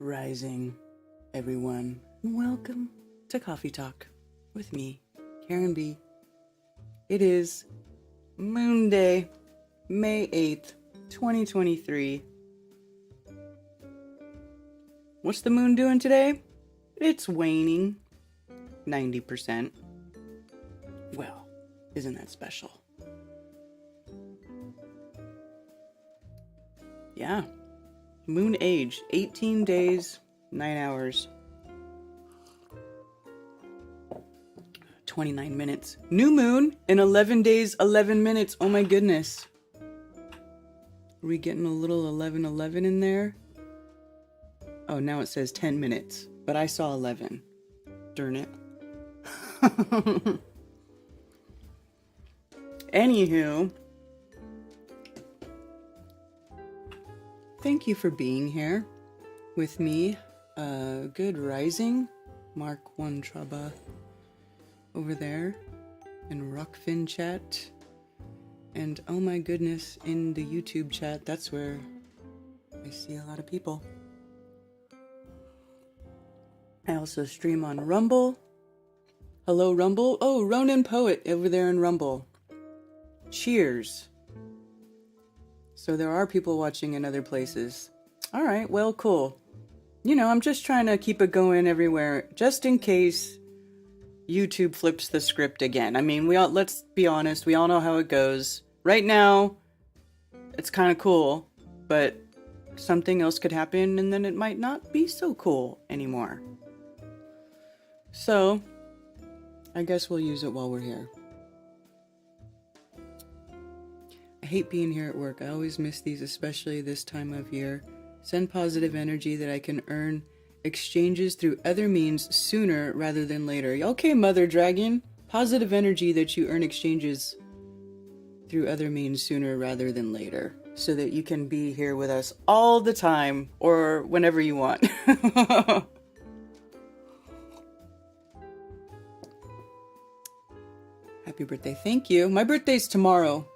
Rising, everyone, and welcome to Coffee Talk with me, Karen B. It is Moonday, May 8th, 2023. What's the moon doing today? It's waning 90%. Well, isn't that special? Yeah. Moon age, 18 days, 9 hours, 29 minutes. New moon in 11 days, 11 minutes. Oh my goodness. Are we getting a little 11:11 in there? Oh, now it says 10 minutes, but I saw 11. Darn it. Anywho, thank you for being here with me. Good rising, Mark One Traba over there in Rockfin chat. And oh my goodness, in the YouTube chat, that's where I see a lot of people. I also stream on Rumble. Hello, Rumble. Oh, Ronan Poet over there in Rumble. Cheers. So there are people watching in other places. All right, well, cool. You know, I'm just trying to keep it going everywhere, just in case YouTube flips the script again. I mean, let's be honest, we all know how it goes. Right now, it's kind of cool, but something else could happen and then it might not be so cool anymore. So, I guess we'll use it while we're here. I hate being here at work. I always miss these, especially this time of year. Send positive energy that I can earn exchanges through other means sooner rather than later. Okay, Mother Dragon. Positive energy that you earn exchanges through other means sooner rather than later. So that you can be here with us all the time or whenever you want. Happy birthday. Thank you. My birthday's tomorrow.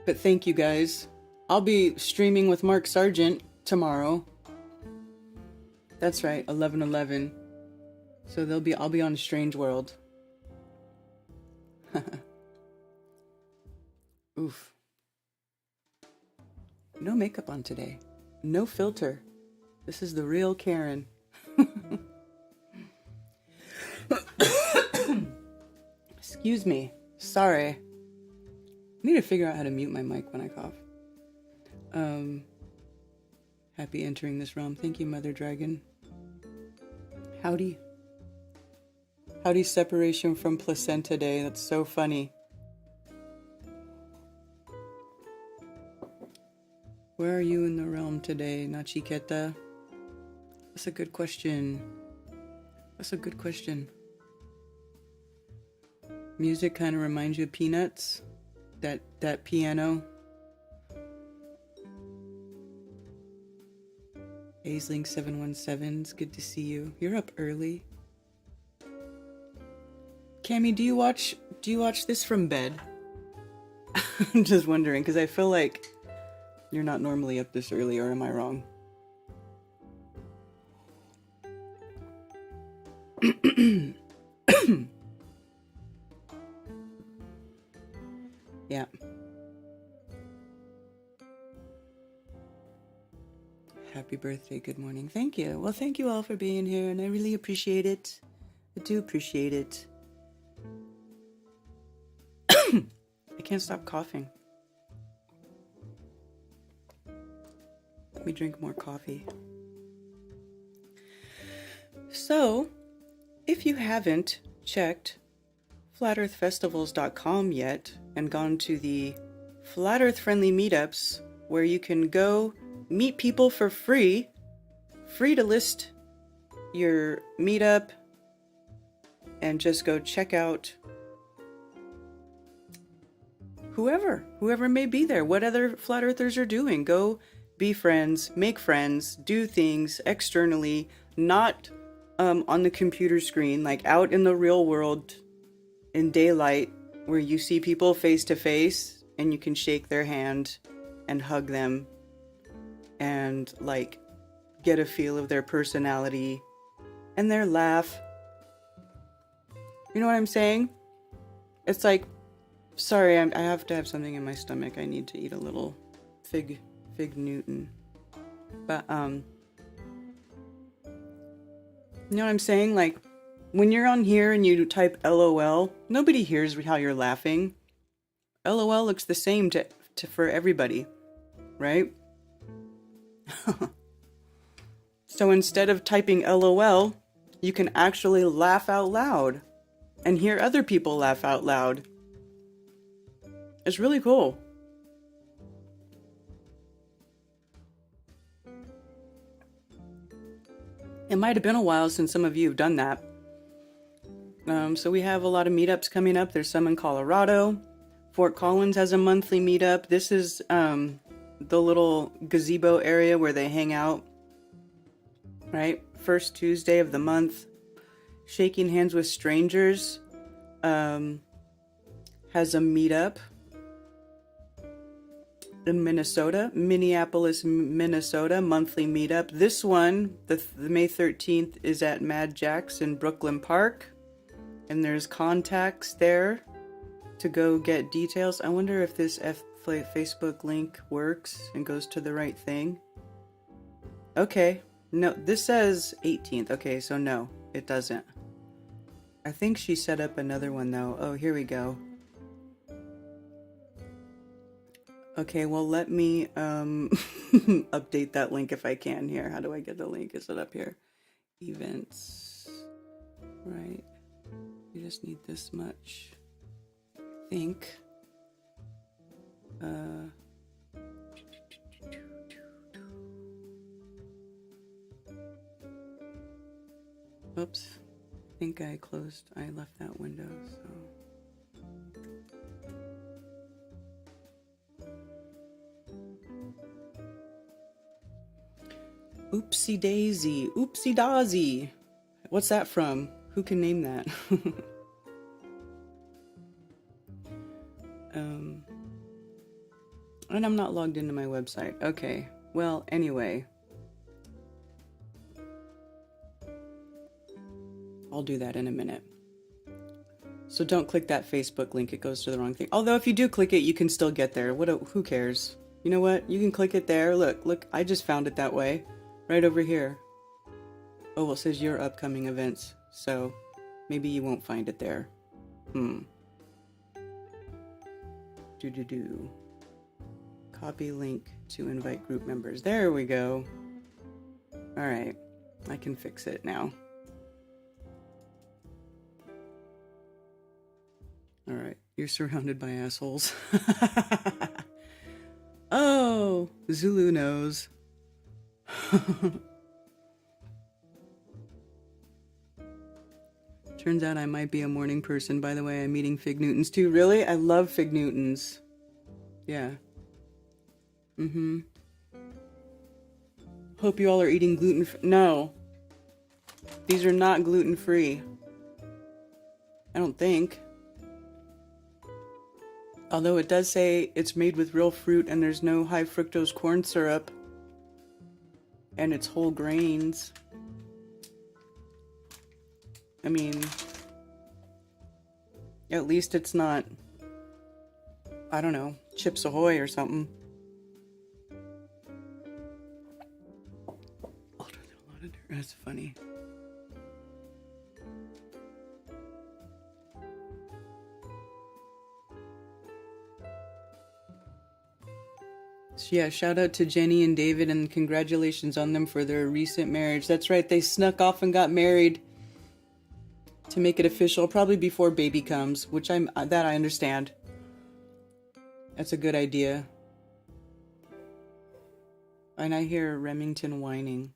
But thank you guys. I'll be streaming with Mark Sargent tomorrow. That's right, 11:11. So I'll be on Strange World. Oof. No makeup on today. No filter. This is the real Karen. Excuse me. Sorry. I need to figure out how to mute my mic when I cough. Happy entering this realm. Thank you, Mother Dragon. Howdy. Howdy separation from placenta day. That's so funny. Where are you in the realm today, Nachiketa? That's a good question. Music kind of reminds you of Peanuts. That piano. Aisling 717, it's good to see you. You're up early. Cammy, do you watch this from bed? I'm just wondering, because I feel like you're not normally up this early, or am I wrong? Yeah. Happy birthday, good morning. Thank you. Well, thank you all for being here, and I really appreciate it. I do appreciate it. I can't stop coughing. Let me drink more coffee. So, if you haven't checked flatearthfestivals.com yet and gone to the Flat Earth friendly meetups where you can go meet people for free to list your meetup and just go check out whoever may be there, what other flat earthers are doing. Go be friends, make friends, do things externally, not on the computer screen, like out in the real world in daylight where you see people face to face and you can shake their hand and hug them and like get a feel of their personality and their laugh. You know what I'm saying? It's like, sorry, I have to have something in my stomach. I need to eat a little fig Newton. But you know what I'm saying? Like, when you're on here and you type LOL, nobody hears how you're laughing. LOL looks the same to for everybody, right? So instead of typing LOL, you can actually laugh out loud and hear other people laugh out loud. It's really cool. It might have been a while since some of you have done that. So we have a lot of meetups coming up. There's some in Colorado. Fort Collins has a monthly meetup. This is the little gazebo area where they hang out. Right? First Tuesday of the month. Shaking Hands with Strangers has a meetup in Minneapolis, Minnesota, monthly meetup. This one, the May 13th, is at Mad Jack's in Brooklyn Park. And there's contacts there to go get details. I wonder if this Facebook link works and goes to the right thing. Okay. No, this says 18th. Okay, so no, it doesn't. I think she set up another one though. Oh, here we go. Okay, well, let me update that link if I can here. How do I get the link? Is it up here? Events. Right. You just need this much. I think. Oops. I think I left that window, so. Oopsie daisy, oopsie daisy. What's that from? Who can name that? And I'm not logged into my website. Okay, well, anyway. I'll do that in a minute. So don't click that Facebook link, it goes to the wrong thing. Although if you do click it, you can still get there. Who cares? You know what? You can click it there. Look, I just found it that way. Right over here. Oh, well, it says your upcoming events. So maybe you won't find it there. Copy link to invite group members. There we go. All right. I can fix it now. All right. You're surrounded by assholes. Oh, Zulu knows. Turns out I might be a morning person. By the way, I'm eating fig Newtons too. Really? I love fig Newtons. Yeah. Hope you all are eating gluten-free. No. These are not gluten-free. I don't think. Although it does say it's made with real fruit and there's no high fructose corn syrup. And it's whole grains. I mean, at least it's not, I don't know, Chips Ahoy or something. That's funny. So yeah, shout out to Jenny and David and congratulations on them for their recent marriage. That's right, they snuck off and got married to make it official, probably before baby comes, which I understand. That's a good idea. And I hear Remington whining.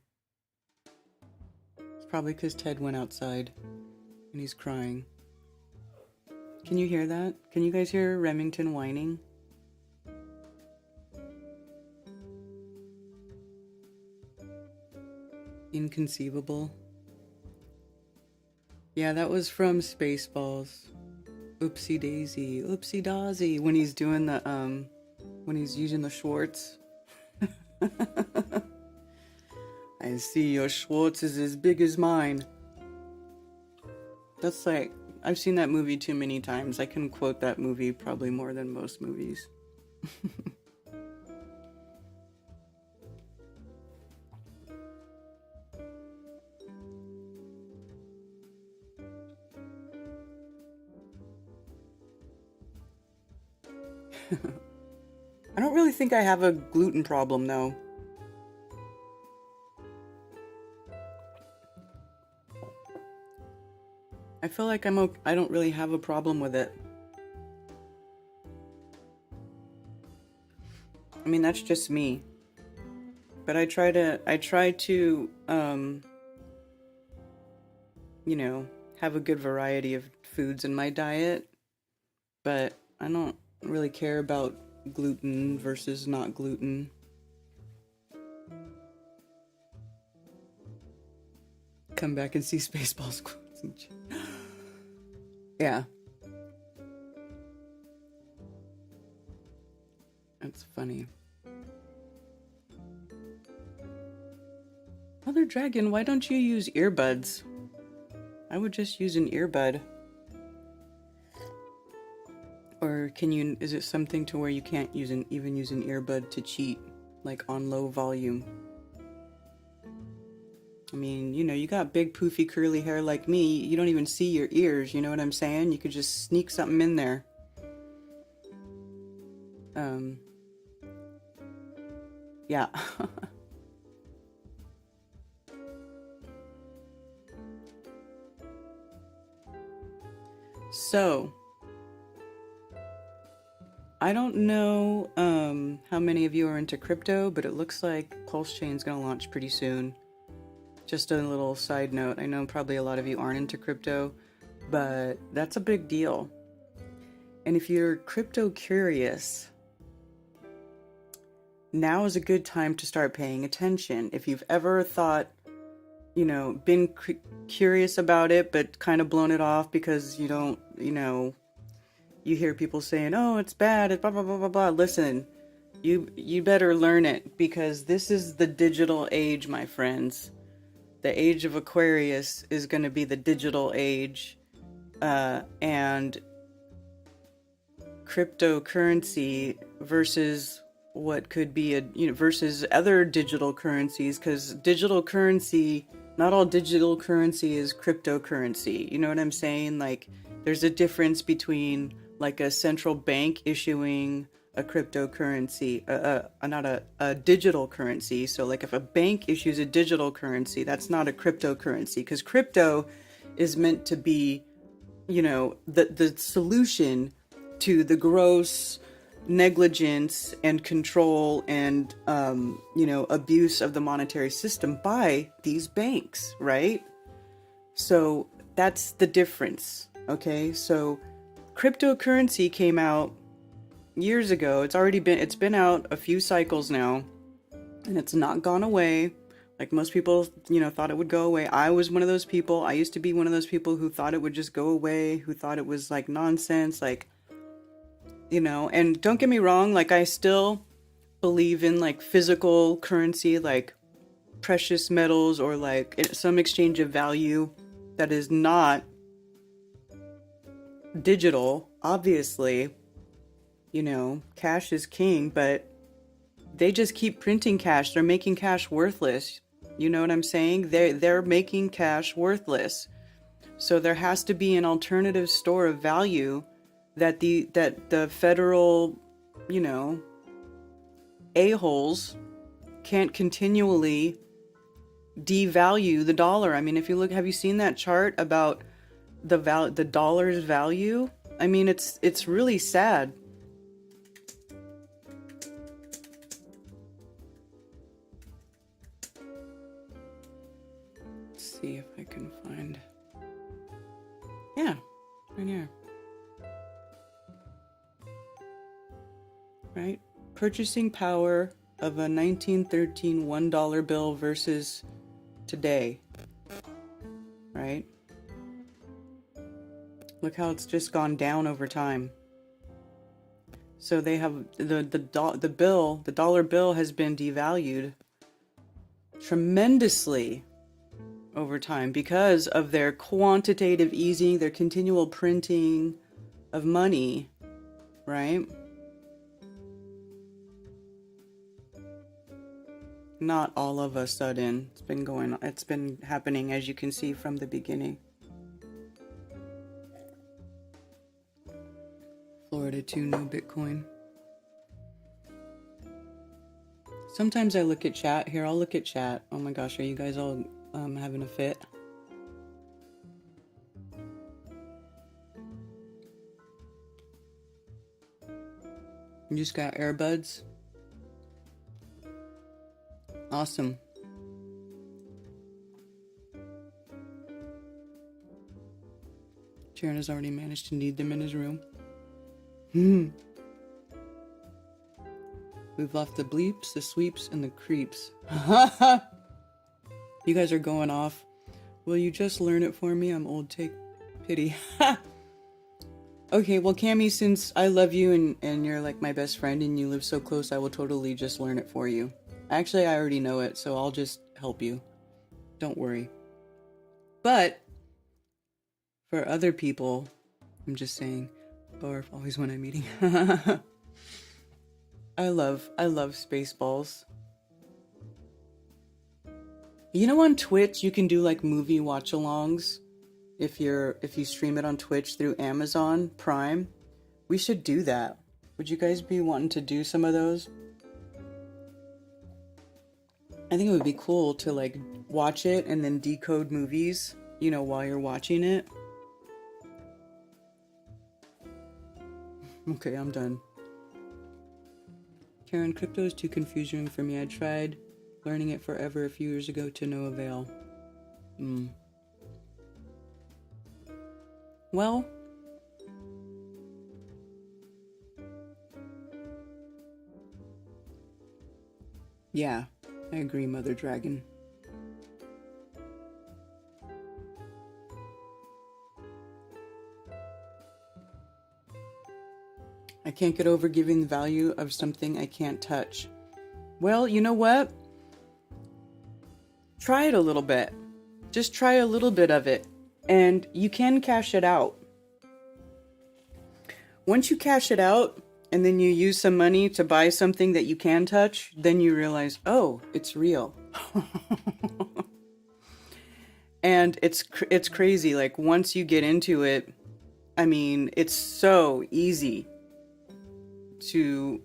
It's probably because Ted went outside and he's crying. Can you hear that? Can you guys hear Remington whining? Inconceivable. Yeah, that was from Spaceballs. Oopsie daisy, oopsie daisy. When he's doing the, when he's using the Schwartz. I see your Schwartz is as big as mine. That's like, I've seen that movie too many times. I can quote that movie probably more than most movies. I don't really think I have a gluten problem though. I feel like I don't really have a problem with it. I mean, that's just me. But I try to you know, have a good variety of foods in my diet, but I don't really care about gluten versus not gluten. Come back and see Spaceballs. Yeah. That's funny. Mother Dragon, why don't you use earbuds? I would just use an earbud. Or is it something to where you can't even use an earbud to cheat, like on low volume? I mean, you know, you got big poofy curly hair like me, you don't even see your ears, you know what I'm saying? You could just sneak something in there. Yeah. So, I don't know how many of you are into crypto, but it looks like Pulse Chain's gonna launch pretty soon. Just a little side note, I know probably a lot of you aren't into crypto, but that's a big deal. And if you're crypto curious, now is a good time to start paying attention. If you've ever thought, you know, been curious about it, but kind of blown it off because you don't, you know, you hear people saying, oh, it's bad, it's blah, blah, blah, blah, blah. Listen, you better learn it, because this is the digital age, my friends. The age of Aquarius is going to be the digital age, and cryptocurrency versus what could be versus other digital currencies, because digital currency, not all digital currency is cryptocurrency. You know what I'm saying? Like, there's a difference between like a central bank issuing a cryptocurrency, not a digital currency. So like if a bank issues a digital currency, that's not a cryptocurrency, because crypto is meant to be, you know, the solution to the gross negligence and control and, you know, abuse of the monetary system by these banks, right? So that's the difference, okay? So cryptocurrency came out years ago. It's been out a few cycles now, and it's not gone away. Like most people, you know, thought it would go away. I was one of those people. I used to be one of those people who thought it would just go away, who thought it was like nonsense, like, you know, and don't get me wrong, like I still believe in like physical currency, like precious metals, or like some exchange of value that is not digital. Obviously, you know, cash is king, but they just keep printing cash. They're making cash worthless. You know what I'm saying? They're making cash worthless. So there has to be an alternative store of value that the federal, you know, a-holes can't continually devalue the dollar. I mean, if you look, have you seen that chart about the dollar's value? I mean, it's really sad. Let's see if I can find. Yeah, right here. Right? Purchasing power of a 1913 $1 bill versus today. Right? Look how it's just gone down over time. So they have the dollar bill has been devalued tremendously over time because of their quantitative easing, their continual printing of money, right? Not all of a sudden. It's been happening, as you can see, from the beginning. Florida 2 new Bitcoin. Sometimes I look at chat. Here, I'll look at chat. Oh my gosh, are you guys all having a fit? You just got earbuds? Awesome. Sharon has already managed to need them in his room. We've left the bleeps, the sweeps, and the creeps. You guys are going off. Will you just learn it for me? I'm old, take pity. Okay, well, Cammie, since I love you and you're like my best friend and you live so close, I will totally just learn it for you. Actually, I already know it, so I'll just help you. Don't worry. But for other people, I'm just saying, barf, always when I'm eating. I love Spaceballs. You know, on Twitch you can do like movie watch-alongs if you stream it on Twitch through Amazon Prime. We should do that. Would you guys be wanting to do some of those? I think it would be cool to like watch it and then decode movies, you know, while you're watching it. Okay, I'm done. Karen, crypto is too confusing for me. I tried learning it forever a few years ago to no avail. Well, yeah, I agree, Mother Dragon. I can't get over giving the value of something I can't touch. Well, you know what? Try it a little bit. Just try a little bit of it. And you can cash it out. Once you cash it out, and then you use some money to buy something that you can touch, then you realize, oh, it's real. And it's crazy. Like, once you get into it, I mean, it's so easy to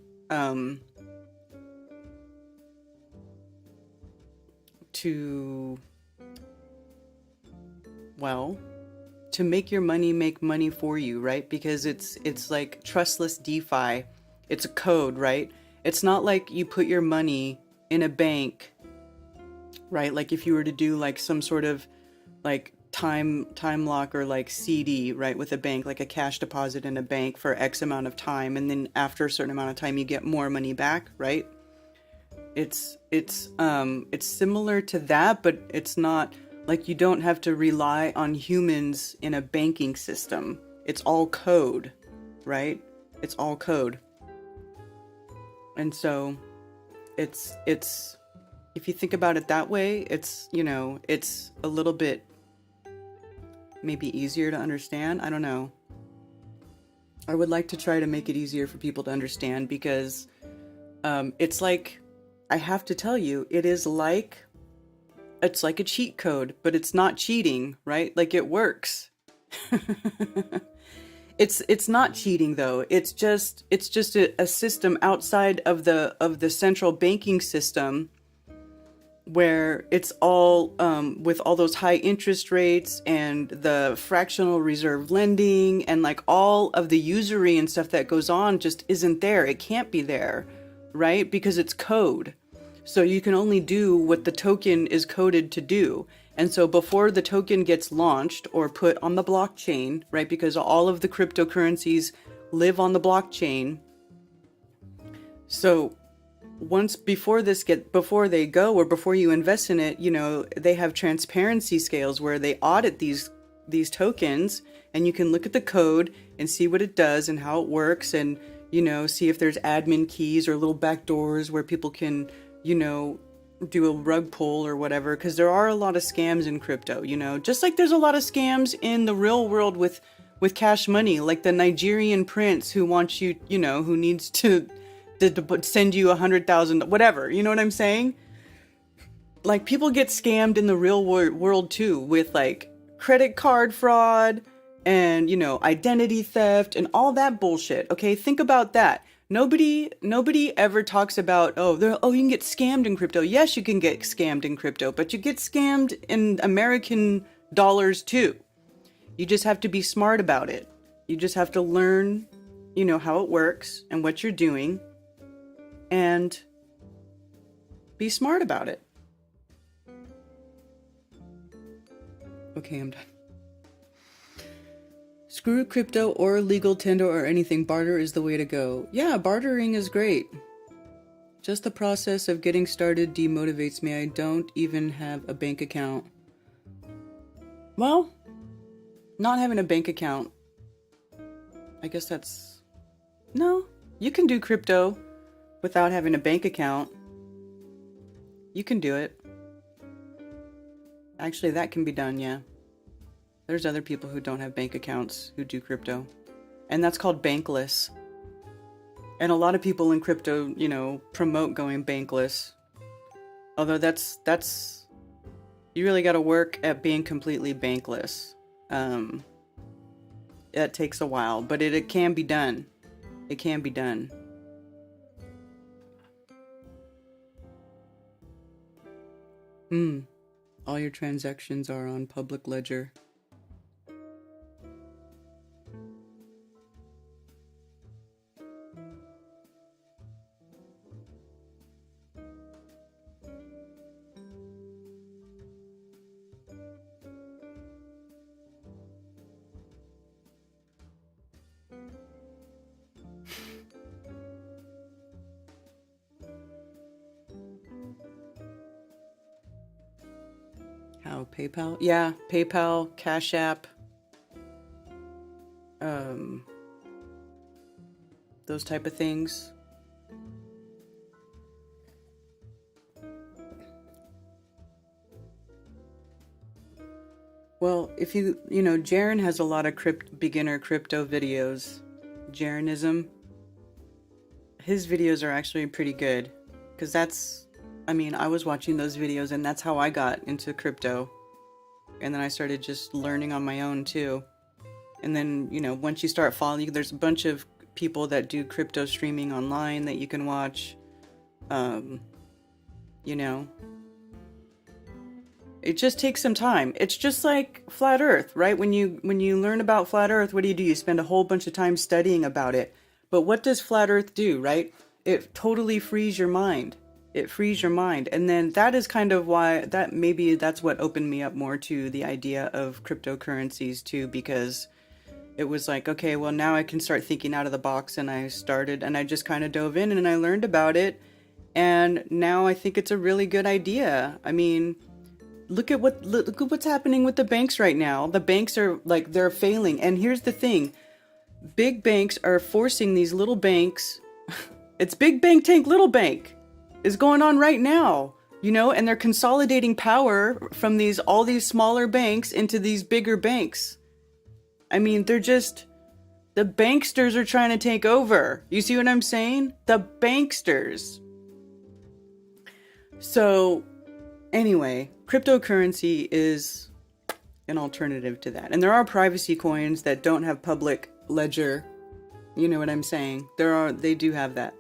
make your money make money for you, right? Because it's like trustless DeFi. It's a code, right? It's not like you put your money in a bank, right? Like if you were to do like some sort of like time lock or like CD, right, with a bank, like a cash deposit in a bank for X amount of time, and then after a certain amount of time you get more money back, right? It's similar to that, but it's not like you don't have to rely on humans in a banking system. It's all code, right? It's all code. And so it's if you think about it that way, it's, you know, it's a little bit maybe easier to understand. I don't know. I would like to try to make it easier for people to understand, because it's like, I have to tell you, it's like a cheat code, but it's not cheating, right? Like, it works. It's not cheating though. It's just a system outside of the central banking system, where it's all with all those high interest rates and the fractional reserve lending and like all of the usury and stuff that goes on just isn't there. It can't be there, right? Because it's code. So you can only do what the token is coded to do. And so before the token gets launched or put on the blockchain, right? Because all of the cryptocurrencies live on the blockchain. So before they go, or before you invest in it, you know, they have transparency scales where they audit these tokens, and you can look at the code and see what it does and how it works. And, you know, see if there's admin keys or little back doors where people can, you know, do a rug pull or whatever, because there are a lot of scams in crypto, you know, just like there's a lot of scams in the real world with cash money, like the Nigerian prince who wants you, you know, who needs to send you 100,000, whatever, you know what I'm saying? Like people get scammed in the real world too, with like credit card fraud and, you know, identity theft and all that bullshit. Okay, think about that. Nobody ever talks about, you can get scammed in crypto. Yes, you can get scammed in crypto, but you get scammed in American dollars too. You just have to be smart about it. You just have to learn, you know, how it works and what you're doing and be smart about it. Okay, I'm done. Screw crypto or legal tender or anything. Barter is the way to go. Yeah, bartering is great. Just the process of getting started demotivates me. I don't even have a bank account. Well, not having a bank account, I guess that's... No, you can do crypto without having a bank account. You can do it. Actually, that can be done, yeah. There's other people who don't have bank accounts who do crypto. And that's called bankless. And a lot of people in crypto, you know, promote going bankless. Although that's you really got to work at being completely bankless. That takes a while, but it can be done. It can be done. All your transactions are on public ledger. How? PayPal? Yeah, PayPal, Cash App. Those type of things. Well, if you know, Jaren has a lot of beginner crypto videos. Jarenism. His videos are actually pretty good. Because I was watching those videos and that's how I got into crypto. And then I started just learning on my own too. And then, you know, once you start following, there's a bunch of people that do crypto streaming online that you can watch. You know, it just takes some time. It's just like flat earth, right? When you learn about flat earth, what do? You spend a whole bunch of time studying about it. But what does flat earth do, right? It totally frees your mind. It frees your mind. And then that is kind of why that's what opened me up more to the idea of cryptocurrencies too, because it was like, okay, well now I can start thinking out of the box, and I just kind of dove in and I learned about it. And now I think it's a really good idea. I mean, look at what's happening with the banks right now. The banks are like, they're failing. And here's the thing. Big banks are forcing these little banks. It's big bank tank little bank is going on right now, you know, and they're consolidating power from all these smaller banks into these bigger banks. I mean, the banksters are trying to take over. You see what I'm saying? The banksters. So anyway, cryptocurrency is an alternative to that. And there are privacy coins that don't have public ledger. You know what I'm saying? They do have that.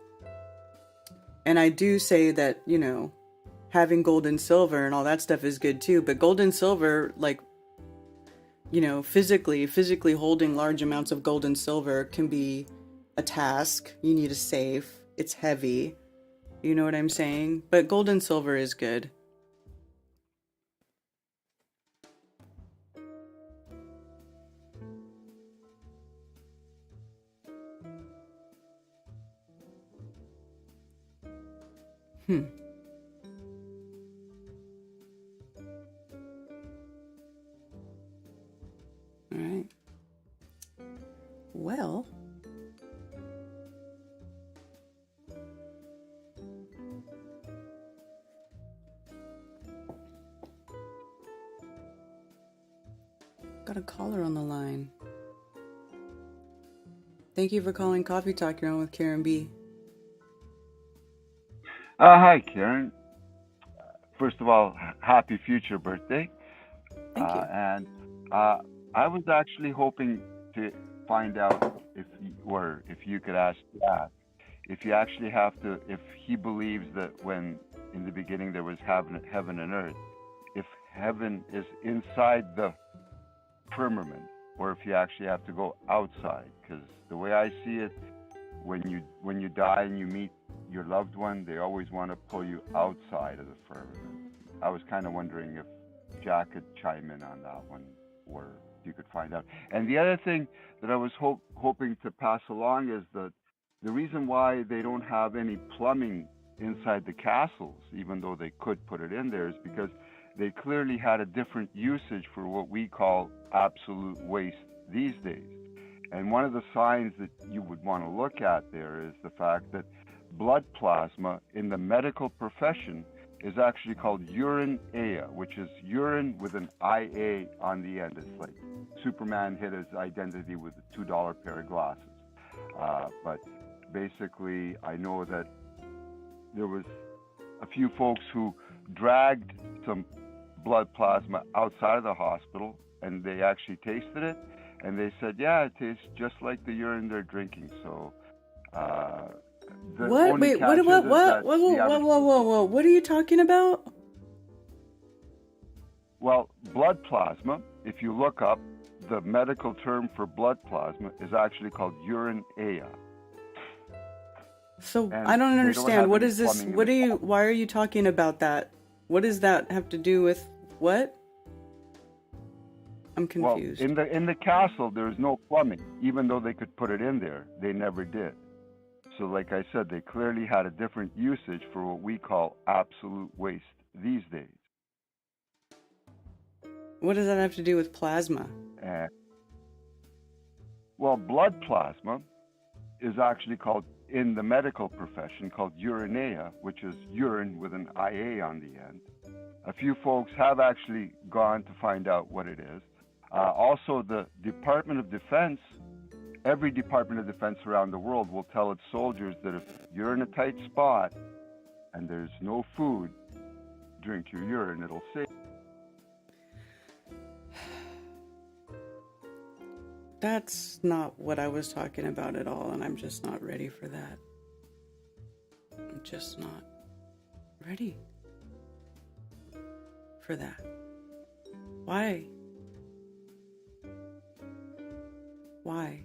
And I do say that, you know, having gold and silver and all that stuff is good too. But gold and silver, like, you know, physically holding large amounts of gold and silver can be a task. You need a safe. It's heavy. You know what I'm saying? But gold and silver is good. All right. Well, got a caller on the line. Thank you for calling Coffee Talk. You're on with Karen B. Hi, Karen. First of all, happy future birthday. Thank you. And uh, I was actually hoping to find out if you could ask Dad, if you actually have to, if he believes that when in the beginning there was heaven and earth, if heaven is inside the firmament, or if you actually have to go outside. Because the way I see it, when you die and you meet your loved one, they always want to pull you outside of the firmament. I was kind of wondering if Jack could chime in on that one, or if you could find out. And the other thing that I was hoping to pass along is that the reason why they don't have any plumbing inside the castles, even though they could put it in there, is because they clearly had a different usage for what we call absolute waste these days. And one of the signs that you would want to look at there is the fact that blood plasma in the medical profession is actually called urinea, which is urine with an IA on the end. It's like Superman hid his identity with a $2 pair of glasses. But basically, I know that there was a few folks who dragged some blood plasma outside of the hospital, and they actually tasted it, and they said, yeah, it tastes just like the urine they're drinking. So the What? only Wait, catch is what? that the average... Whoa. What are you talking about? Well, blood plasma, if you look up, the medical term for blood plasma is actually called urinea. So And I don't they don't understand. have What any is this? plumbing in What the are you? Why are you talking about that? What does that have to do with what? I'm Well, confused. in the castle, there's no plumbing, even though they could put it in there. They never did. So, like I said, they clearly had a different usage for what we call absolute waste these days. What does that have to do with plasma? And, well, blood plasma is actually called, in the medical profession, called urinea, which is urine with an IA on the end. A few folks have actually gone to find out what it is. Also, the Department of Defense, every Department of Defense around the world will tell its soldiers that if you're in a tight spot and there's no food, drink your urine, it'll save. That's not what I was talking about at all, and I'm just not ready for that. I'm just not ready for that. Why? Why?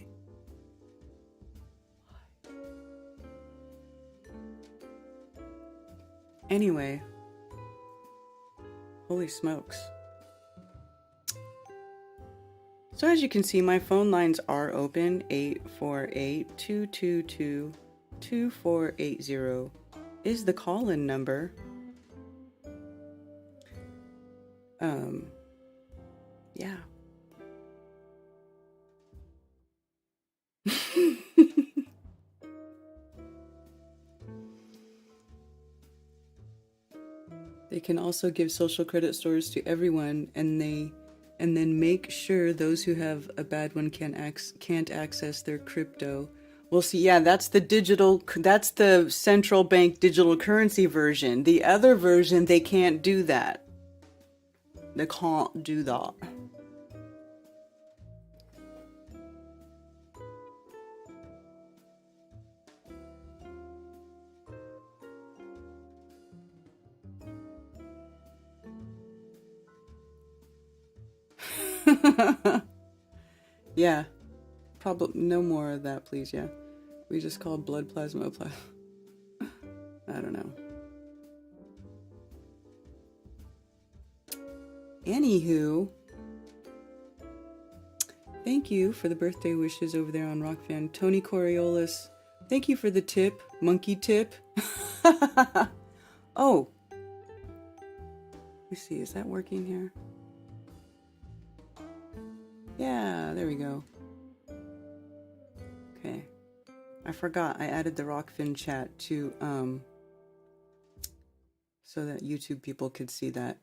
Anyway, holy smokes. So as you can see, my phone lines are open. 848-222-2480 is the call-in number. Yeah. They can also give social credit stores to everyone, and then make sure those who have a bad one can't access their crypto. Well, see, yeah, that's the central bank digital currency version. The other version, they can't do that. They can't do that. Yeah, probably no more of that, please. Yeah, we just call blood plasma. I don't know. Anywho, thank you for the birthday wishes over there on Rockfan. Tony Coriolis, thank you for the tip, monkey tip. Oh, let me see, is that working here? Yeah, there we go. Okay. I forgot I added the Rockfin chat to so that YouTube people could see that.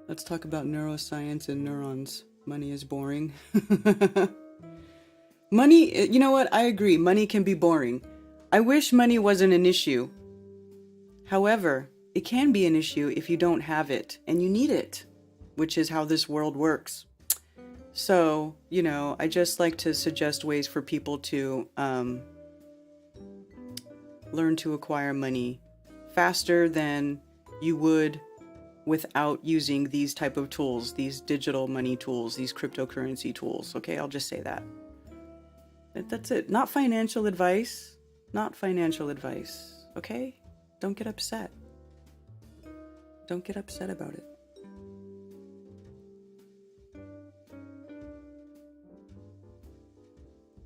Let's talk about neuroscience and neurons. Money is boring. Money, you know what? I agree. Money can be boring. I wish money wasn't an issue. However, it can be an issue if you don't have it and you need it, which is how this world works. So, I just like to suggest ways for people to learn to acquire money faster than you would without using these type of tools, these digital money tools, these cryptocurrency tools. Okay, I'll just say that. That's it. Not financial advice. Not financial advice. Okay? Don't get upset. Don't get upset about it.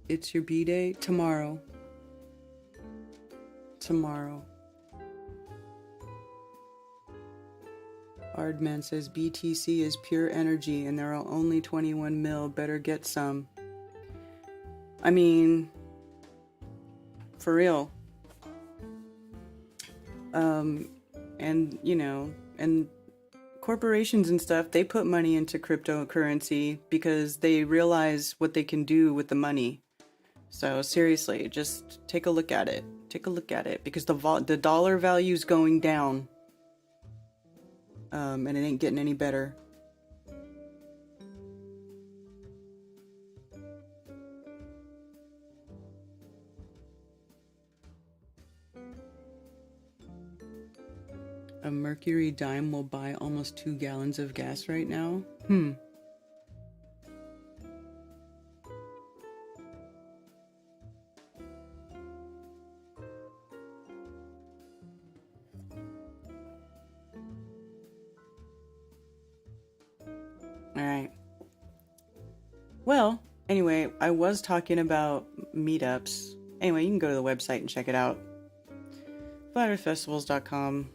It's your B-Day tomorrow. Tomorrow. Ardman says BTC is pure energy and there are only 21 mil. Better get some. I mean, for real. And and corporations and stuff, they put money into cryptocurrency because they realize what they can do with the money. So seriously, just take a look at it. Take a look at it because the dollar value is going down. And it ain't getting any better. A Mercury dime will buy almost 2 gallons of gas right now. Alright. Well, anyway, I was talking about meetups. Anyway, you can go to the website and check it out. FlatEarthFestivals.com.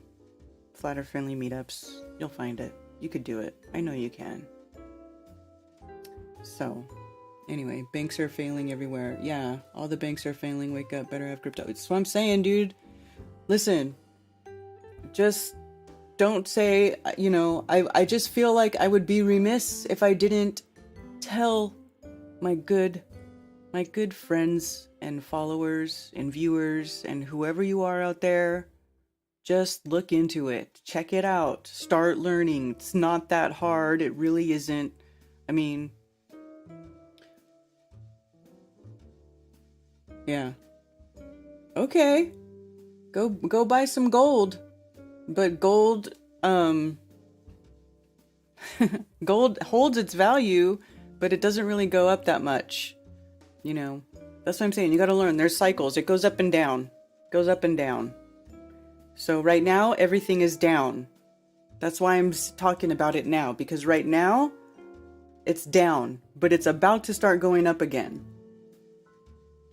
Flat Earth friendly meetups. You'll find it. You could do it. I know you can. So, anyway, banks are failing everywhere. Yeah, all the banks are failing. Wake up. Better have crypto. It's what I'm saying, dude. Listen. Just don't say, I just feel like I would be remiss if I didn't tell my good friends and followers and viewers and whoever you are out there, just look into it. Check it out. Start learning. It's not that hard. It really isn't. I mean, yeah. Okay. Go buy some gold. But gold gold holds its value, but it doesn't really go up that much. That's what I'm saying. You got to learn. There's cycles. It goes up and down. Goes up and down. So right now, everything is down. That's why I'm talking about it now. Because right now, it's down. But it's about to start going up again.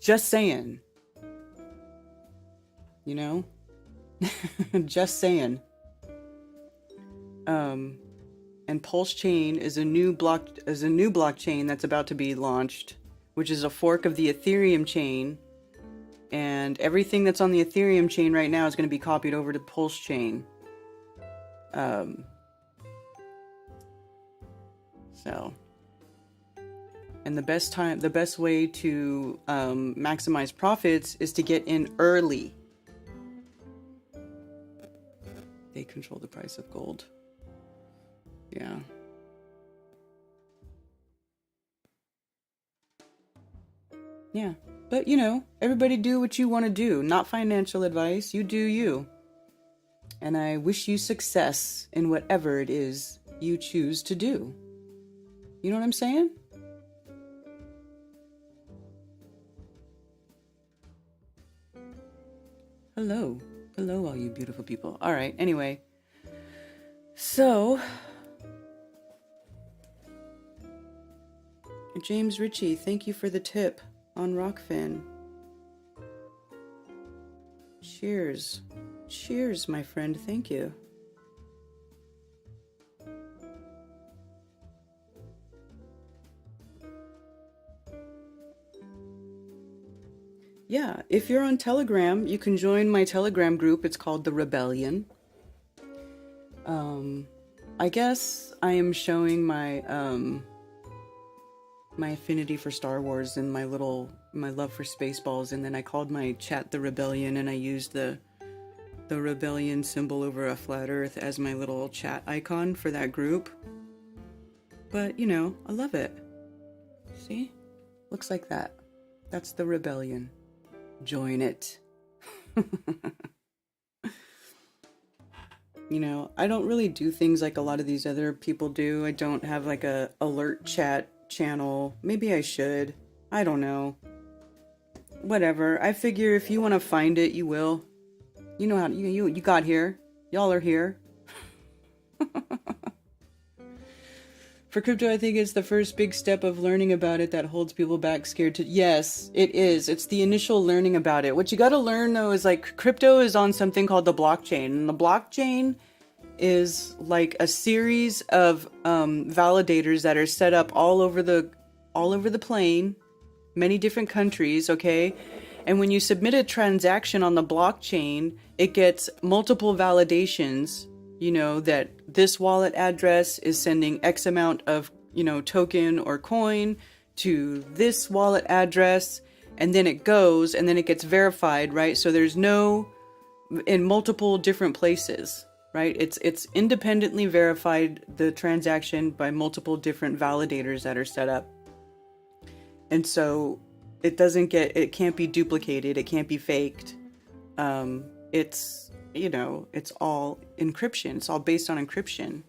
Just saying. Just saying. And Pulse Chain is a new blockchain that's about to be launched, which is a fork of the Ethereum chain. And everything that's on the Ethereum chain right now is going to be copied over to Pulse Chain. And the best way to maximize profits is to get in early. They control the price of gold. Yeah. Yeah. But, everybody do what you want to do. Not financial advice. You do you. And I wish you success in whatever it is you choose to do. You know what I'm saying? Hello. Hello, all you beautiful people. All right. Anyway. So, James Ritchie, thank you for the tip on Rockfin. Cheers. Cheers, my friend. Thank you. Yeah, if you're on Telegram, you can join my Telegram group. It's called The Rebellion. I guess I am showing my my affinity for Star Wars and my love for Spaceballs, and then I called my chat the Rebellion, and I used the Rebellion symbol over a flat Earth as my little chat icon for that group. But you know, I love it. See? Looks like that. That's the Rebellion. Join it. You know, I don't really do things like a lot of these other people do. I don't have like a alert chat channel. Maybe I should. I don't know. Whatever. I figure if you want to find it, you will. You know how you got here. Y'all are here. For crypto, I think it's the first big step of learning about it that holds people back, scared to... Yes, it is. It's the initial learning about it. What you got to learn, though, is like crypto is on something called the blockchain. And the blockchain is like a series of validators that are set up all over the plane, many different countries, okay? And when you submit a transaction on the blockchain, it gets multiple validations, you know, that this wallet address is sending X amount of, you know, token or coin to this wallet address, and then it goes, and then it gets verified, right? So there's in multiple different places, right? It's independently verified, the transaction, by multiple different validators that are set up. And so it can't be duplicated, it can't be faked. It's, you know, it's all encryption. It's all based on encryption.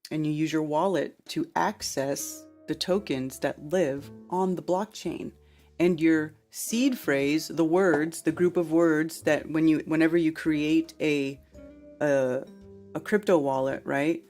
And you use your wallet to access the tokens that live on the blockchain. And your seed phrase, the words, the group of words that whenever you create a crypto wallet, right?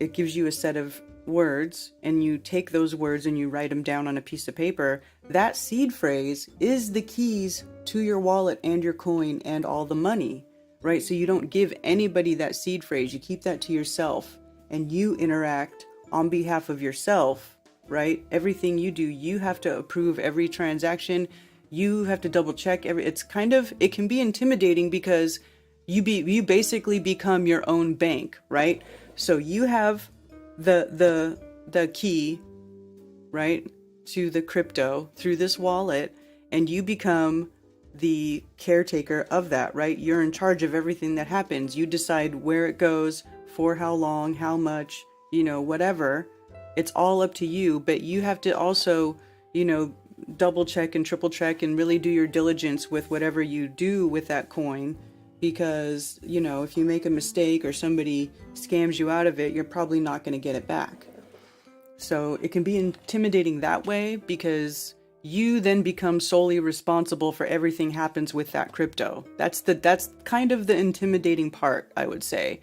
It gives you a set of words, and you take those words and you write them down on a piece of paper. That seed phrase is the keys to your wallet and your coin and all the money, right? So you don't give anybody that seed phrase. You keep that to yourself, and you interact on behalf of yourself, right? Everything you do, you have to approve every transaction. You have to double check it can be intimidating because you basically become your own bank, right? So you have the key, right, to the crypto through this wallet, and you become the caretaker of that, right? You're in charge of everything that happens. You decide where it goes, for how long, how much, you know, whatever. It's all up to you, but you have to also, you know, double check and triple check and really do your diligence with whatever you do with that coin. Because, you know, if you make a mistake or somebody scams you out of it, you're probably not going to get it back. So it can be intimidating that way because you then become solely responsible for everything happens with that crypto. That's kind of the intimidating part, I would say,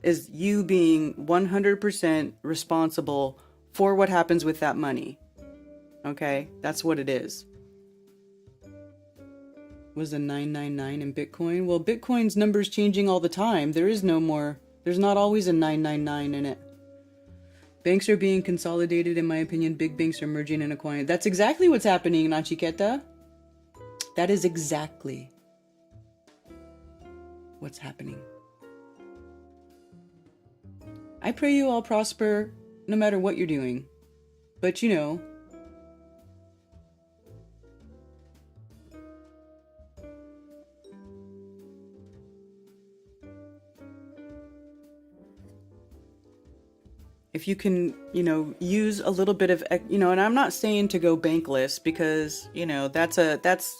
is you being 100% responsible for what happens with that money. Okay? That's what it is. Was a 999 in Bitcoin? Well, Bitcoin's numbers changing all the time. There's not always a 999 in it. Banks are being consolidated, in my opinion. Big banks are merging and acquiring. That's exactly what's happening, Nachiqueta. That is exactly what's happening. I pray you all prosper no matter what you're doing. But you know, if you can, you know, use a little bit of, you know, and I'm not saying to go bankless because, you know, that's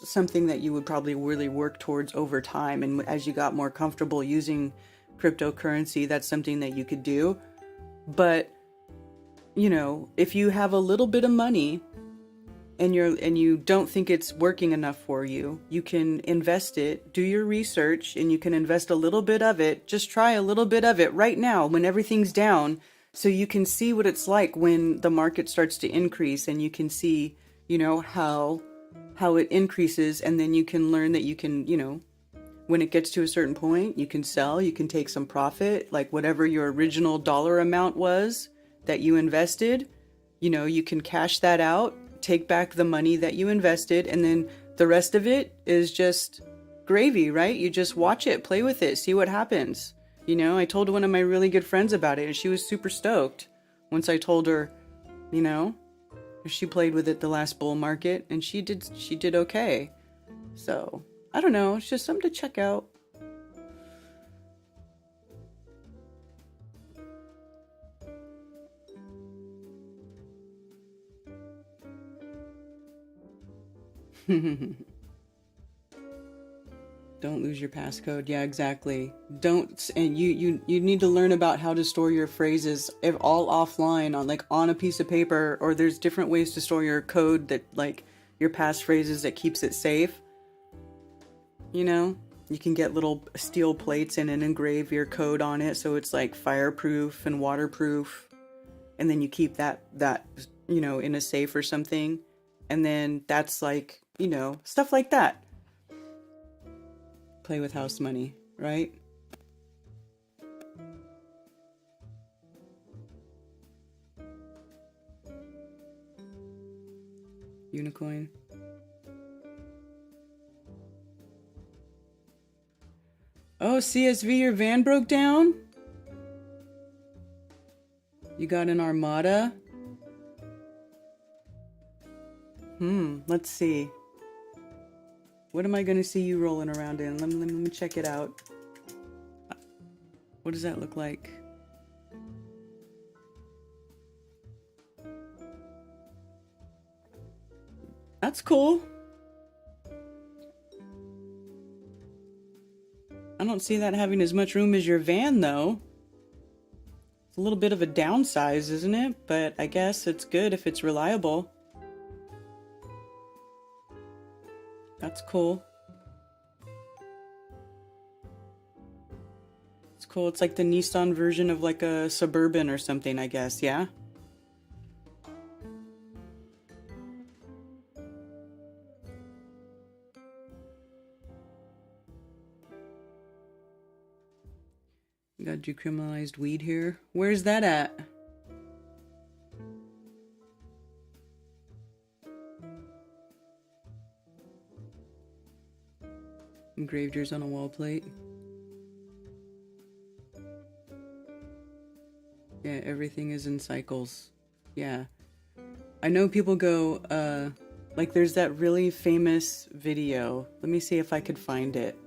something that you would probably really work towards over time. And as you got more comfortable using cryptocurrency, that's something that you could do. But, you know, if you have a little bit of money and you don't think it's working enough for you, you can invest it, do your research, and you can invest a little bit of it. Just try a little bit of it right now when everything's down. So you can see what it's like when the market starts to increase, and you can see, you know, how it increases, and then you can learn that you can, you know, when it gets to a certain point, you can sell, you can take some profit, like whatever your original dollar amount was that you invested, you know, you can cash that out, take back the money that you invested, and then the rest of it is just gravy, right? You just watch it, play with it, see what happens. You know, I told one of my really good friends about it, and she was super stoked. Once I told her, you know, she played with it the last bull market and she did okay. So, I don't know, it's just something to check out. Don't lose your passcode. Yeah, exactly. Don't, and you need to learn about how to store your phrases, if all offline, on a piece of paper, or there's different ways to store your code that, like, your passphrases that keeps it safe. You know, you can get little steel plates and engrave your code on it so it's like fireproof and waterproof, and then you keep that in a safe or something, and then that's like, stuff like that. Play with house money, right? Unicoin. Oh, CSV, your van broke down? You got an Armada? Let's see. What am I going to see you rolling around in? Let me check it out. What does that look like? That's cool. I don't see that having as much room as your van, though. It's a little bit of a downsize, isn't it? But I guess it's good if it's reliable. That's cool. It's cool. It's like the Nissan version of like a Suburban or something, I guess, yeah? You got decriminalized weed here. Where's that at? Engraved yours on a wall plate. Yeah, everything is in cycles. Yeah. I know people go, like there's that really famous video. Let me see if I could find it.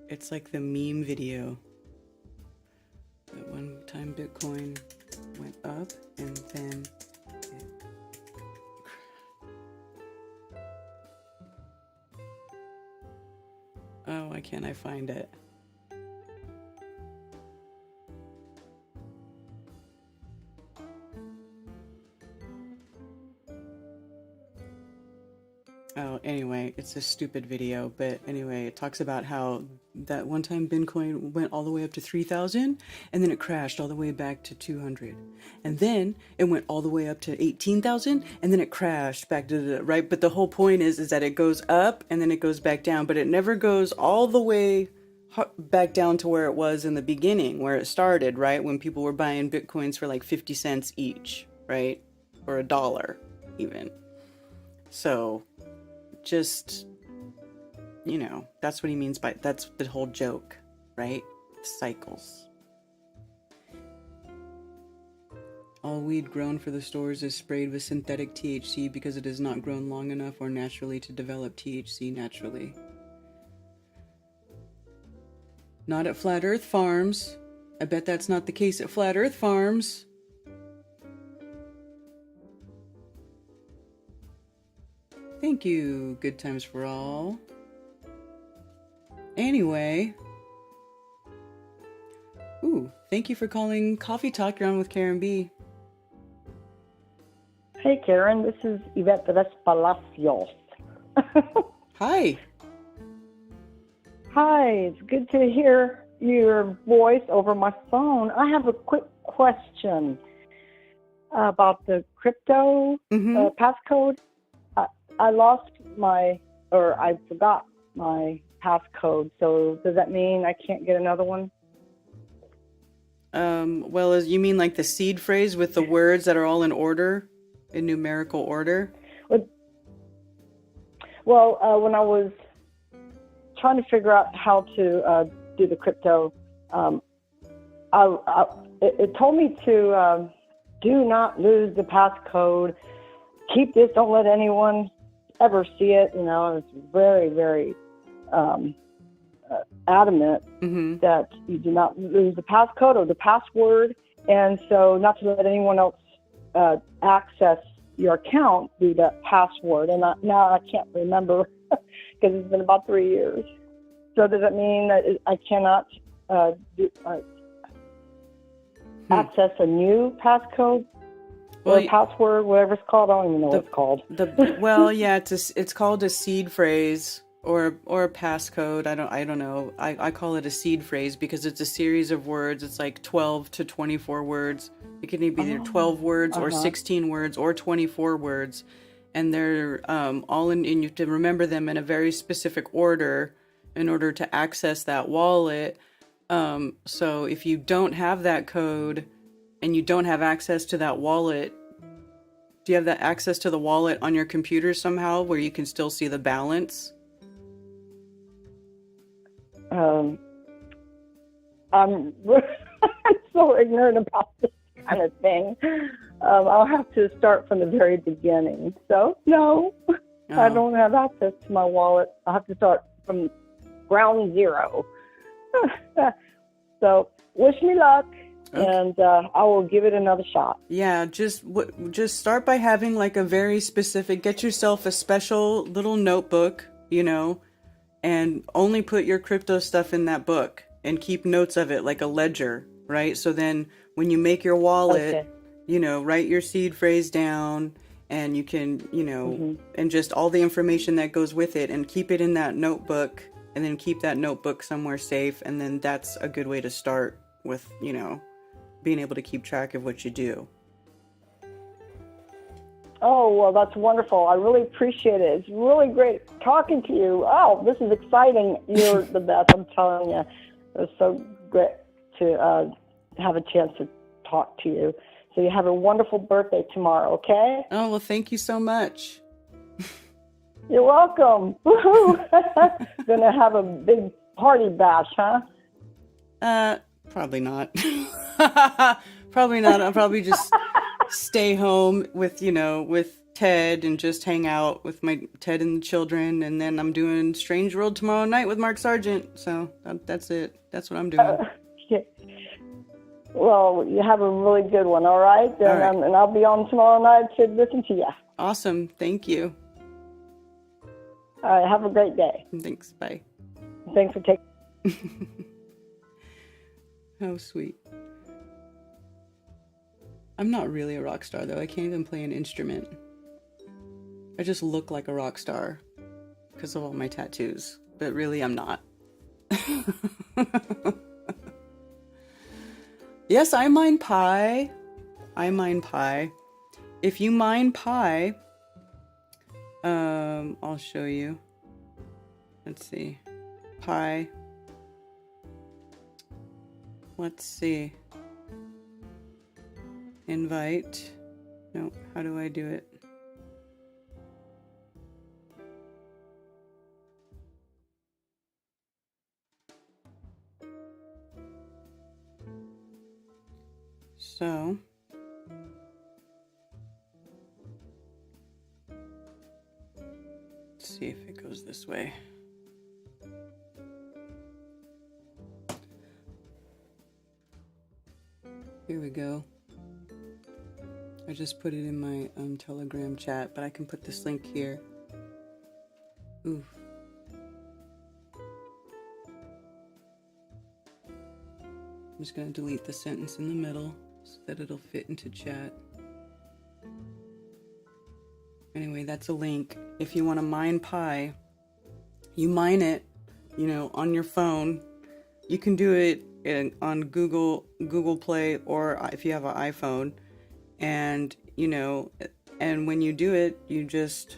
It's like the meme video. That one time Bitcoin went up and then oh, why can't I find it? Oh, anyway, it's a stupid video, but anyway, it talks about how that one time Bitcoin went all the way up to 3,000, and then it crashed all the way back to 200. And then it went all the way up to 18,000, and then it crashed back to the, right? But the whole point is that it goes up, and then it goes back down, but it never goes all the way back down to where it was in the beginning, where it started, right? When people were buying Bitcoins for like 50 cents each, right? Or $1 even. So just, that's what he means by, that's the whole joke, right? Cycles. All weed grown for the stores is sprayed with synthetic THC because it is not grown long enough or naturally to develop THC naturally. Not at Flat Earth Farms. I bet that's not the case at Flat Earth Farms. Thank you, Good Times for All. Anyway. Ooh, thank you for calling Coffee Talk. You're on with Karen B. Hey, Karen. This is Yvette Perez Palacios. Hi. Hi. It's good to hear your voice over my phone. I have a quick question about the crypto passcode. I lost my or I forgot my passcode. So does that mean I can't get another one? Well, as you mean like the seed phrase with the words that are all in order, in numerical order? Well, when I was trying to figure out how to do the crypto, it told me to do not lose the passcode. Keep this. Don't let anyone ever see it. You know, it's very, very adamant that you do not lose the passcode or the password, and so not to let anyone else access your account through that password. And now I can't remember because it's been about 3 years. So does that mean that I cannot access a new passcode or password, whatever it's called? I don't even know what it's called. Well, yeah, it's called a seed phrase or a passcode. I don't know. I call it a seed phrase because it's a series of words. It's like 12 to 24 words. It can be either 12 words or 16 words or 24 words. And they're all in, and you have to remember them in a very specific order in order to access that wallet. So if you don't have that code and you don't have access to that wallet, do you have that access to the wallet on your computer somehow where you can still see the balance? I'm so ignorant about this kind of thing. I'll have to start from the very beginning. So, no, I don't have access to my wallet. I'll have to start from ground zero. So, wish me luck, and I will give it another shot. Yeah, just start by having like a very specific, get yourself a special little notebook, you know, and only put your crypto stuff in that book and keep notes of it like a ledger, right? So then when you make your wallet, you know, write your seed phrase down and you can, you know, and just all the information that goes with it and keep it in that notebook and then keep that notebook somewhere safe. And then that's a good way to start with, you know, being able to keep track of what you do. Oh, well, that's wonderful. I really appreciate it. It's really great talking to you. Oh, this is exciting. You're the best, I'm telling you. It was so great to have a chance to talk to you. So you have a wonderful birthday tomorrow, okay? Oh, well, thank you so much. You're welcome. Woohoo! Gonna have a big party bash, huh? Probably not. Probably not. I'll probably just stay home with, you know, with Ted and just hang out with my Ted and the children. And then I'm doing Strange World tomorrow night with Mark Sargent. So that's it. That's what I'm doing. Yeah. Well, you have a really good one, all right? And, all right. And I'll be on tomorrow night to listen to you. Awesome. Thank you. All right. Have a great day. Thanks. Bye. Thanks for taking. How sweet. I'm not really a rock star, though. I can't even play an instrument. I just look like a rock star because of all my tattoos. But really, I'm not. Yes, I mine pi. I mine pi. If you mine pi, I'll show you. Let's see. Pi. Let's see. Invite. No, how do I do it? So, let's see if it goes this way. Here we go. I just put it in my Telegram chat, but I can put this link here. Ooh. I'm just going to delete the sentence in the middle so that it'll fit into chat. Anyway, that's a link. If you want to mine pi, you mine it, you know, on your phone. You can do it on Google Play, or if you have an iPhone. And, you know, and when you do it, you just,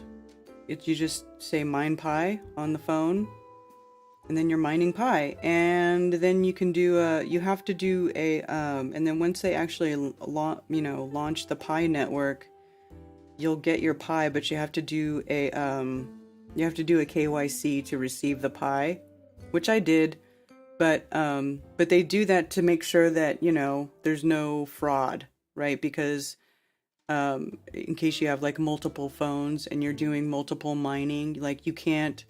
you just say mine pi on the phone, and then you're mining pi, and then you can do you have to do a and then once they actually launch the pi network, you'll get your pi, but you have to do a KYC to receive the pi, which I did, but they do that to make sure that there's no fraud, right? Because in case you have like multiple phones and you're doing multiple mining, like you can't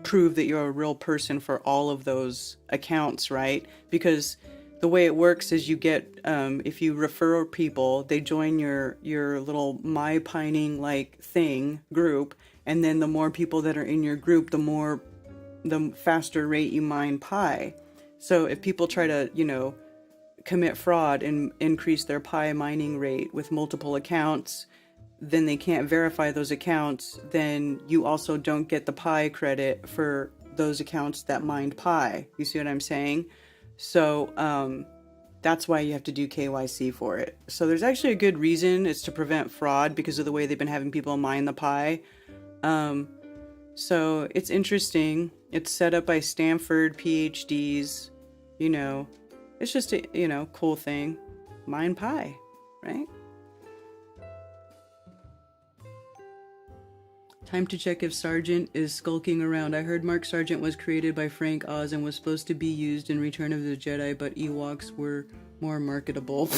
prove that you're a real person for all of those accounts, right? Because the way it works is you get if you refer people, they join your little my pining like thing group, and then the more people that are in your group, the faster rate you mine pi. So if people try to commit fraud and increase their pi mining rate with multiple accounts, then they can't verify those accounts, then you also don't get the pi credit for those accounts that mined pi. You see what I'm saying? So that's why you have to do KYC for it. So there's actually a good reason. It's to prevent fraud because of the way they've been having people mine the pi. So it's interesting. It's set up by Stanford PhDs. It's just a cool thing. Mine pi, right? Time to check if Sargent is skulking around. I heard Mark Sargent was created by Frank Oz and was supposed to be used in Return of the Jedi, but Ewoks were more marketable.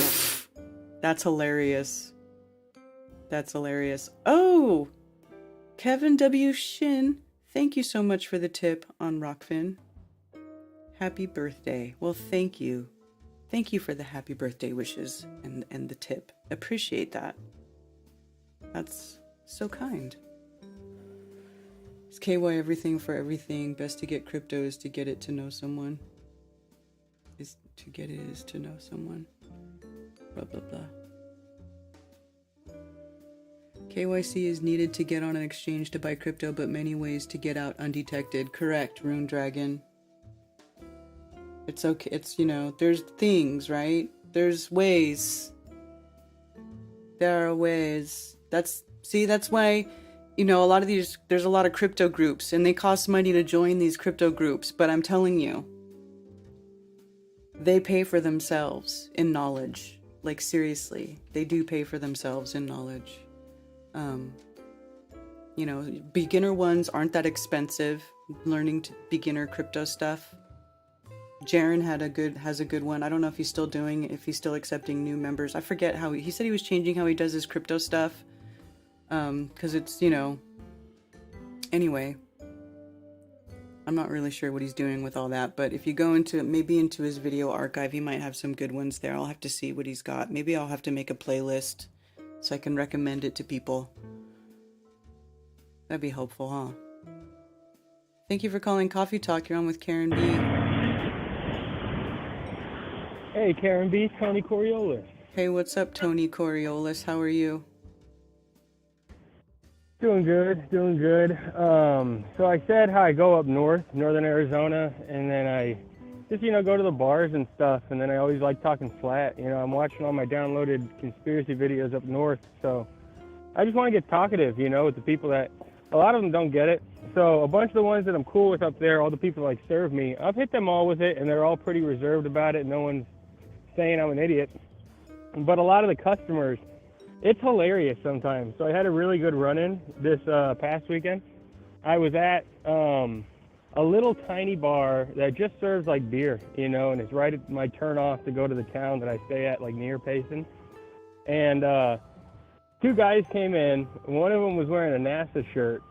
That's hilarious. That's hilarious. Oh! Kevin W. Shin, thank you so much for the tip on Rockfin. Happy birthday. Well, thank you. Thank you for the happy birthday wishes and the tip. Appreciate that. That's so kind. It's KY everything for everything. Best to get crypto is to get it to know someone. Is to know someone. Blah, blah, blah. KYC is needed to get on an exchange to buy crypto, but many ways to get out undetected. Correct, Rune Dragon. It's okay. It's, there's things, right? There's ways. There are ways. That's why, a lot of there's a lot of crypto groups, and they cost money to join these crypto groups, but I'm telling you, they pay for themselves in knowledge. Like, seriously, they do pay for themselves in knowledge. Beginner ones aren't that expensive. Learning beginner crypto stuff. Jaren has a good one. I don't know if he's still accepting new members. I forget how he said he was changing how he does his crypto stuff. Cause it's, anyway, I'm not really sure what he's doing with all that, but if you go into his video archive, he might have some good ones there. I'll have to see what he's got. Maybe I'll have to make a playlist so I can recommend it to people. That'd be helpful, huh? Thank you for calling Coffee Talk. You're on with Karen B. Hey, Karen B. Tony Coriolis. Hey, what's up, Tony Coriolis? How are you? Doing good. So I said how I go up northern Arizona, and then I just, go to the bars and stuff, and then I always like talking flat. I'm watching all my downloaded conspiracy videos up north, so I just want to get talkative, with the people that, a lot of them don't get it. So a bunch of the ones that I'm cool with up there, all the people that serve me, I've hit them all with it, and they're all pretty reserved about it. No one's saying I'm an idiot. But a lot of the customers, it's hilarious sometimes. So I had a really good run-in this past weekend. I was at a little tiny bar that just serves like beer, and it's right at my turn off to go to the town that I stay at, like near Payson. And two guys came in. One of them was wearing a NASA shirt.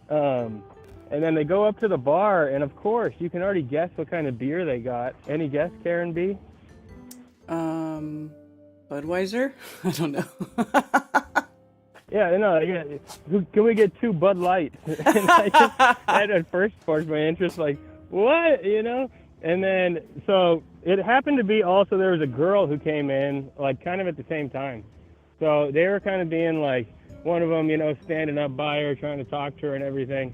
And then they go up to the bar, and of course, you can already guess what kind of beer they got. Any guess, Karen B? Budweiser? I don't know. Yeah. Can we get 2 Bud Light? And I just had at first sparked my interest, like, what, And then, so it happened to be also there was a girl who came in, like, kind of at the same time. So they were kind of being like, one of them, standing up by her, trying to talk to her and everything.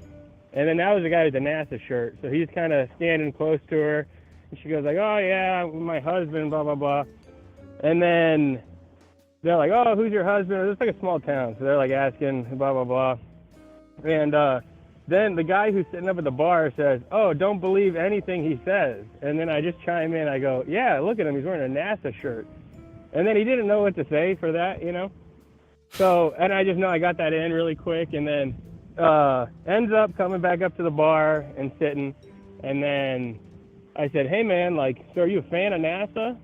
And then that was the guy with the NASA shirt. So he's kind of standing close to her. And she goes like, oh, yeah, my husband, blah, blah, blah. And then they're like, oh, who's your husband? It's like a small town. So they're like asking, blah, blah, blah. And then the guy who's sitting up at the bar says, "Oh, don't believe anything he says." And then I just chime in. I go, "Yeah, look at him. He's wearing a NASA shirt." And then he didn't know what to say for that, you know. So, and I just know I got that in really quick, and then ends up coming back up to the bar and sitting. And then I said, "Hey man, like, so are you a fan of NASA?"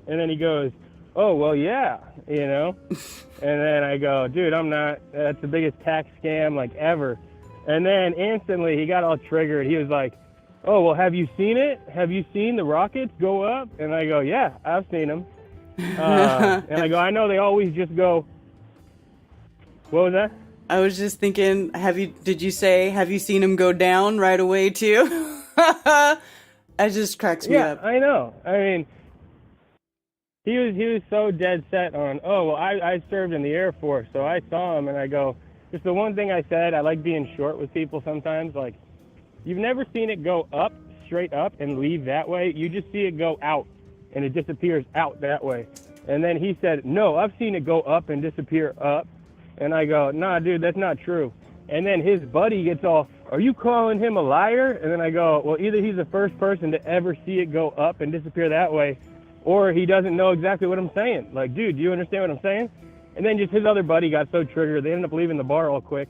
And then he goes, "Oh, well, yeah, you know." And then I go, "Dude, I'm not. That's the biggest tax scam like ever." And then instantly he got all triggered. He was like, "Oh, well, have you seen it? Have you seen the rockets go up?" And I go, "Yeah, I've seen them." And I go, "I know they always just go." What was that? I was just thinking, did you say, have you seen him go down right away too? That just cracks me up. Yeah, I know. I mean, he was so dead set on, "Oh, well, I served in the Air Force, so I saw him." And I go, just the one thing I said, I like being short with people sometimes. Like, you've never seen it go up, straight up, and leave that way. You just see it go out, and it disappears out that way. And then he said, "No, I've seen it go up and disappear up." And I go, "Nah, dude, that's not true." And then his buddy gets all, "Are you calling him a liar?" And then I go, "Well, either he's the first person to ever see it go up and disappear that way, or he doesn't know exactly what I'm saying. Like, dude, do you understand what I'm saying?" And then just his other buddy got so triggered, they ended up leaving the bar all quick.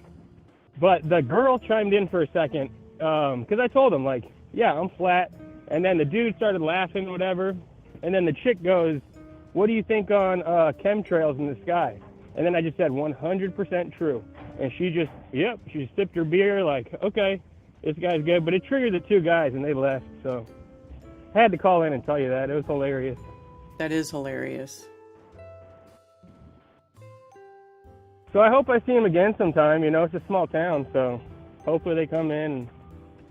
But the girl chimed in for a second, because I told him, like, "Yeah, I'm flat." And then the dude started laughing or whatever. And then the chick goes, "What do you think on chemtrails in the sky?" And then I just said 100% true. And she just, she sipped her beer like, "Okay, this guy's good." But it triggered the two guys and they left. So I had to call in and tell you that. It was hilarious. That is hilarious. So I hope I see him again sometime. You know, it's a small town, so hopefully they come in. And,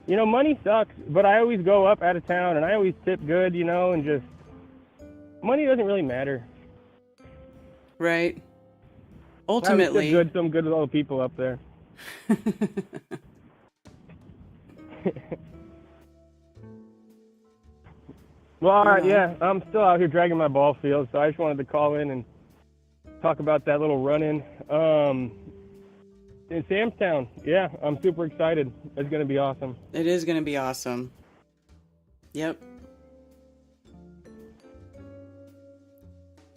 you know, money sucks, but I always go up out of town and I always tip good, you know, and just, money doesn't really matter. Right. Ultimately. Some good little people up there. Well, all right, yeah, I'm still out here dragging my ball field, so I just wanted to call in and talk about that little run-in. In Samstown, yeah, I'm super excited. It's going to be awesome. It is going to be awesome. Yep.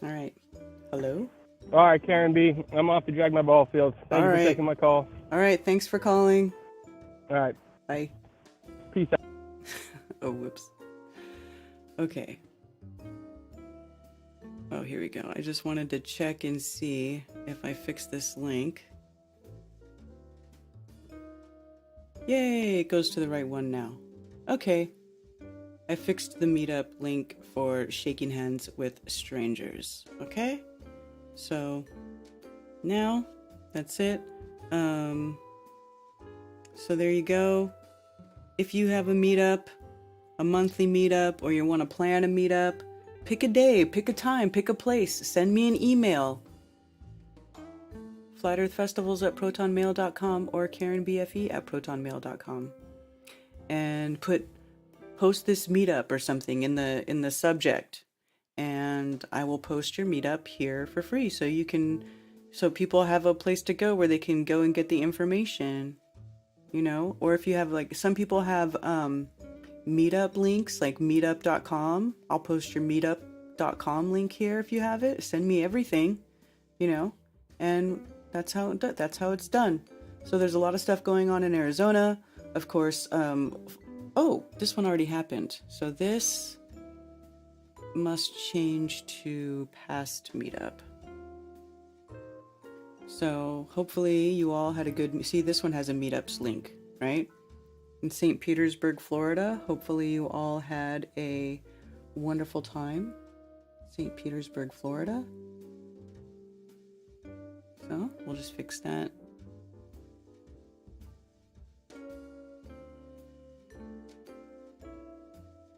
All right. Hello? All right, Karen B., I'm off to drag my ball field. Thank you for taking my call. All right, thanks for calling. All right. Bye. Peace out. Oh, whoops. Okay. Oh, here we go. I just wanted to check and see if I fixed this link. Yay, it goes to the right one now. Okay. I fixed the meetup link for shaking hands with strangers. Okay? So, now, that's it. So there you go. If you have a meetup, a monthly meetup, or you want to plan a meetup, pick a day, pick a time, pick a place. Send me an email. flatearthfestivals@protonmail.com or karenbfe@protonmail.com. And post this meetup or something in the subject. And I will post your meetup here for free so people have a place to go where they can go and get the information, you know. Or if you have, like, some people have meetup links like meetup.com. I'll post your meetup.com link here if you have it. Send me everything, you know, and that's how it's done. So there's a lot of stuff going on in Arizona, of course. Oh, this one already happened, so this must change to past meetup. So hopefully you all had a good, see, this one has a meetups link, right? In St. Petersburg, Florida. Hopefully you all had a wonderful time. St. Petersburg, Florida. So we'll just fix that.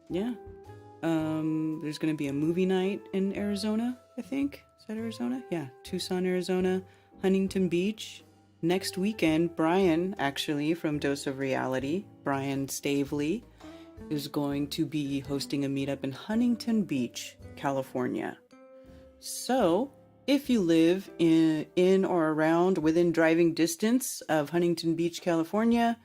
Yeah. There's going to be a movie night in Arizona, I think. Is that Arizona? Yeah. Tucson, Arizona. Huntington Beach. Next weekend, Brian, actually, from Dose of Reality, Brian Stavely, is going to be hosting a meetup in Huntington Beach, California. So, if you live in or around within driving distance of Huntington Beach, California,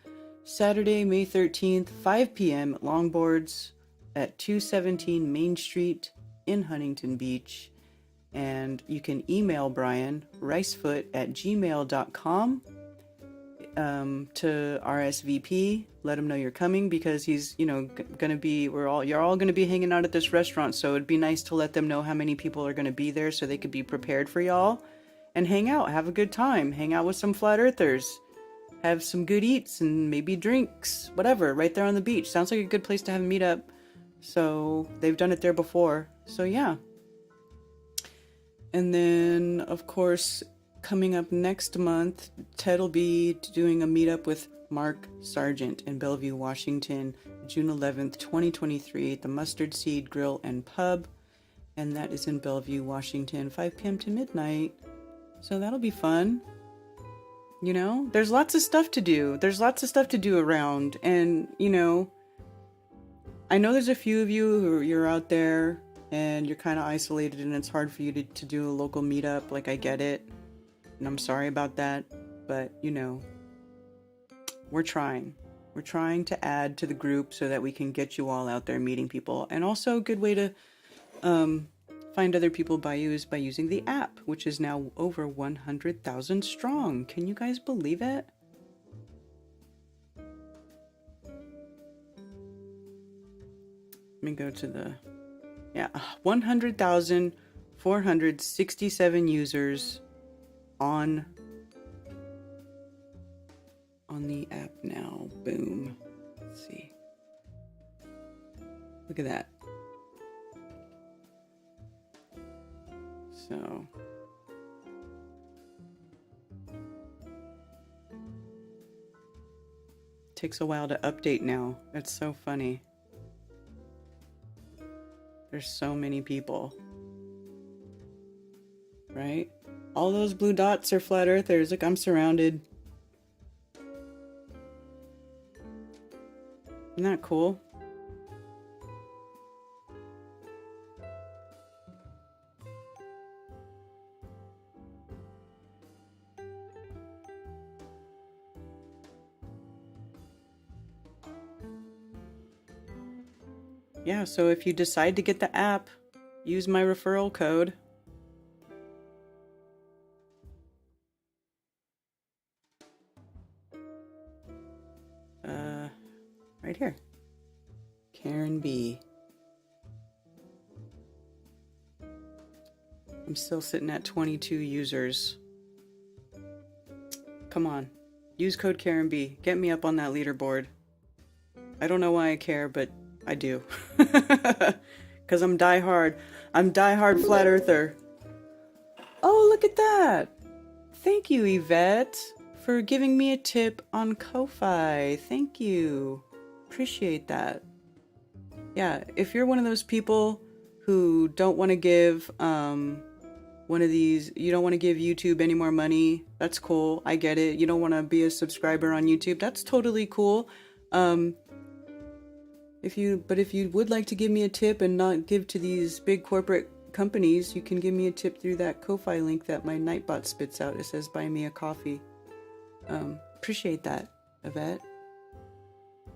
Saturday, May 13th, 5 p.m. at Longboards at 217 Main Street in Huntington Beach. And you can email Brian, ricefoot@gmail.com, to RSVP. Let him know you're coming, because he's, gonna be, you're all gonna be hanging out at this restaurant. So it'd be nice to let them know how many people are gonna be there so they could be prepared for y'all and hang out, have a good time, hang out with some flat earthers, have some good eats and maybe drinks, whatever, right there on the beach. Sounds like a good place to have a meetup. So they've done it there before. So yeah. And then, of course, coming up next month, Ted will be doing a meetup with Mark Sargent in Bellevue, Washington, June 11th, 2023, at the Mustard Seed Grill and Pub. And that is in Bellevue, Washington, 5 p.m. to midnight. So that'll be fun. There's lots of stuff to do. There's lots of stuff to do around. And, I know there's a few of you who you're out there and you're kind of isolated and it's hard for you to do a local meetup. Like, I get it. And I'm sorry about that. But, we're trying. We're trying to add to the group so that we can get you all out there meeting people. And also a good way to find other people by you is by using the app, which is now over 100,000 strong. Can you guys believe it? Let me go to the... 100,467 users on the app now. Boom. Let's see. Look at that. So takes a while to update now. That's so funny. There's so many people. Right? All those blue dots are flat earthers. Look, I'm surrounded. Isn't that cool? Yeah, so if you decide to get the app, use my referral code. Right here. Karen B. I'm still sitting at 22 users. Come on. Use code Karen B. Get me up on that leaderboard. I don't know why I care, but I do. Because I'm diehard. I'm diehard flat earther. Oh, look at that. Thank you, Yvette, for giving me a tip on Ko-Fi. Thank you. Appreciate that. Yeah, if you're one of those people who don't want to give one of these, you don't want to give YouTube any more money, that's cool. I get it. You don't want to be a subscriber on YouTube. That's totally cool. If you would like to give me a tip and not give to these big corporate companies, you can give me a tip through that Ko-Fi link that my Nightbot spits out. It says buy me a coffee. Appreciate that, Yvette.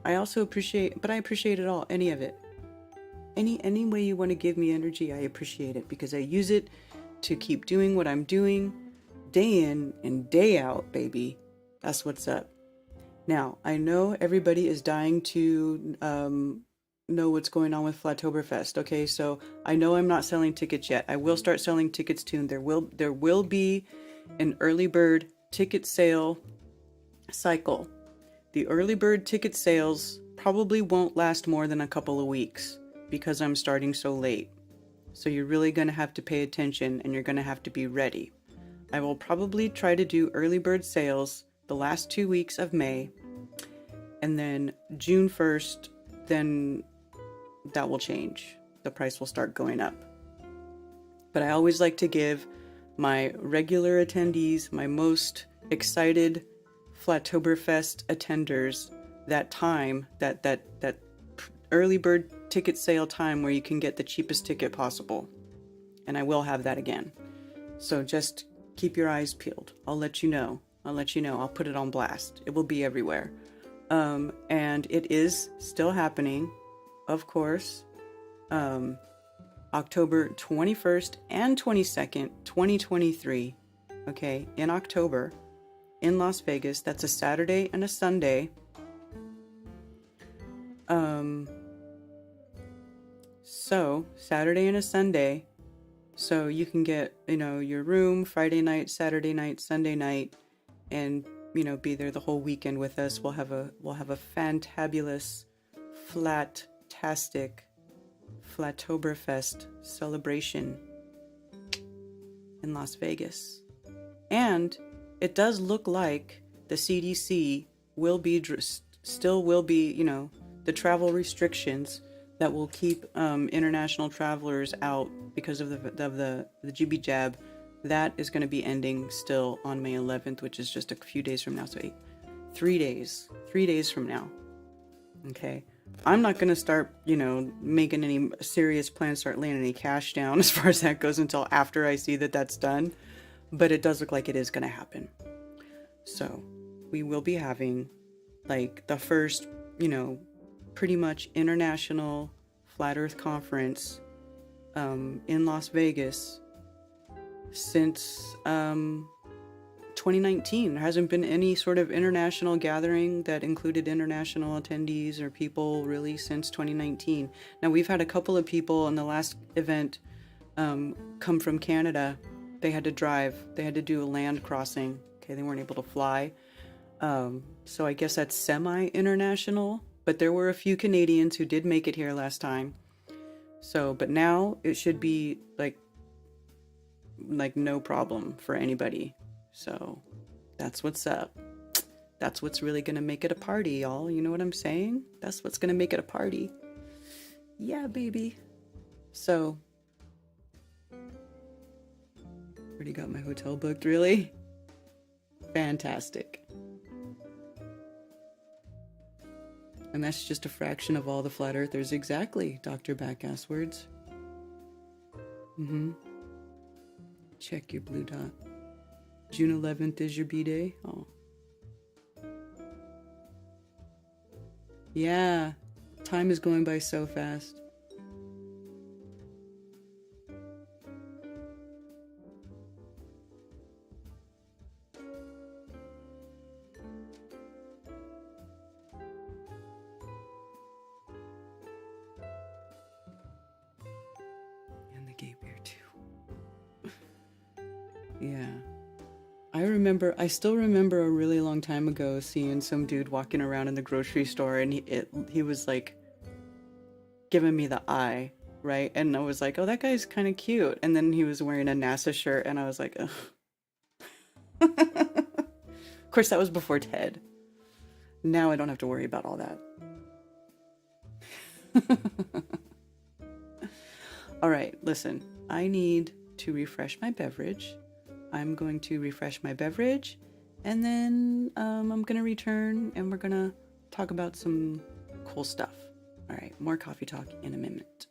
I also appreciate it all, any of it. Any way you want to give me energy, I appreciate it, because I use it to keep doing what I'm doing day in and day out, baby. That's what's up. Now, I know everybody is dying to know what's going on with Flattoberfest. Okay, so I know I'm not selling tickets yet. I will start selling tickets soon. There will be an early bird ticket sale cycle. The early bird ticket sales probably won't last more than a couple of weeks because I'm starting so late. So you're really going to have to pay attention and you're going to have to be ready. I will probably try to do early bird sales the last 2 weeks of May, and then June 1st, then that will change. The price will start going up. But I always like to give my regular attendees, my most excited Flattoberfest attenders, that time, that early bird ticket sale time where you can get the cheapest ticket possible. And I will have that again. So just keep your eyes peeled. I'll let you know. I'll put it on blast. It will be everywhere. And it is still happening, of course. October 21st and 22nd, 2023. Okay, in October in Las Vegas. That's a Saturday and a Sunday. So Saturday and a Sunday. So you can get, your room Friday night, Saturday night, Sunday night, and, be there the whole weekend with us. We'll have a fantabulous, Flatoberfest celebration in Las Vegas. And it does look like the CDC will be, the travel restrictions that will keep international travelers out because of the GB jab. That is going to be ending still on May 11th, which is just a few days from now. So 3 days from now. Okay. I'm not going to start, making any serious plans, start laying any cash down as far as that goes until after I see that that's done. But it does look like it is going to happen. So we will be having like the first, pretty much international flat earth conference in Las Vegas since 2019. There hasn't been any sort of international gathering that included international attendees or people really since 2019. Now we've had a couple of people in the last event come from Canada. They had to drive. They had to do a land crossing. Okay, they weren't able to fly. So I guess that's semi-international. But there were a few Canadians who did make it here last time. So, but now it should be like no problem for anybody. So that's what's up. That's what's really going to make it a party, y'all. You know what I'm saying? That's what's going to make it a party. Yeah, baby. So, already got my hotel booked, really? Fantastic. And that's just a fraction of all the flat earthers. Exactly, Dr. Backass words. Check your blue dot. June 11th is your B-Day. Oh. Yeah, time is going by so fast. Yeah. I still remember a really long time ago seeing some dude walking around in the grocery store, and he was like giving me the eye, right? And I was like, oh, that guy's kind of cute. And then he was wearing a NASA shirt, and I was like, ugh. Of course, that was before TED. Now I don't have to worry about all that. All right, listen, I need to refresh my beverage. I'm going to refresh my beverage, and then I'm going to return, and we're going to talk about some cool stuff. All right, more coffee talk in a minute.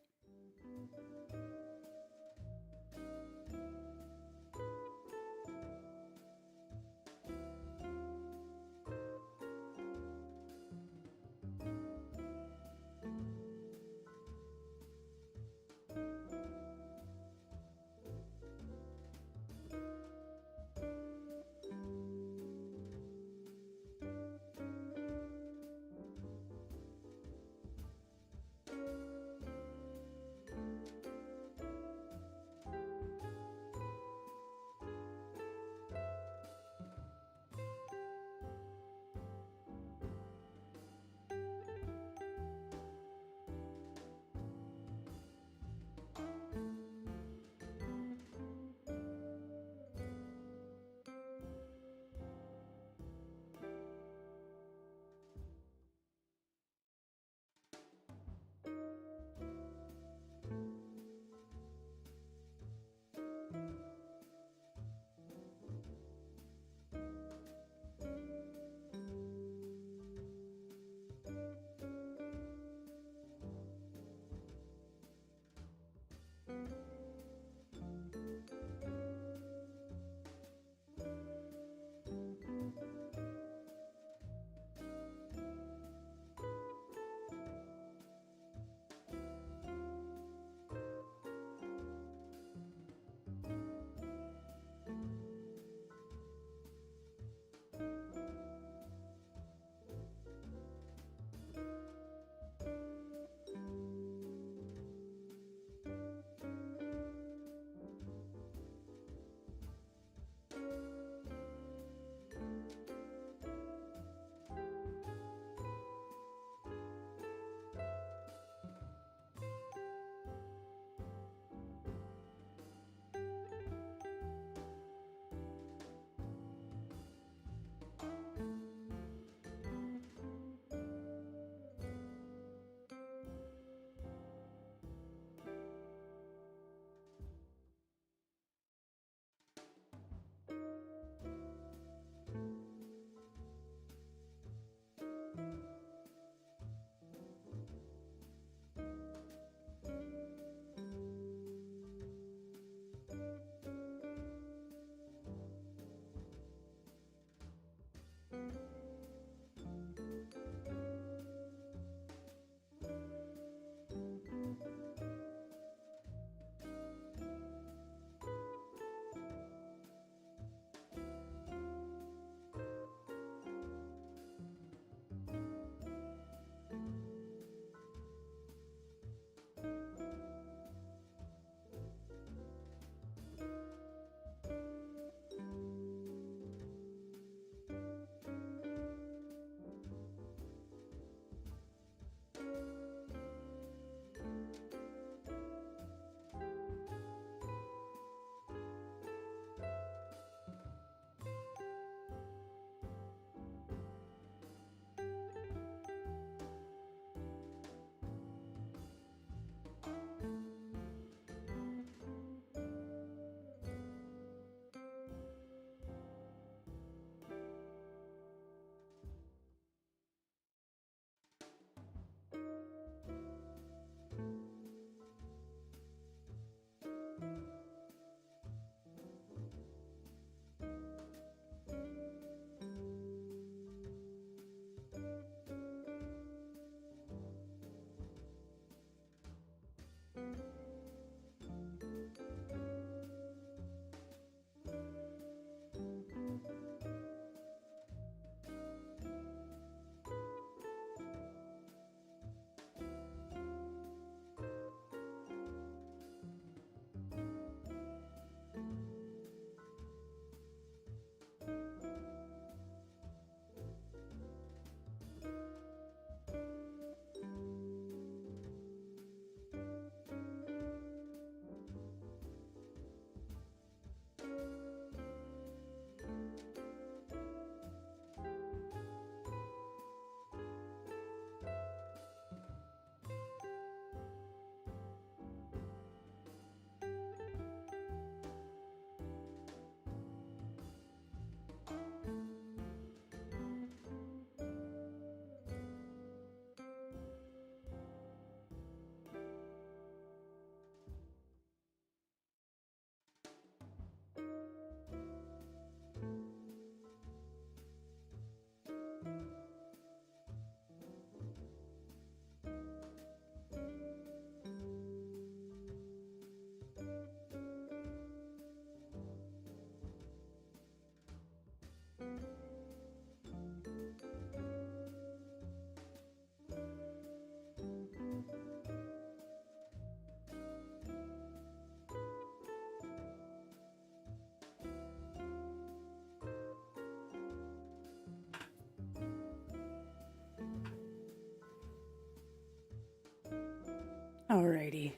Alrighty.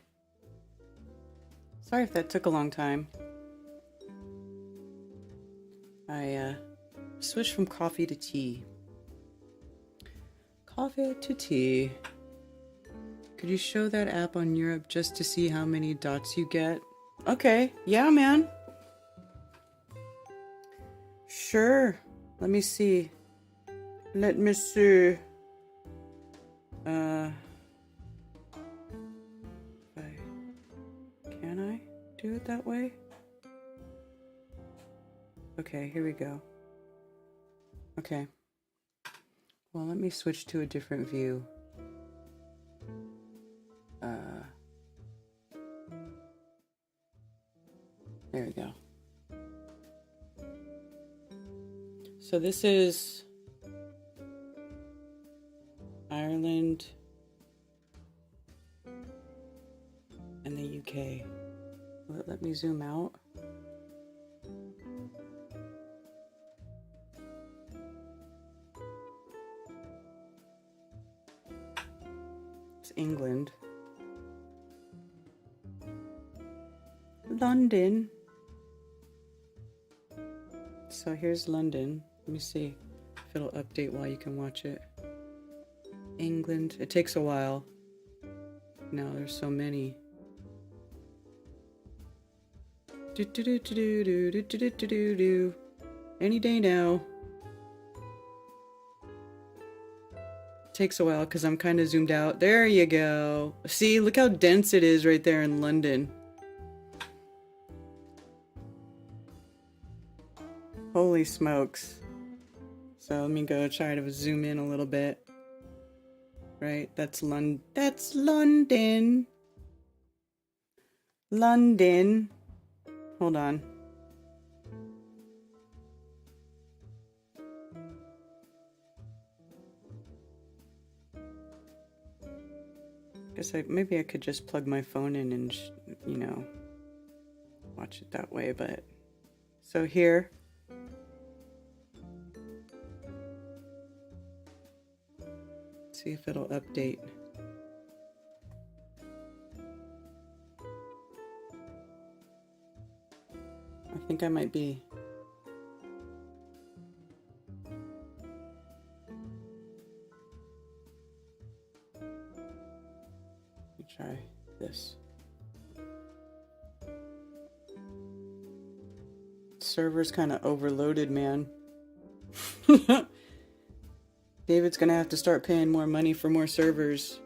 Sorry if that took a long time. I switched from coffee to tea. Coffee to tea. Could you show that app on Europe just to see how many dots you get? Okay, yeah, man. Sure. Let me see. Let me see. Can I do it that way? Okay, here we go. Okay. Well, let me switch to a different view. There we go. So this is Ireland and the UK. Will it let me zoom out? It's England. London. So here's London. Let me see if it'll update while you can watch it. England. It takes a while. No, there's so many. Any day now. Takes a while because I'm kind of zoomed out. There you go. See, look how dense it is right there in London. Holy smokes. So let me go try to zoom in a little bit. Right, that's London. That's London. London. Hold on. Guess maybe I could just plug my phone in and, you know, watch it that way, but... So here... See if it'll update. I think I might be. Let me try this. Server's kind of overloaded, man. David's gonna have to start paying more money for more servers.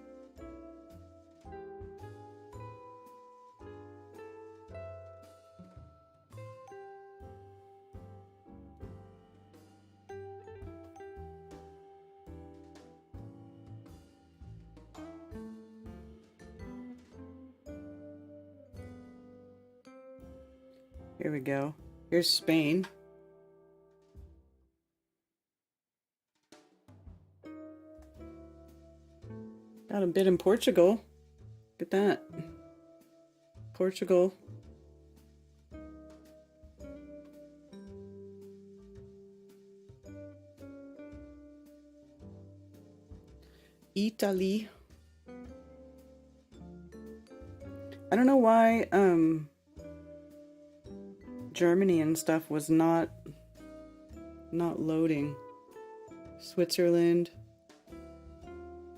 Here we go. Here's Spain. Got a bit in Portugal. Look at that. Portugal. Italy. I don't know why Germany and stuff was not loading. Switzerland,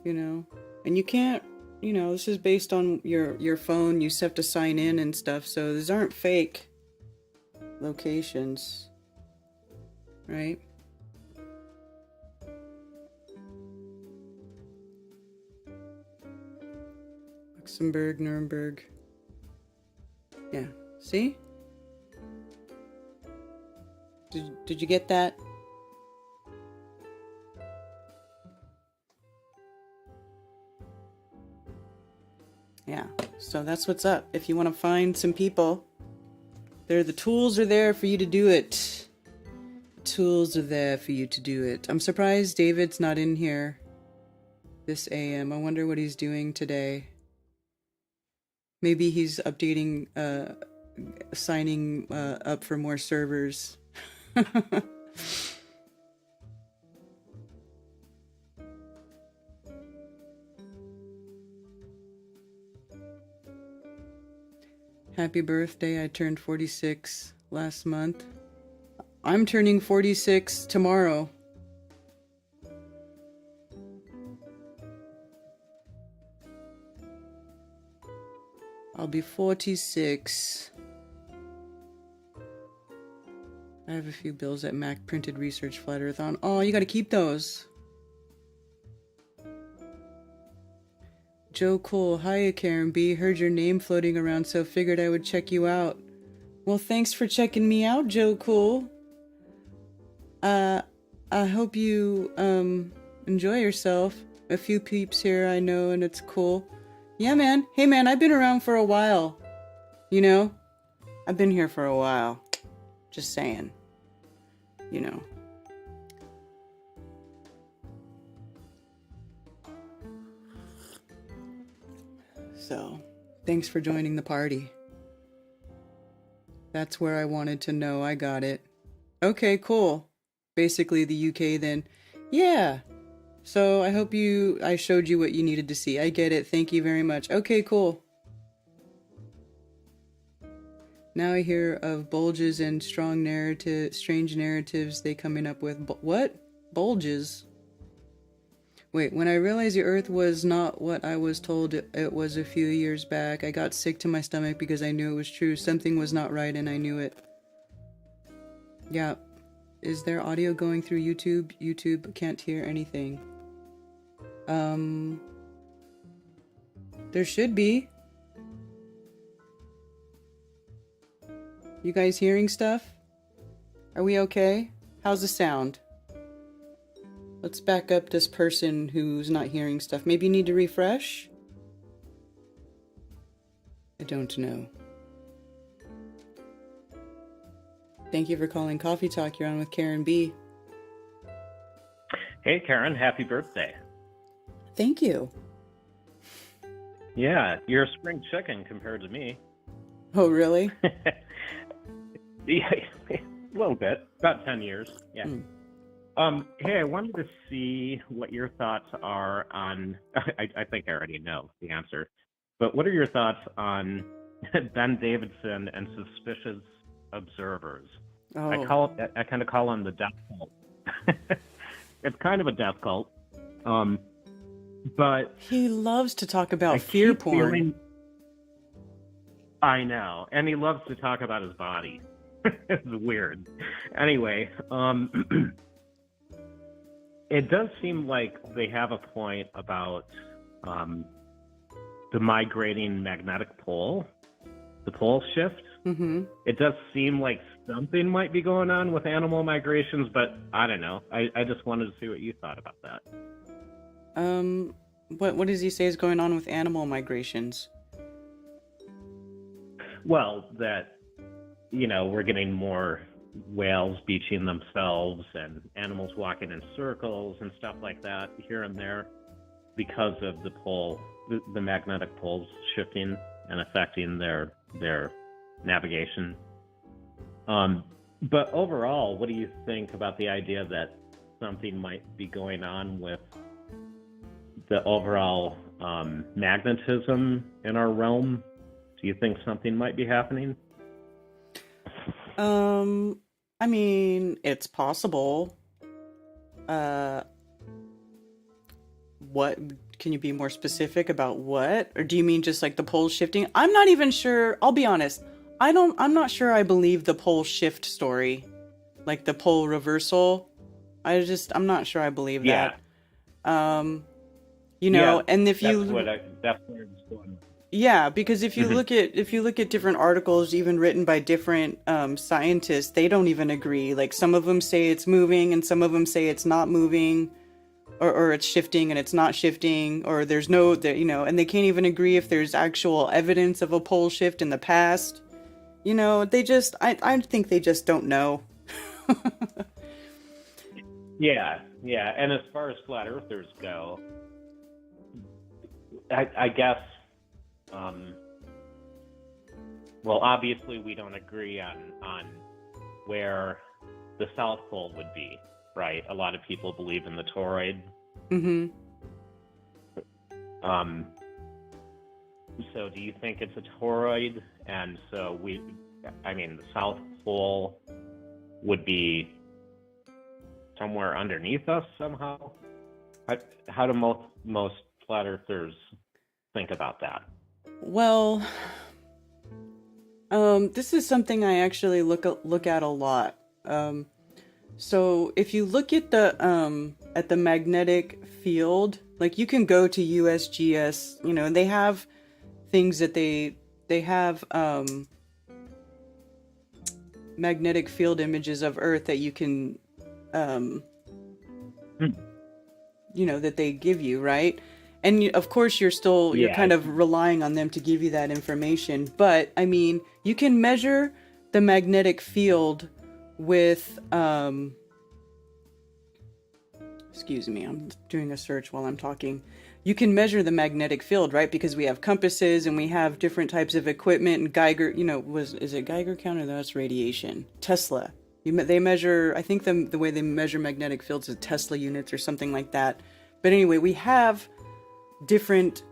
you know. And you can't, you know, this is based on your phone. You just have to sign in and stuff. So these aren't fake locations, right? Luxembourg, Nuremberg. Yeah, see? Did you get that? Yeah, so that's what's up. If you want to find some people, the tools are there for you to do it. The tools are there for you to do it. I'm surprised David's not in here this AM. I wonder what he's doing today. Maybe he's updating, signing up for more servers. Happy birthday. I turned 46 last month. I'm turning 46 tomorrow. I'll be 46. I have a few bills at Mac Printed Research Flat Earthon. Oh, you gotta keep those. Joe Cole, hiya Karen B. Heard your name floating around, so figured I would check you out. Well, thanks for checking me out, Joe Cole. I hope you enjoy yourself. A few peeps here I know, and it's cool. Yeah, man. Hey, man, I've been around for a while. You know? I've been here for a while. Just saying. You know. So, thanks for joining the party. That's where I wanted to know. I got it. Okay, cool. Basically the UK then. Yeah. So I hope I showed you what you needed to see. I get it. Thank you very much. Okay, cool. Now I hear of bulges and strange narratives they coming up with. What? Bulges? Wait, when I realized the Earth was not what I was told it was a few years back, I got sick to my stomach because I knew it was true. Something was not right and I knew it. Yeah. Is there audio going through YouTube? YouTube can't hear anything. There should be. You guys hearing stuff? Are we okay? How's the sound? Let's back up this person who's not hearing stuff. Maybe you need to refresh? I don't know. Thank you for calling Coffee Talk. You're on with Karen B. Hey, Karen. Happy birthday. Thank you. Yeah, you're a spring chicken compared to me. Oh, really? Yeah, a little bit. About 10 years. Yeah. Hey, I wanted to see what your thoughts are on, I think I already know the answer, but what are your thoughts on Ben Davidson and suspicious observers? Oh. I kind of call them the death cult. It's kind of a death cult. But he loves to talk about fear porn. I know, and he loves to talk about his body. It's weird. Anyway, it does seem like they have a point about the migrating magnetic pole, the pole shift. Mm-hmm. It does seem like something might be going on with animal migrations, but I don't know. I just wanted to see what you thought about that. What does he say is going on with animal migrations? Well, that, we're getting more whales beaching themselves and animals walking in circles and stuff like that here and there because of the magnetic poles shifting and affecting their navigation. But overall, what do you think about the idea that something might be going on with the overall magnetism in our realm? Do you think something might be happening? I mean, it's possible. What can you be more specific about what? Or do you mean just like the poles shifting? I'm not even sure. I'll be honest. I'm not sure I believe the pole shift story. Like the pole reversal. I'm not sure I believe that. And if you that's where it's going. Yeah, because if you look at different articles, even written by different scientists, they don't even agree. Like some of them say it's moving, and some of them say it's not moving, or it's shifting and it's not shifting, or there's no, and they can't even agree if there's actual evidence of a pole shift in the past. I think they just don't know. Yeah, and as far as flat earthers go, I guess. Well, obviously we don't agree on where the South Pole would be, right? A lot of people believe in the toroid. Mm-hmm. So do you think it's a toroid and so the South Pole would be somewhere underneath us somehow. How do most flat earthers think about that? Well, this is something I actually look at a lot. So if you look at the magnetic field, like you can go to USGS, and they have things that they have magnetic field images of Earth that you can that they give you, right? And of course you're kind of relying on them to give you that information, but I mean, you can measure the magnetic field with excuse me, I'm doing a search while I'm talking. You can measure the magnetic field, right? Because we have compasses and we have different types of equipment and Geiger, is it Geiger counter? That's radiation. Tesla. They measure, I think the way they measure magnetic fields is Tesla units or something like that. But anyway, we have different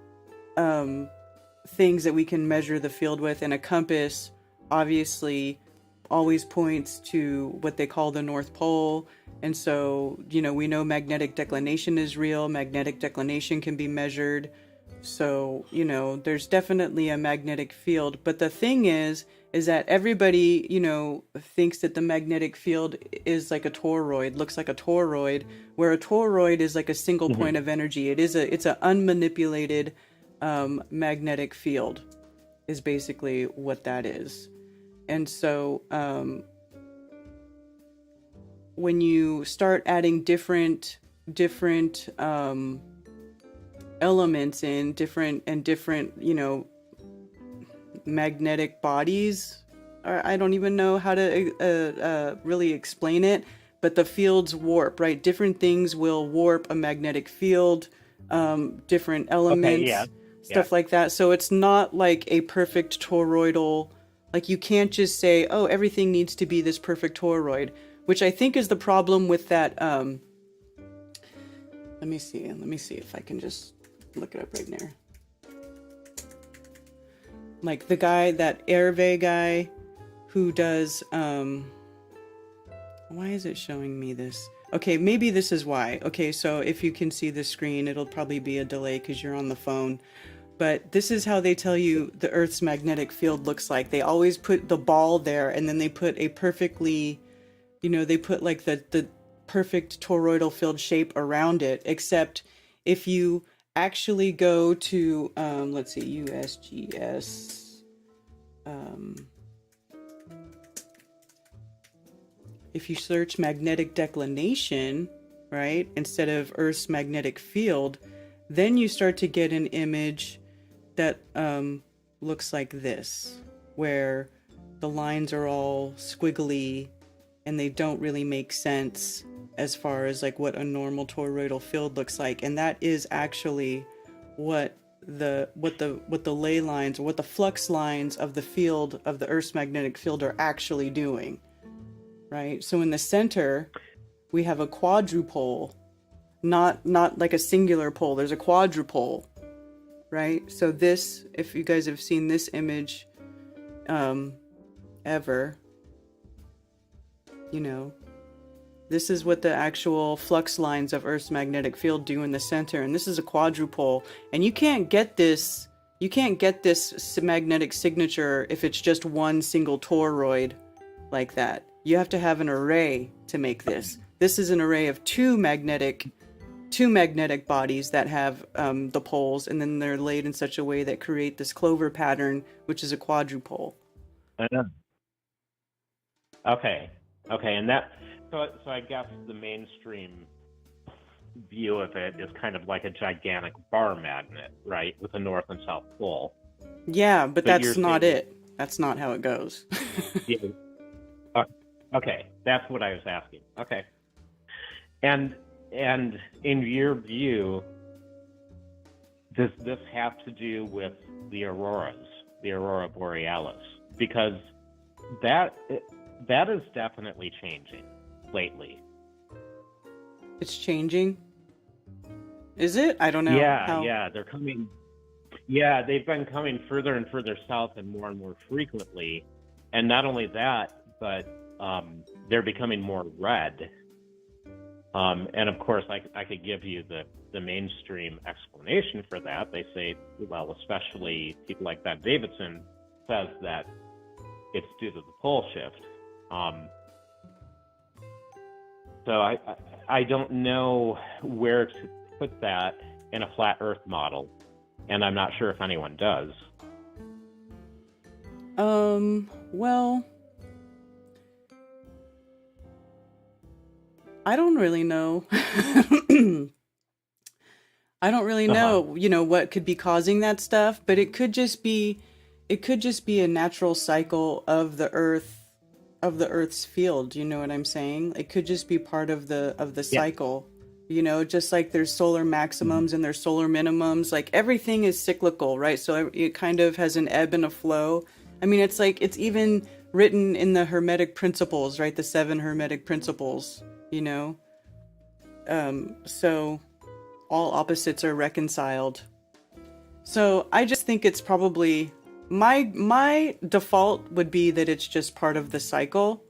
things that we can measure the field with, and a compass obviously always points to what they call the North Pole. And so, we know magnetic declination is real. Magnetic declination can be measured. So, there's definitely a magnetic field. But the thing is that everybody, thinks that the magnetic field is like a toroid, looks like a toroid, where a toroid is like a single point of energy. It's an unmanipulated magnetic field is basically what that is. And so when you start adding different elements in different magnetic bodies, or I don't even know how to really explain it, but the fields warp, right? Different things will warp a magnetic field, different elements, stuff like that. So it's not like a perfect toroidal, like you can't just say, oh, everything needs to be this perfect toroid, which I think is the problem with that. Let me see if I can just look it up right there. Like the guy, that Hervé guy who does, why is it showing me this? Okay, maybe this is why. Okay, so if you can see the screen, it'll probably be a delay because you're on the phone. But this is how they tell you the Earth's magnetic field looks like. They always put the ball there, and then they put a perfectly, they put like the perfect toroidal field shape around it, except if you actually go to, let's see, USGS, if you search magnetic declination, right, instead of Earth's magnetic field, then you start to get an image that looks like this, where the lines are all squiggly and they don't really make sense as far as like what a normal toroidal field looks like. And that is actually what the ley lines, or what the flux lines of the field of the Earth's magnetic field are actually doing, right? So in the center we have a quadrupole, not like a singular pole. There's a quadrupole, right? So this, if you guys have seen this image ever, this is what the actual flux lines of Earth's magnetic field do in the center, and this is a quadrupole. And you can't get this magnetic signature if it's just one single toroid like that. You have to have an array to make this. This is an array of two magnetic bodies that have the poles, and then they're laid in such a way that create this clover pattern, which is a quadrupole. I know. Okay, and that. So I guess the mainstream view of it is kind of like a gigantic bar magnet, right, with a north and south pole. Yeah, but that's not it. That's not how it goes. Yeah. Okay, that's what I was asking. Okay, and in your view, does this have to do with the auroras, the aurora borealis? Because that is definitely changing lately. It's changing? Is it? I don't know. Yeah, they're coming. Yeah, they've been coming further and further south and more frequently. And not only that, but they're becoming more red. And of course, I could give you the mainstream explanation for that. They say, well, especially people like Ben Davidson says that it's due to the pole shift. So I don't know where to put that in a flat Earth model, and I'm not sure if anyone does. Well, I don't really know. I don't really know, what could be causing that stuff, but it could just be a natural cycle of the Earth's field, you know what I'm saying? It could just be part of the cycle. Just like there's solar maximums and there's solar minimums, like everything is cyclical, right? So it kind of has an ebb and a flow. I mean, it's like, it's even written in the Hermetic principles, right? The 7 Hermetic principles, so all opposites are reconciled. So I just think it's probably, my default would be that it's just part of the cycle,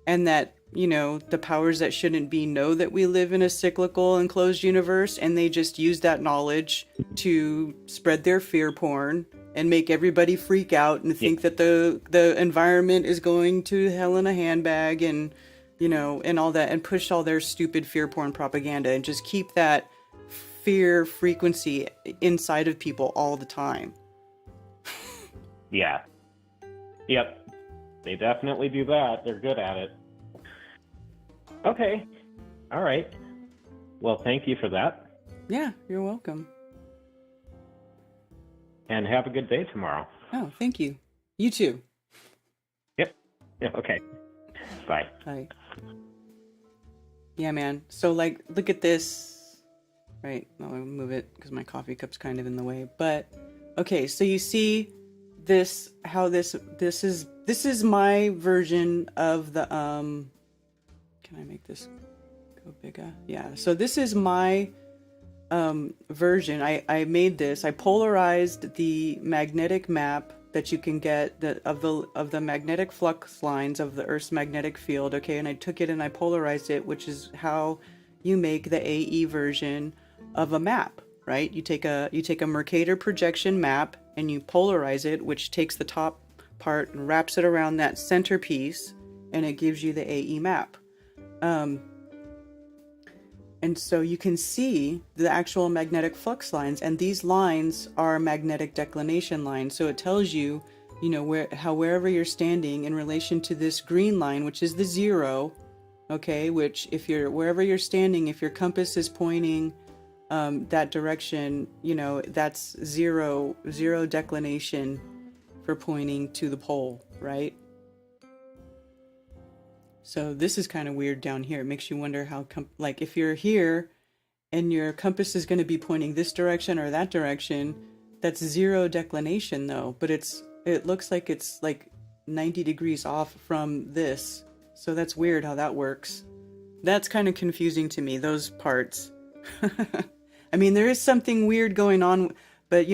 and that, the powers that shouldn't be know that we live in a cyclical enclosed universe, and they just use that knowledge to spread their fear porn and make everybody freak out and think that the environment is going to hell in a handbag, and and all that, and push all their stupid fear porn propaganda, and just keep that fear frequency inside of people all the time. Yeah. Yep. They definitely do that. They're good at it. Okay. All right. Well, thank you for that. Yeah, you're welcome. And have a good day tomorrow. Oh, thank you. You too. Yep. Yeah, okay. Bye. Bye. Yeah, man. So, like, look at this. Right. I'll move it because my coffee cup's kind of in the way. But, okay, so you see this, how this is my version of the, can I make this go bigger? Yeah. So this is my version. I made this. I polarized the magnetic map that you can get of the magnetic flux lines of the Earth's magnetic field. Okay, and I took it and I polarized it, which is how you make the AE version of a map, right? You take a Mercator projection map and you polarize it, which takes the top part and wraps it around that centerpiece, and it gives you the AE map. And so you can see the actual magnetic flux lines, and these lines are magnetic declination lines. So it tells you, wherever you're standing in relation to this green line, which is the 0, okay, which wherever you're standing, if your compass is pointing that direction, that's zero declination for pointing to the pole, right? So this is kind of weird down here. It makes you wonder how, like, if you're here and your compass is going to be pointing this direction or that direction, that's 0 declination though. But it looks like it's like 90 degrees off from this. So that's weird how that works. That's kind of confusing to me, those parts. I mean, there is something weird going on, but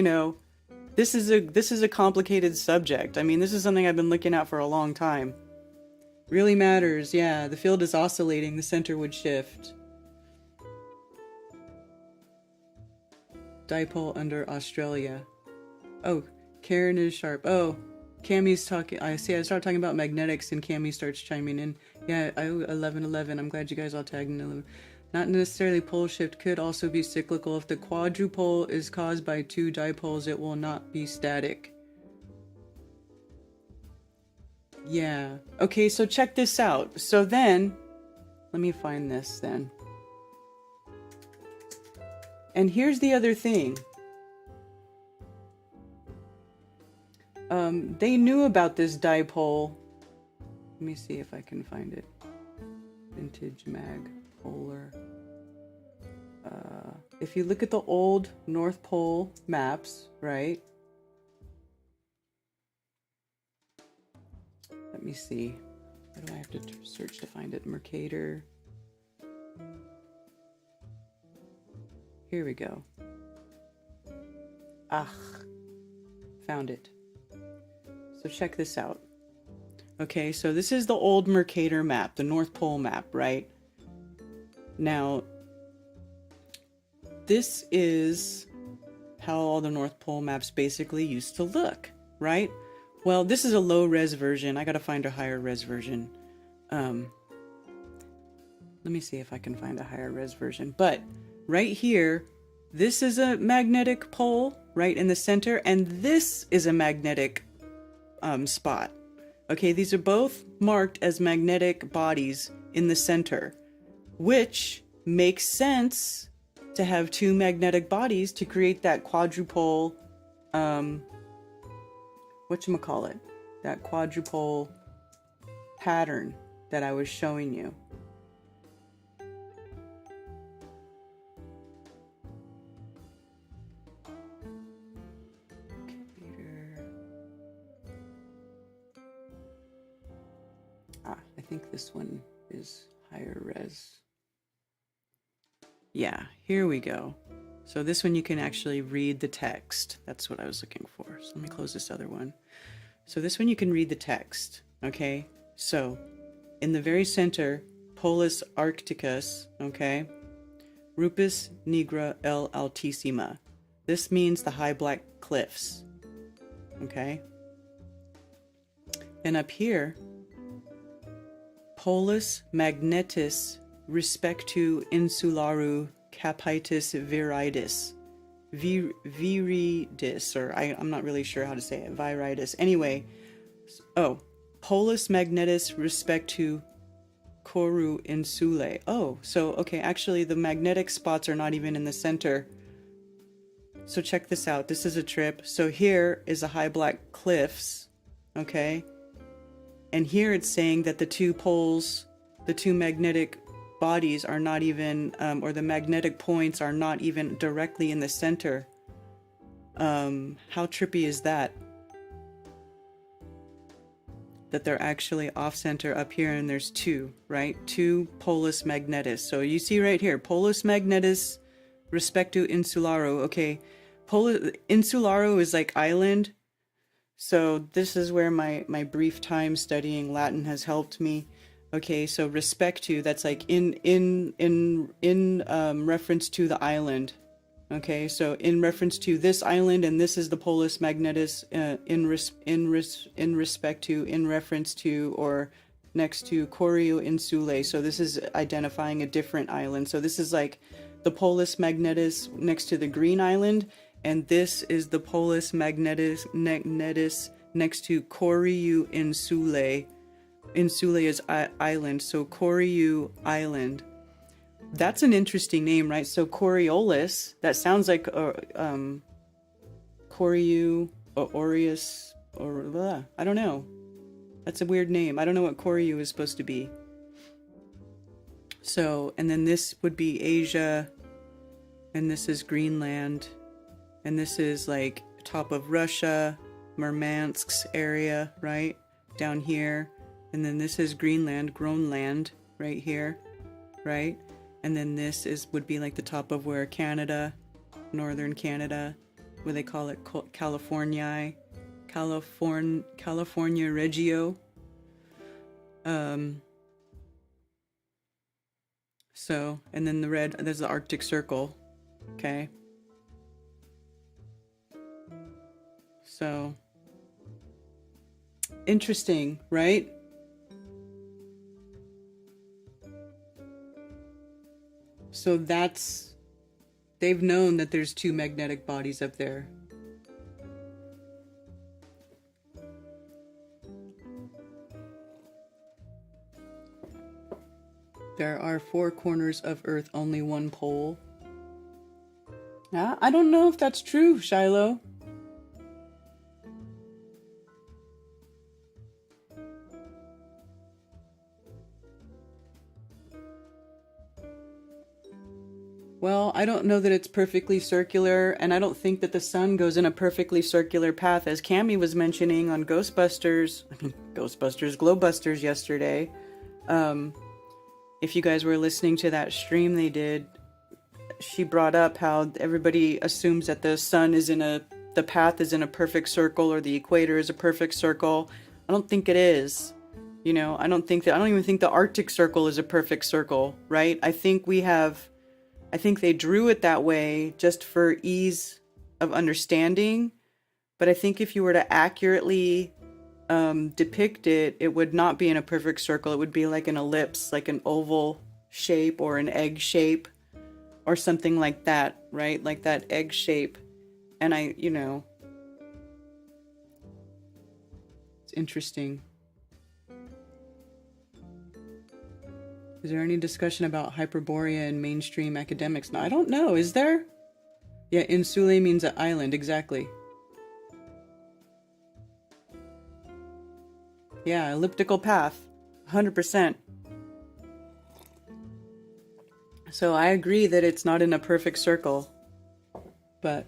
this is a complicated subject. I mean, this is something I've been looking at for a long time. Really matters, yeah. The field is oscillating, the center would shift. Dipole under Australia. Oh, Karen is sharp. Oh, Cammie's talking. I see, I start talking about magnetics and Cammie starts chiming in. Yeah, 1111. I'm glad you guys all tagged in 11. Not necessarily pole shift, could also be cyclical. If the quadrupole is caused by 2 dipoles, it will not be static. Yeah. Okay, so check this out. So then, let me find this then. And here's the other thing. They knew about this dipole. Let me see if I can find it. Vintage mag polar. If you look at the old North Pole maps, right? Let me see. What do I have to search to find it? Mercator. Here we go. Ah, found it. So check this out. Okay, so this is the old Mercator map, the North Pole map, right? Now, this is how all the North Pole maps basically used to look, right? Well, this is a low res version. I gotta find a higher res version. Let me see if I can find a higher res version. But right here, this is a magnetic pole right in the center, and this is a magnetic spot. Okay, these are both marked as magnetic bodies in the center, which makes sense to have two magnetic bodies to create that quadrupole, whatchamacallit, that quadrupole pattern that I was showing you. I think this one is higher res. Yeah, here we go. So this one you can actually read the text. That's what I was looking for. So let me close this other one. So this one you can read the text, okay? So in the very center, Polus Arcticus, okay? Rupus nigra el altissima. This means the high black cliffs, okay? And up here, Polus magnetis respectu insularu capitis viridis. Viridis, or I'm not really sure how to say it, viridis. Anyway, Polus magnetis respectu coru insulae. Oh, so, okay, actually the magnetic spots are not even in the center. So check this out. This is a trip. So here is the high black cliffs, okay? And here it's saying that the two poles, the two magnetic bodies are not even, or the magnetic points are not even directly in the center. How trippy is that? That they're actually off center up here, and there's two, right? Two Polus magnetis. So you see right here, Polus magnetis respectu insularo. Okay, insularo is like island. So this is where my brief time studying Latin has helped me. Okay, so respectu, that's like in reference to the island. Okay, so in reference to this island, and this is the Polus magnetis in respect to, in reference to, or next to Corio Insulae. So this is identifying a different island. So this is like the Polus magnetis next to the green island, and this is the Polus magnetis next to Corio Insulae. Insulae is island, so Corio Island. That's an interesting name, right? So Coriolis, that sounds like Corio or Aureus, or blah, I don't know. That's a weird name. I don't know what Corio is supposed to be. So, and then this would be Asia, and this is Greenland, and this is like top of Russia, Murmansk's area, right? Down here. And then this is Greenland, Groenland, right here, right? And then this would be like the top of where Canada, northern Canada, where they call it California Regio. So, and then the red, there's the Arctic Circle, okay? So, interesting, right? So they've known that there's two magnetic bodies up there. There are four corners of Earth, only one pole. Yeah, I don't know if that's true, Shiloh. Well, I don't know that it's perfectly circular, and I don't think that the sun goes in a perfectly circular path, as Cammie was mentioning on Glowbusters yesterday. If you guys were listening to that stream they did, she brought up how everybody assumes that the sun is in a the path is in a perfect circle or the equator is a perfect circle. I don't think it is. You know, I don't even think the Arctic Circle is a perfect circle, right? I think they drew it that way just for ease of understanding. But I think if you were to accurately depict it, it would not be in a perfect circle. It would be like an ellipse, like an oval shape or an egg shape or something like that, right? Like that egg shape. And it's interesting. Is there any discussion about Hyperborea in mainstream academics? No, I don't know. Is there? Yeah, insule means an island, exactly. Yeah, elliptical path, 100%. So I agree that it's not in a perfect circle, but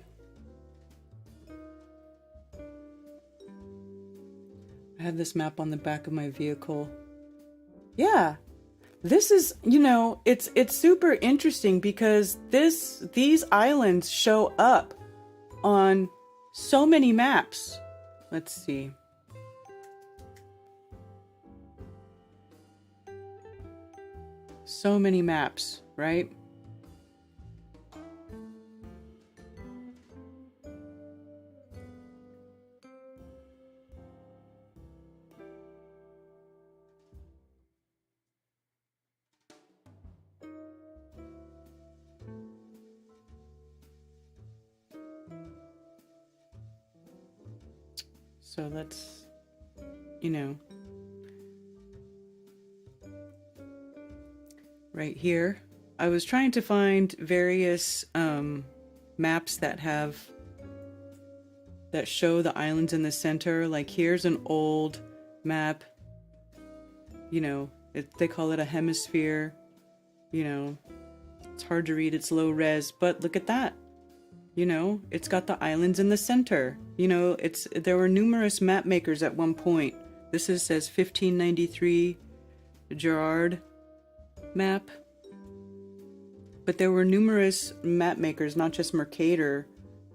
I have this map on the back of my vehicle. Yeah. This is, it's super interesting because these islands show up on so many maps. Let's see. So many maps, right? So let's, right here, I was trying to find various maps that show the islands in the center. Like here's an old map, they call it a hemisphere, it's hard to read, it's low res, but look at that. It's got the islands in the center. There were numerous map makers at one point. This says 1593 Gerard map. But there were numerous map makers, not just Mercator,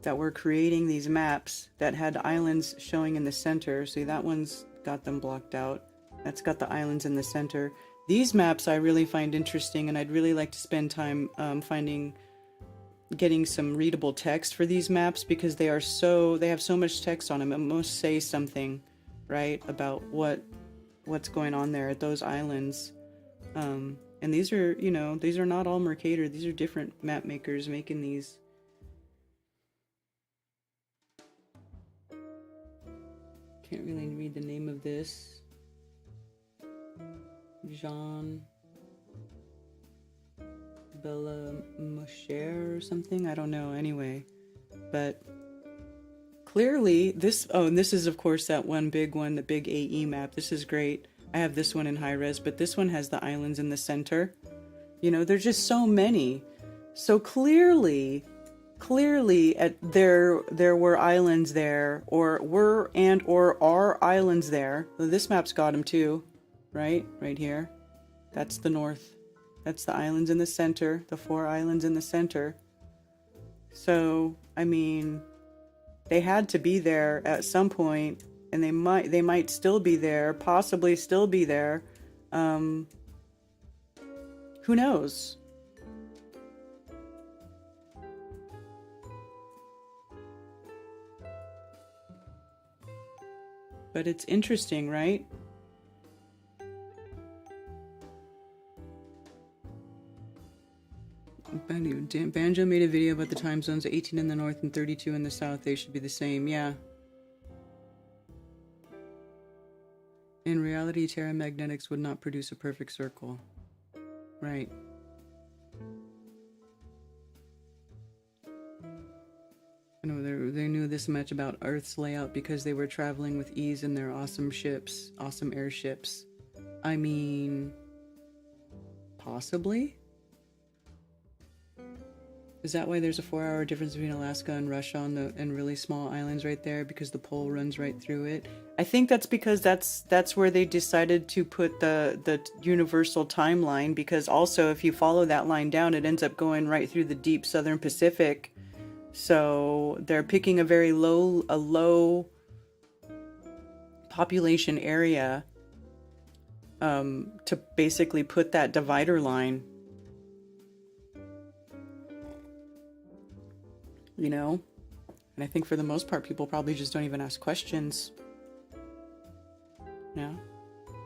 that were creating these maps that had islands showing in the center. See, that one's got them blocked out. That's got the islands in the center. These maps I really find interesting, and I'd really like to spend time getting some readable text for these maps, because they have so much text on them. It must say something, right, about what's going on there at those islands. And these are not all Mercator. These are different map makers making these. Can't really read the name of this. Jean Bella Mosher or something, I don't know. Anyway, but clearly this is of course that one big one, the big AE map. This is great. I have this one in high res, but this one has the islands in the center. There's just so many. So clearly there were islands there, or are islands there. This map's got them too, right here. That's the north. That's the islands in the center, the 4 islands in the center. So, I mean, they had to be there at some point, and they might still be there, possibly still be there. Who knows? But it's interesting, right? Banjo made a video about the time zones, 18 in the north and 32 in the south. They should be the same. Yeah. In reality, Terra magnetics would not produce a perfect circle. Right. I know they knew this much about Earth's layout because they were traveling with ease in their awesome ships, awesome airships. I mean, possibly? Is that why there's a 4-hour difference between Alaska and Russia and really small islands right there, because the pole runs right through it? I think that's because that's where they decided to put the universal timeline, because also if you follow that line down, it ends up going right through the deep southern Pacific. So they're picking a very low population area to basically put that divider line. You know? And I think for the most part, people probably just don't even ask questions. Yeah.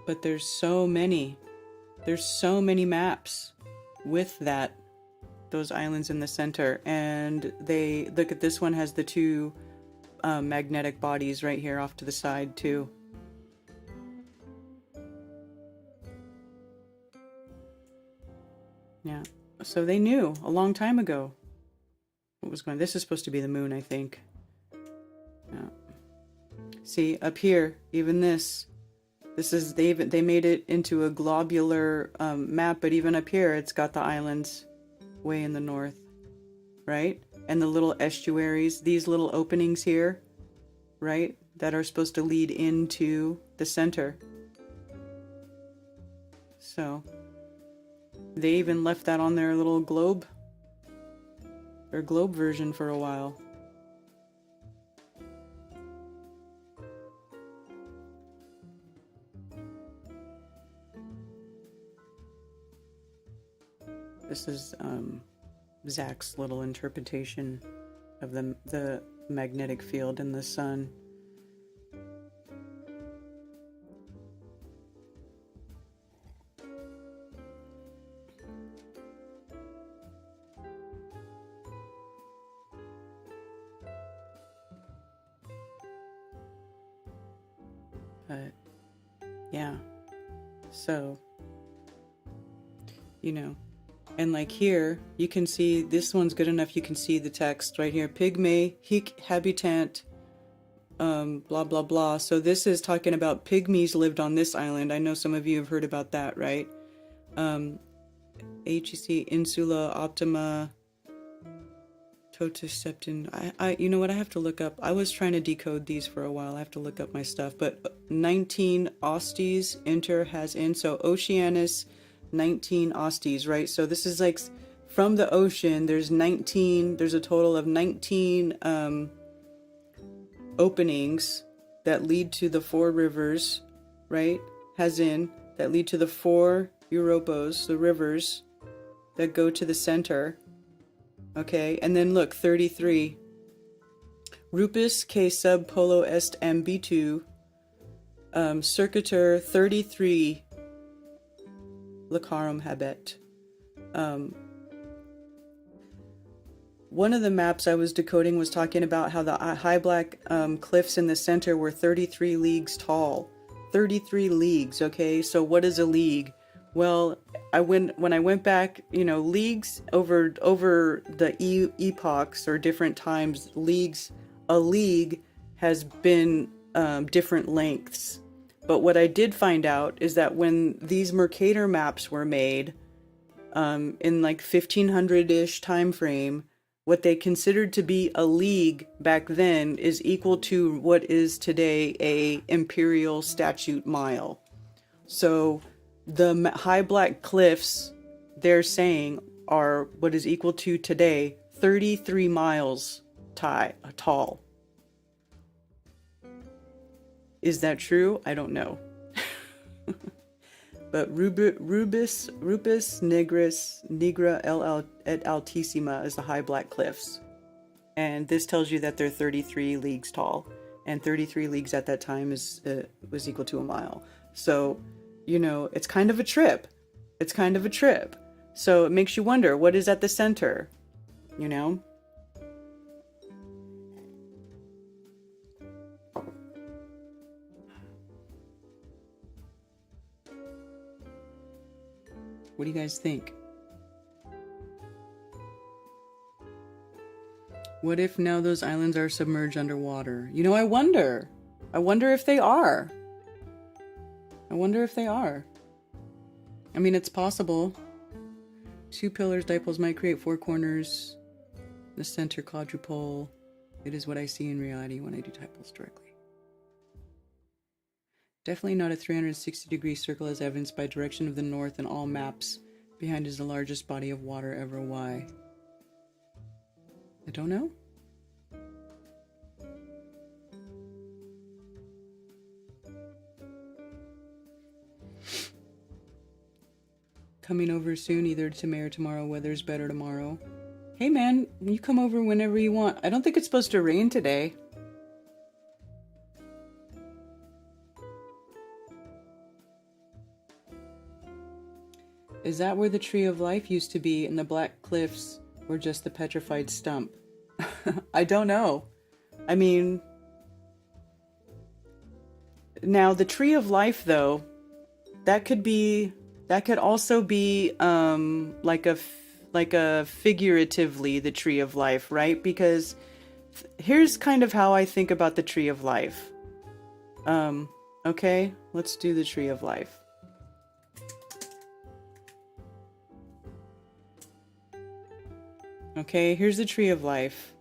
But there's so many maps with those islands in the center. And they, look at this one, has the two magnetic bodies right here off to the side too. Yeah. So they knew a long time ago what was going on. This is supposed to be the moon, I think. Yeah. See, up here, even this is, they made it into a globular map, but even up here, it's got the islands way in the north, right? And the little estuaries, these little openings here, right? That are supposed to lead into the center. So, they even left that on their little globe, their globe version for a while. This is Zach's little interpretation of the magnetic field in the sun. But yeah, so, you know, and like here, you can see, this one's good enough, you can see the text right here, Pygmy, hic habitant, blah, blah, blah. So this is talking about pygmies lived on this island. I know some of you have heard about that, right? HEC Insula Optima Totus Septin. You know what, I have to look up. I was trying to decode these for a while. I have to look up my stuff. But 19 Osties inter has in. So Oceanus, 19 Osties, right? So this is like from the ocean, there's a total of 19 openings that lead to the 4 rivers, right? Has in, that lead to the 4 Europos, the rivers that go to the center. Okay, and then look, 33. Rupus que sub polo est ambitu, circuiter 33 Lacarum habet. One of the maps I was decoding was talking about how the high black cliffs in the center were 33 leagues tall. 33 leagues, okay? So what is a league? Well, when I went back, you know, leagues over the epochs or different times, a league has been different lengths. But what I did find out is that when these Mercator maps were made, in like 1500-ish time frame, what they considered to be a league back then is equal to what is today a imperial statute mile. So the high black cliffs, they're saying, are what is equal to today 33 miles tall. Is that true? I don't know. But Rubus nigra et altissima is the high black cliffs. And this tells you that they're 33 leagues tall. And 33 leagues at that time was equal to a mile. So, you know, it's kind of a trip. It's kind of a trip. So it makes you wonder, what is at the center? You know? What do you guys think? What if now those islands are submerged underwater? You know, I wonder if they are. I wonder if they are. I mean, it's possible. 2 pillars, dipoles might create 4 corners. The center quadrupole. It is what I see in reality when I do dipoles directly. Definitely not a 360-degree circle as evidenced by direction of the north in all maps. Behind is the largest body of water ever. Why? I don't know. coming over soon, either today or tomorrow. Weather's better tomorrow. Hey man, you come over whenever you want. I don't think it's supposed to rain today. Is that where the Tree of Life used to be and the black cliffs were just the petrified stump? I don't know. I mean, now the Tree of Life though, that could also be like a figuratively the Tree of Life, right? Because here's kind of how I think about the Tree of Life. Okay, let's do the Tree of Life. Okay, here's the Tree of Life.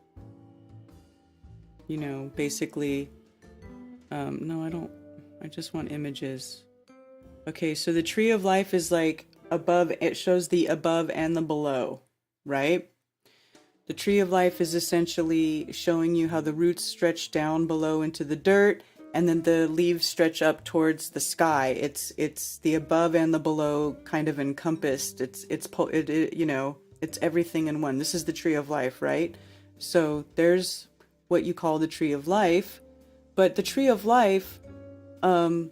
You know, basically, no, I just want images. Okay, so the Tree of Life is like above, it shows the above and the below, right? The Tree of Life is essentially showing you how the roots stretch down below into the dirt, and then the leaves stretch up towards the sky. It's the above and the below kind of encompassed. You know, it's everything in one. This is the Tree of Life, right? So there's what you call the Tree of Life, but the Tree of Life, you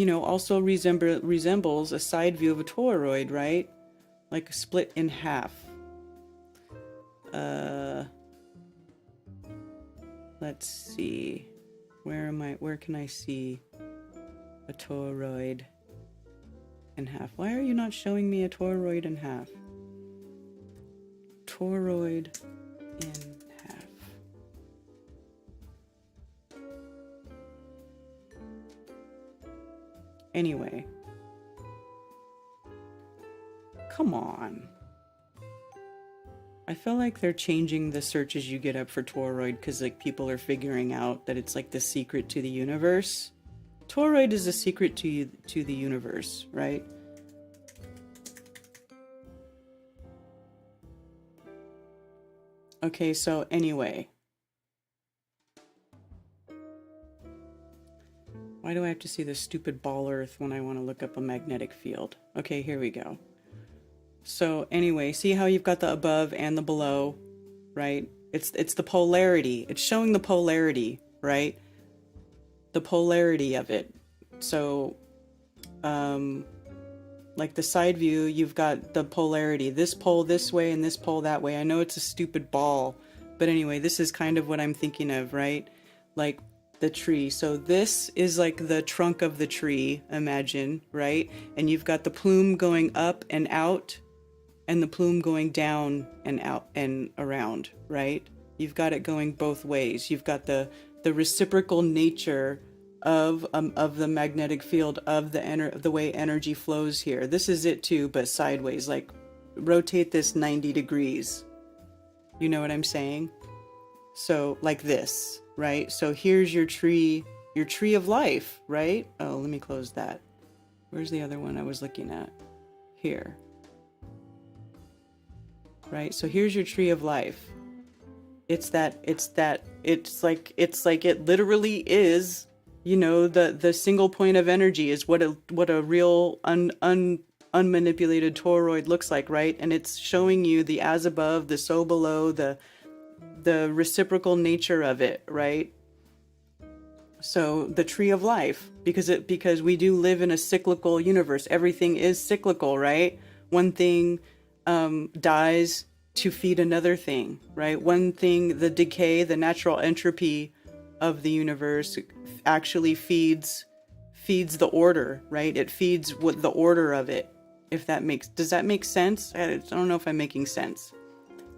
know, also resembles a side view of a toroid, right? Like split in half. Let's see. Where can I see a toroid in half? Why are you not showing me a toroid in half? Toroid in half. Anyway. Come on. I feel like they're changing the searches you get up for toroid because like people are figuring out that it's like the secret to the universe. Toroid is a secret to the universe, right? Okay, so anyway. Why do I have to see this stupid ball earth when I want to look up a magnetic field? Okay, here we go. So anyway, see how you've got the above and the below, right? It's the polarity. It's showing the polarity, right? The polarity of it. So, like the side view, you've got the polarity. This pole this way and this pole that way. I know it's a stupid ball, but anyway, this is kind of what I'm thinking of, right? Like the tree. So this is like the trunk of the tree, imagine, right? And you've got the plume going up and out, and the plume going down and out and around, right? You've got it going both ways. You've got the reciprocal nature of the magnetic field of the way energy flows here. This is it too, but sideways. Like rotate this 90 degrees. You know what I'm saying? So like this, right? So here's your tree of life, right? Oh, let me close that. Where's the other one I was looking at? Here. Right? So here's your tree of life. It's like it literally is, you know, the single point of energy is what a real unmanipulated toroid looks like, right? And it's showing you the as above, the so below, the reciprocal nature of it, right? So the tree of life, because we do live in a cyclical universe. Everything is cyclical, right? One thing dies to feed another thing, right? One thing, the decay, the natural entropy of the universe actually feeds the order, right? It feeds what the order of it. Does that make sense? I don't know if I'm making sense,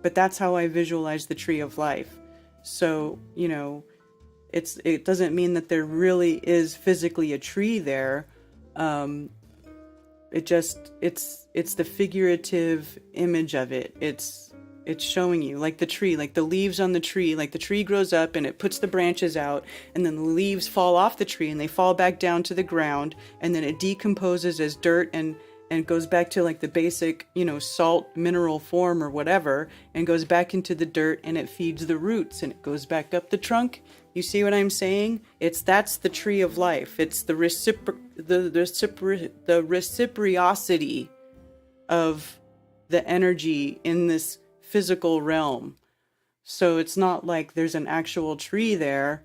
but that's how I visualize the tree of life. So, you know, it doesn't mean that there really is physically a tree there. It's the figurative image of it. It's showing you like the tree, like the leaves on the tree, like the tree grows up and it puts the branches out, and then the leaves fall off the tree and they fall back down to the ground, and then it decomposes as dirt and goes back to like the basic, you know, salt mineral form or whatever, and goes back into the dirt, and it feeds the roots and it goes back up the trunk. You see what I'm saying? That's the tree of life. It's the the reciprocity of the energy in this physical realm. So it's not like there's an actual tree there.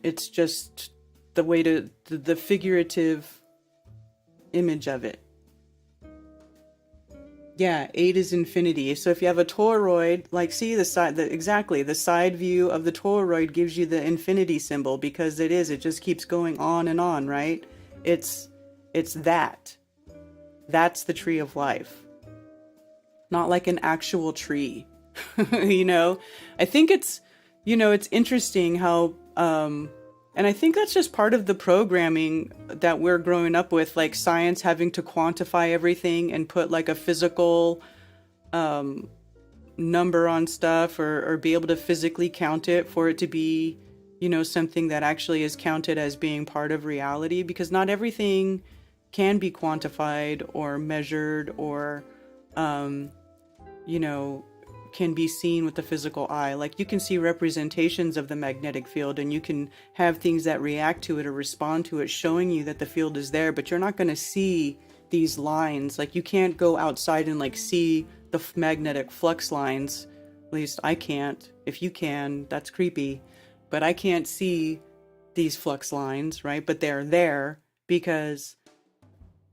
It's just the figurative image of it. Yeah, 8 is infinity. So if you have a toroid, like see the side view of the toroid gives you the infinity symbol, because it just keeps going on and on, right? It's that. That's the tree of life. Not like an actual tree. I think it's interesting how, and I think that's just part of the programming that we're growing up with, like science having to quantify everything and put like a physical number on stuff, or be able to physically count it for it to be, something that actually is counted as being part of reality, because not everything can be quantified or measured or, can be seen with the physical eye. Like you can see representations of the magnetic field, and you can have things that react to it or respond to it, showing you that the field is there, but you're not going to see these lines. Like you can't go outside and like see the magnetic flux lines. At least I can't. If you can, that's creepy. But I can't see these flux lines, right? But they're there because,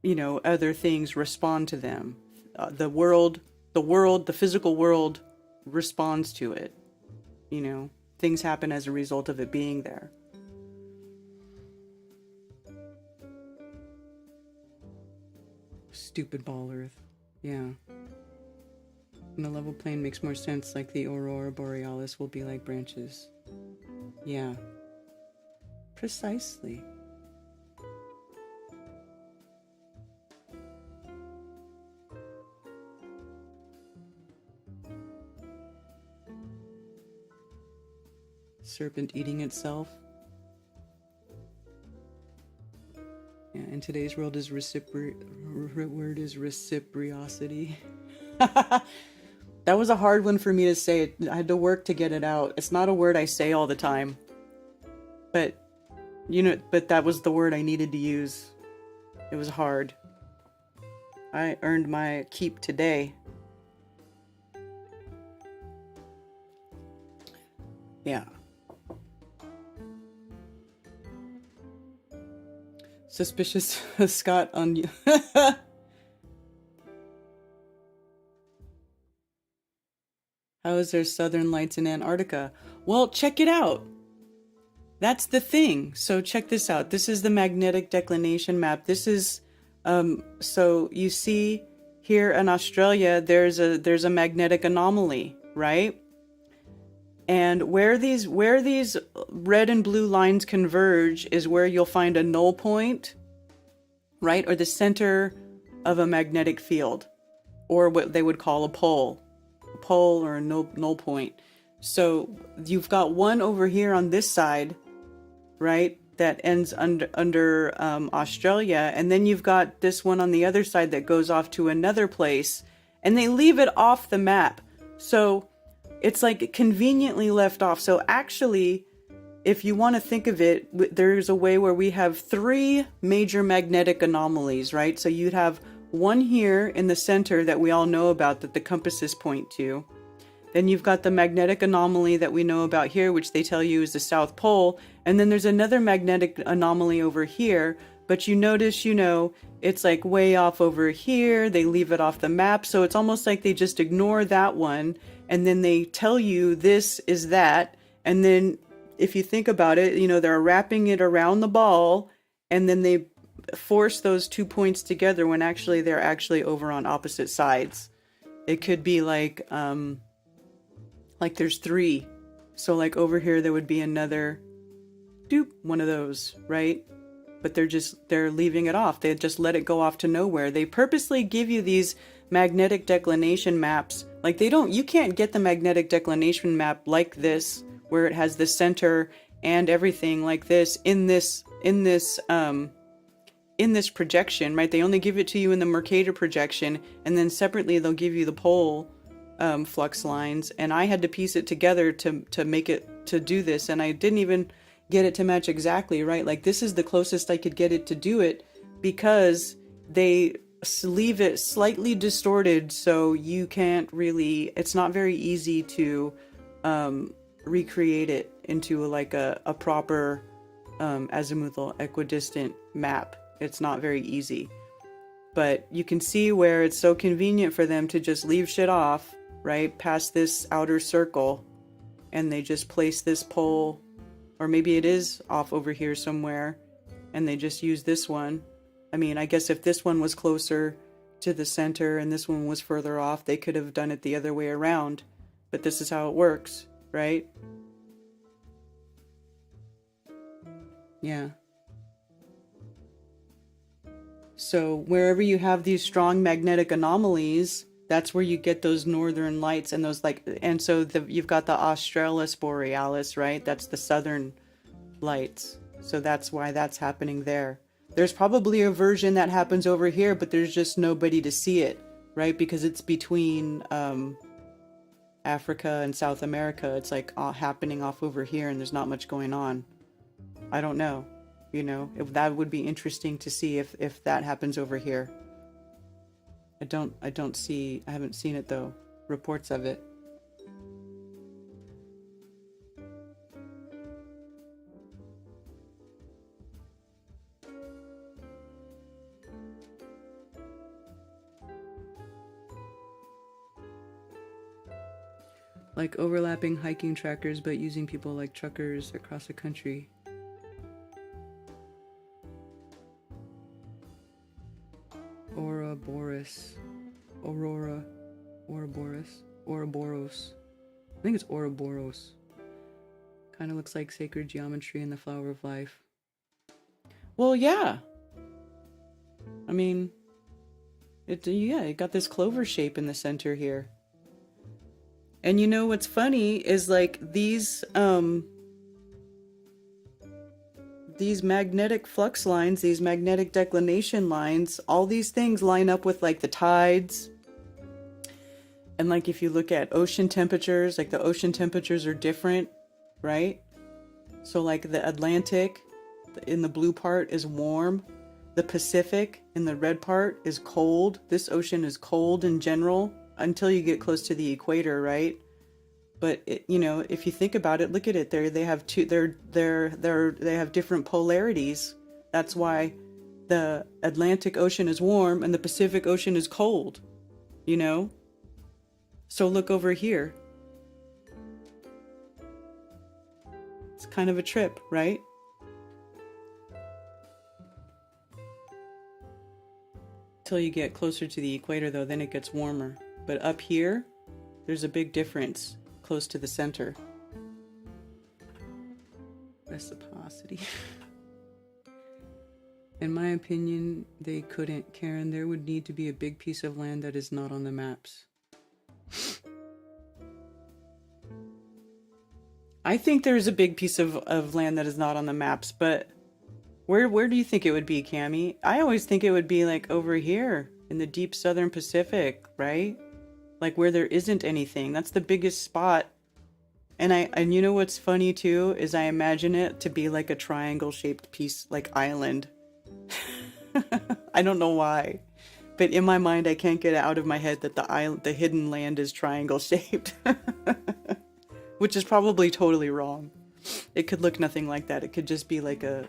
other things respond to them. The physical world responds to it. Things happen as a result of it being there. Stupid ball earth. Yeah. And the level plane makes more sense, like the aurora borealis will be like branches. Yeah. Precisely. Serpent eating itself. Yeah, in today's world is word is reciprocity. That was a hard one for me to say. I had to work to get it out. It's not a word I say all the time. But that was the word I needed to use. It was hard. I earned my keep today. Yeah. Suspicious Scott on you. How is there southern lights in Antarctica? Well, check it out. That's the thing. So check this out. This is the magnetic declination map. This is so you see here in Australia there's a magnetic anomaly, right? And where these red and blue lines converge is where you'll find a null point, right? Or the center of a magnetic field, or what they would call a pole or a null point. So you've got one over here on this side, right? That ends under Australia. And then you've got this one on the other side that goes off to another place, and they leave it off the map. So it's like conveniently left off. So actually, if you want to think of it, there's a way where we have 3 major magnetic anomalies, right? So you'd have one here in the center that we all know about, that the compasses point to. Then you've got the magnetic anomaly that we know about here, which they tell you is the South Pole. And then there's another magnetic anomaly over here. But you notice, it's like way off over here. They leave it off the map. So it's almost like they just ignore that one. And then they tell you this is that. And then if you think about it, they're wrapping it around the ball. And then they force those 2 points together when actually they're actually over on opposite sides. It could be like there's 3. So like over here, there would be another one of those, right? But they're leaving it off. They just let it go off to nowhere. They purposely give you these magnetic declination maps. Like you can't get the magnetic declination map like this, where it has the center and everything like this in this projection, right? They only give it to you in the Mercator projection, and then separately they'll give you the pole flux lines. And I had to piece it together to make it, to do this, and I didn't even get it to match exactly, right? Like this is the closest I could get it to do it, because they leave it slightly distorted, so you can't really, it's not very easy to recreate it into like a proper azimuthal equidistant map. It's not very easy. But you can see where it's so convenient for them to just leave shit off, right, past this outer circle, and they just place this pole, or maybe it is off over here somewhere, and they just use this one. I mean, I guess if this one was closer to the center and this one was further off, they could have done it the other way around. But this is how it works, right? Yeah. So wherever you have these strong magnetic anomalies, that's where you get those northern lights and those like, and so you've got the Australis Borealis, right? That's the southern lights. So that's why that's happening there. There's probably a version that happens over here, but there's just nobody to see it, right? Because it's between Africa and South America. It's like happening off over here, and there's not much going on. I don't know. You know, that would be interesting to see if that happens over here. I haven't seen it though. Reports of it. Like overlapping hiking trackers, but using people like truckers across the country. Ouroboros. I think it's Ouroboros. Kind of looks like sacred geometry in the flower of life. Well, yeah. I mean, it got this clover shape in the center here. And you know what's funny is like these magnetic flux lines, these magnetic declination lines, all these things line up with like the tides. And like if you look at ocean temperatures, like the ocean temperatures are different, right? So like the Atlantic in the blue part is warm. The Pacific in the red part is cold. This ocean is cold in general until you get close to the equator, right? But it, you know, if you think about it, look at it there. They have they have different polarities. That's why the Atlantic Ocean is warm and the Pacific Ocean is cold, you know? So look over here. It's kind of a trip, right? Till you get closer to the equator though, then it gets warmer. But up here, there's a big difference close to the center. Reciprocity. In my opinion, they couldn't, Karen. There would need to be a big piece of land that is not on the maps. I think there's a big piece of land that is not on the maps, but where do you think it would be, Cammie? I always think it would be like over here in the deep southern Pacific, right? Like where there isn't anything. That's the biggest spot. And you know what's funny too is I imagine it to be like a triangle shaped piece, like island. I don't know why, but in my mind I can't get it out of my head that the hidden land is triangle shaped. Which is probably totally wrong. It could look nothing like that. It could just be like a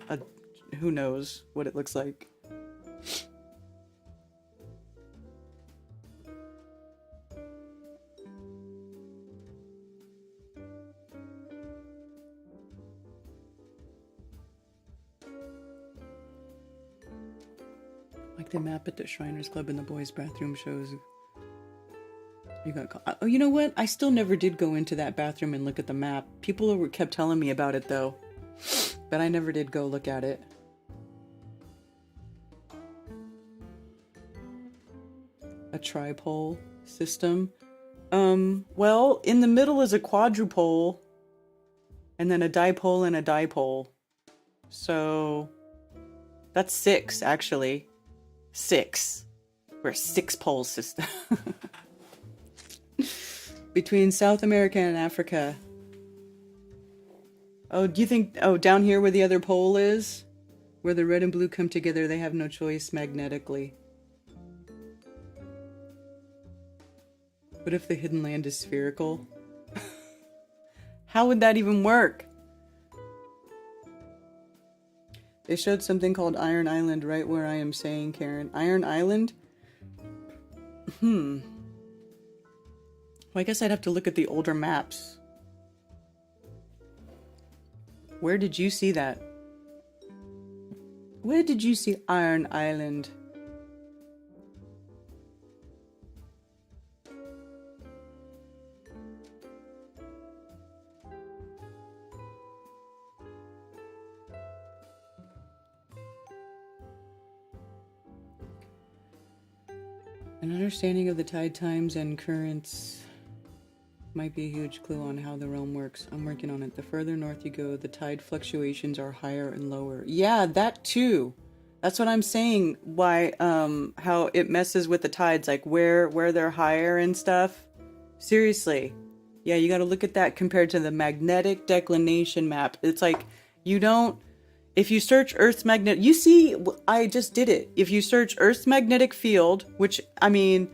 who knows what it looks like. Like the map at the Shriners Club and the boys' bathroom shows. You got. Oh, you know what? I still never did go into that bathroom and look at the map. People kept telling me about it though, but I never did go look at it. A tripole system. Well, in the middle is a quadrupole, and then a dipole and a dipole. So that's 6 actually. 6. We're a 6-pole system. Between South America and Africa. Oh, do you think, oh, down here where the other pole is? Where the red and blue come together, they have no choice magnetically. What if the hidden land is spherical? How would that even work? They showed something called Iron Island right where I am saying, Karen. Iron Island? Well, I guess I'd have to look at the older maps. Where did you see that? Where did you see Iron Island? An understanding of the tide times and currents might be a huge clue on how the realm works. I'm working on it. The further north you go, the tide fluctuations are higher and lower. Yeah, that too. That's what I'm saying. Why, how it messes with the tides, like where they're higher and stuff. Seriously. Yeah, you got to look at that compared to the magnetic declination map. It's like, you don't, if you search Earth's magnetic, you see, I just did it. If you search Earth's magnetic field, which, I mean,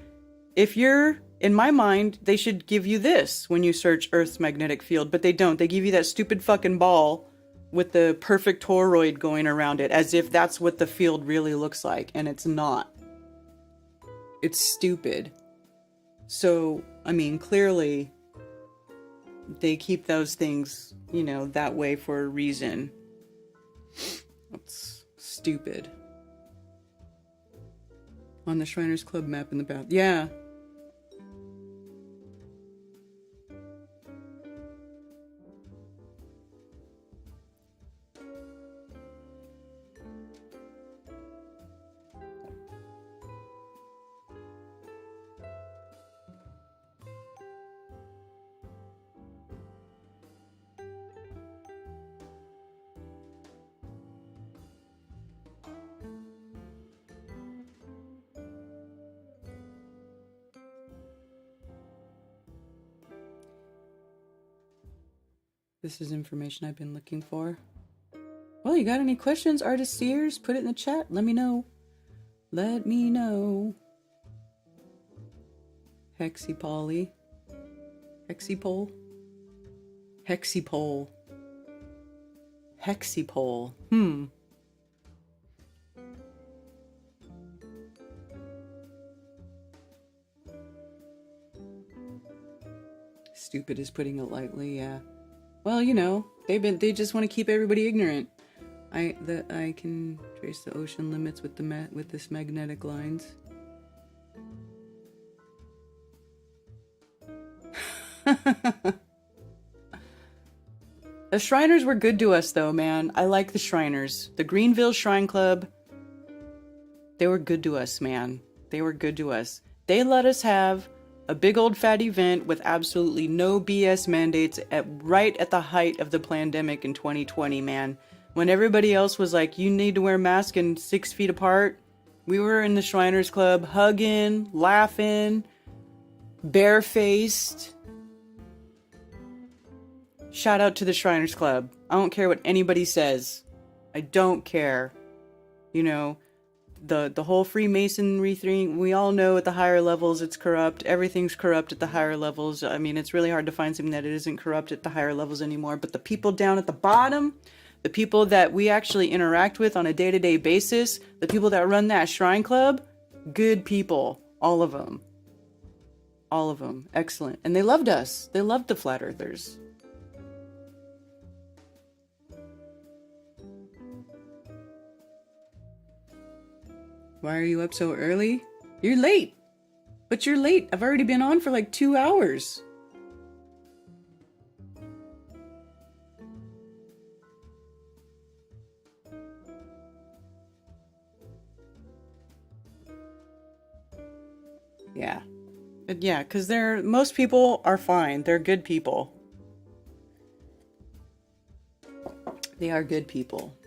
if you're, in my mind, they should give you this when you search Earth's magnetic field, but they don't. They give you that stupid fucking ball with the perfect toroid going around it, as if that's what the field really looks like, and it's not. It's stupid. So, I mean, clearly, they keep those things, you know, that way for a reason. That's stupid. On the Shriners Club map in the bath. Yeah. This is information I've been looking for. Well, you got any questions, artist seers? Put it in the chat. Let me know. Let me know. Hexipole. Hexipole? Hexipole. Hexipole. Stupid is putting it lightly, yeah. Well, you know, they just want to keep everybody ignorant. I can trace the ocean limits with this magnetic lines. The Shriners were good to us though, man. I like the Shriners. The Greenville Shrine Club, they were good to us, man. They were good to us. They let us have a big old fat event with absolutely no BS mandates right at the height of the pandemic in 2020, man. When everybody else was like, you need to wear a mask and 6 feet apart, we were in the Shriners Club hugging, laughing, barefaced. Shout out to the Shriners Club. I don't care what anybody says. I don't care. You know, the whole Freemasonry thing, we all know at the higher levels it's corrupt. Everything's corrupt at the higher levels. I mean, it's really hard to find something that it isn't corrupt at the higher levels anymore. But the people down at the bottom, the people that we actually interact with on a day-to-day basis, the people that run that shrine club, good people. All of them. All of them. Excellent. And they loved us. They loved the Flat Earthers. Why are you up so early? You're late. But you're late. I've already been on for like 2 hours. Yeah. But yeah, because most people are fine. They're good people. They are good people.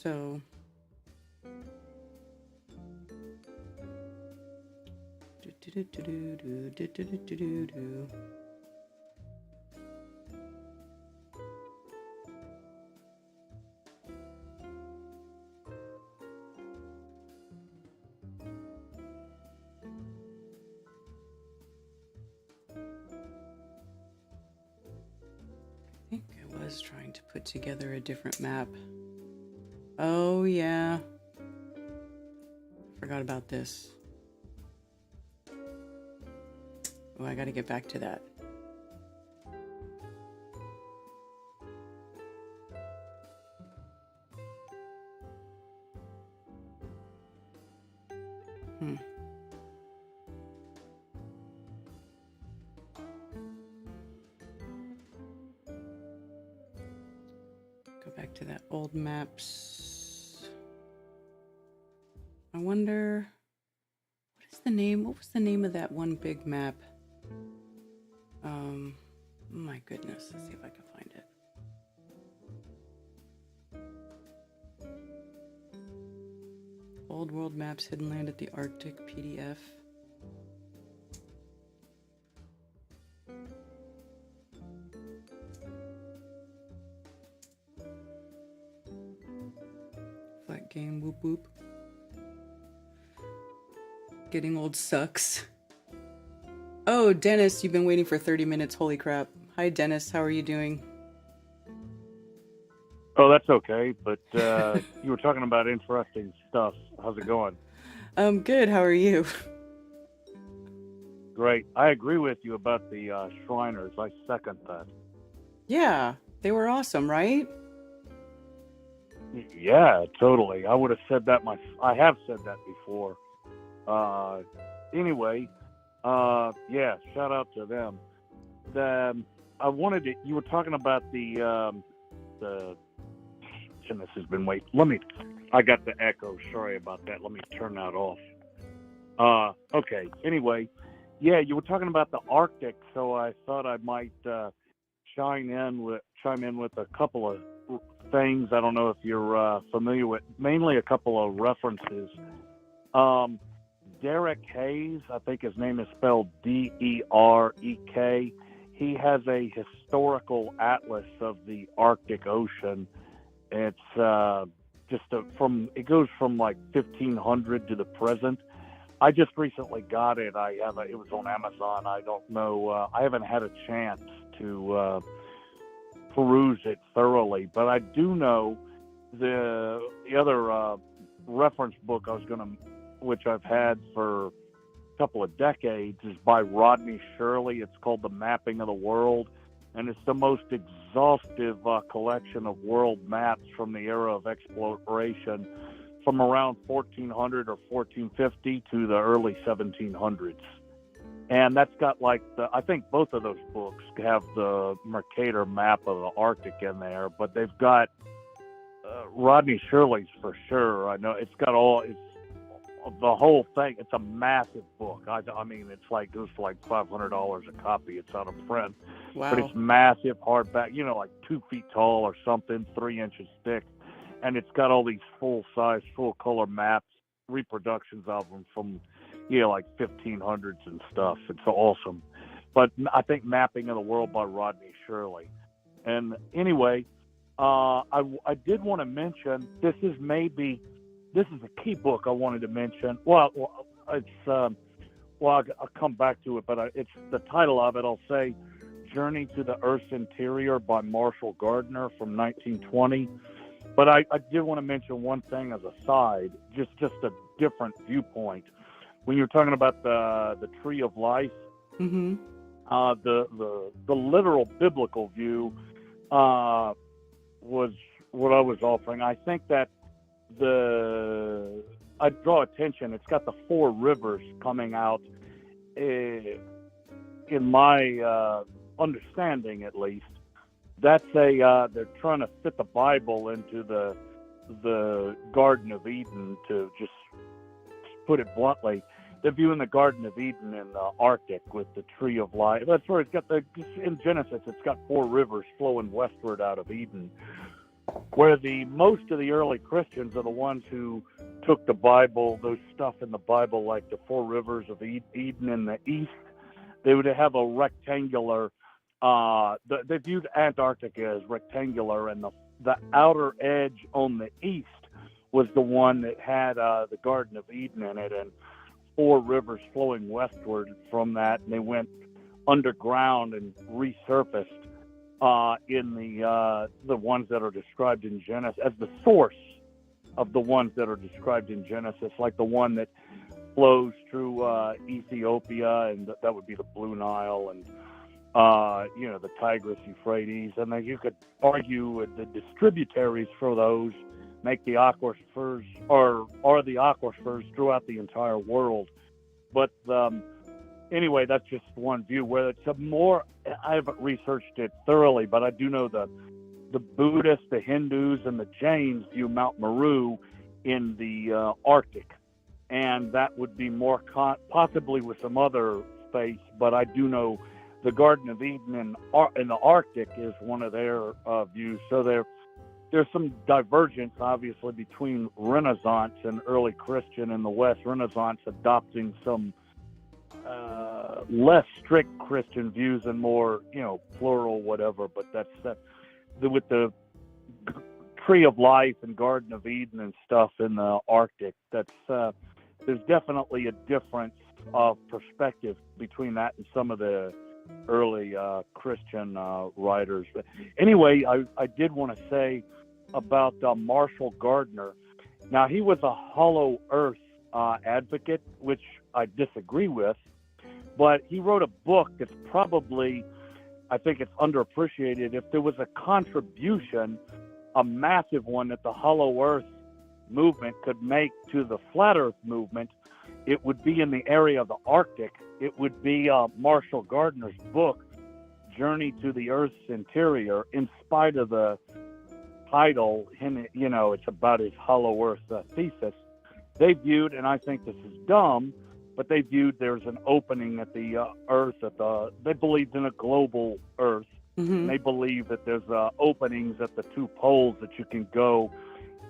So I think I was trying to put together a different map. Oh yeah, forgot about this. Oh, I gotta get back to that. Go back to that old maps. I wonder, what was the name of that one big map? My goodness, let's see if I can find it. Old World Maps, Hidden Land at the Arctic PDF. Flat game, whoop whoop. Getting old sucks. Oh, Dennis, you've been waiting for 30 minutes. Holy crap. Hi, Dennis. How are you doing? Oh, that's okay. But you were talking about interesting stuff. How's it going? Good. How are you? Great. I agree with you about the Shriners. I second that. Yeah, they were awesome, right? Yeah, totally. I would have said that. I have said that before. Anyway, yeah. Shout out to them. I wanted to. You were talking about the. And this has been I got the echo. Sorry about that. Let me turn that off. Okay. Anyway, yeah, you were talking about the Arctic, so I thought I might chime in with a couple of things. I don't know if you're familiar with, mainly a couple of references. Derek Hayes, I think his name is spelled Derek. He has a historical atlas of the Arctic Ocean. It's it goes from like 1500 to the present. I just recently got it. It was on Amazon. I don't know. I haven't had a chance to peruse it thoroughly, but I do know the other reference book which I've had for a couple of decades, is by Rodney Shirley. It's called The Mapping of the World, and it's the most exhaustive collection of world maps from the era of exploration, from around 1400 or 1450 to the early 1700s. And that's got I think both of those books have the Mercator map of the Arctic in there, but they've got Rodney Shirley's for sure. I know it's got the whole thing. It's a massive book. I mean, it goes for like $500 a copy. It's out of print. Wow. But it's massive, hardback, like 2 feet tall or something, 3 inches thick. And it's got all these full-size, full-color maps, reproductions of them from, like 1500s and stuff. It's awesome. But I think Mapping of the World by Rodney Shirley. And anyway, I did want to mention, this is a key book I wanted to mention. Well, I'll come back to it, but it's the title of it. I'll say Journey to the Earth's Interior by Marshall Gardner from 1920. But I did want to mention one thing as a side, just a different viewpoint. When you're talking about the Tree of Life, mm-hmm. The literal biblical view was what I was offering. I think that I draw attention. It's got the 4 rivers coming out. In my understanding, at least, that's they're trying to fit the Bible into the Garden of Eden. To just put it bluntly, they're viewing the Garden of Eden in the Arctic with the Tree of Life. That's where it's got in Genesis. It's got 4 rivers flowing westward out of Eden. where most of the early Christians are the ones who took the Bible, those stuff in the Bible, like the four rivers of Eden in the east. They would have a rectangular. They viewed Antarctica as rectangular, and the outer edge on the east was the one that had the Garden of Eden in it, and four rivers flowing westward from that, and they went underground and resurfaced in the ones that are described in Genesis as the source of the ones that are described in Genesis, like the one that flows through Ethiopia, and that would be the Blue Nile, and the Tigris, Euphrates, and then you could argue the distributaries for those make the aquifers or are the aquifers throughout the entire world. But anyway, that's just one view. Where it's I haven't researched it thoroughly, but I do know the Buddhists, the Hindus, and the Jains view Mount Meru in the Arctic, and that would be more possibly with some other space. But I do know the Garden of Eden in the Arctic is one of their views. So there's some divergence, obviously, between Renaissance and early Christian in the West. Renaissance adopting some less strict Christian views and more, plural, whatever. But that's with the Tree of Life and Garden of Eden and stuff in the Arctic. There's definitely a difference of perspective between that and some of the early Christian writers. But anyway, I did want to say about Marshall Gardner. Now, he was a hollow earth advocate, which I disagree with, but he wrote a book that's probably, I think it's underappreciated. If there was a contribution, a massive one that the hollow earth movement could make to the flat earth movement, it would be in the area of the Arctic. It would be Marshall Gardner's book, Journey to the Earth's Interior, in spite of the title, it's about his hollow earth thesis. They viewed, and I think this is dumb, but they viewed there's an opening at the Earth. They believed in a global Earth. Mm-hmm. And they believe that there's openings at the two poles that you can go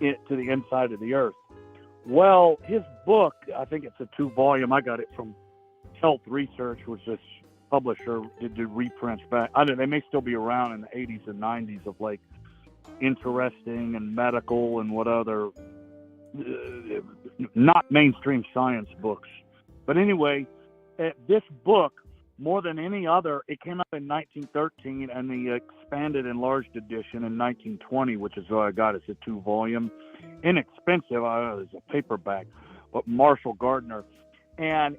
to the inside of the Earth. Well, his book, I think it's a 2-volume. I got it from Health Research, which this publisher did reprints back. I don't know, they may still be around in the 80s and 90s of like interesting and medical and what other not mainstream science books. But anyway, this book, more than any other, it came out in 1913 and the expanded enlarged edition in 1920, which is what I got. It's a 2-volume, inexpensive. It's a paperback, but Marshall Gardner, and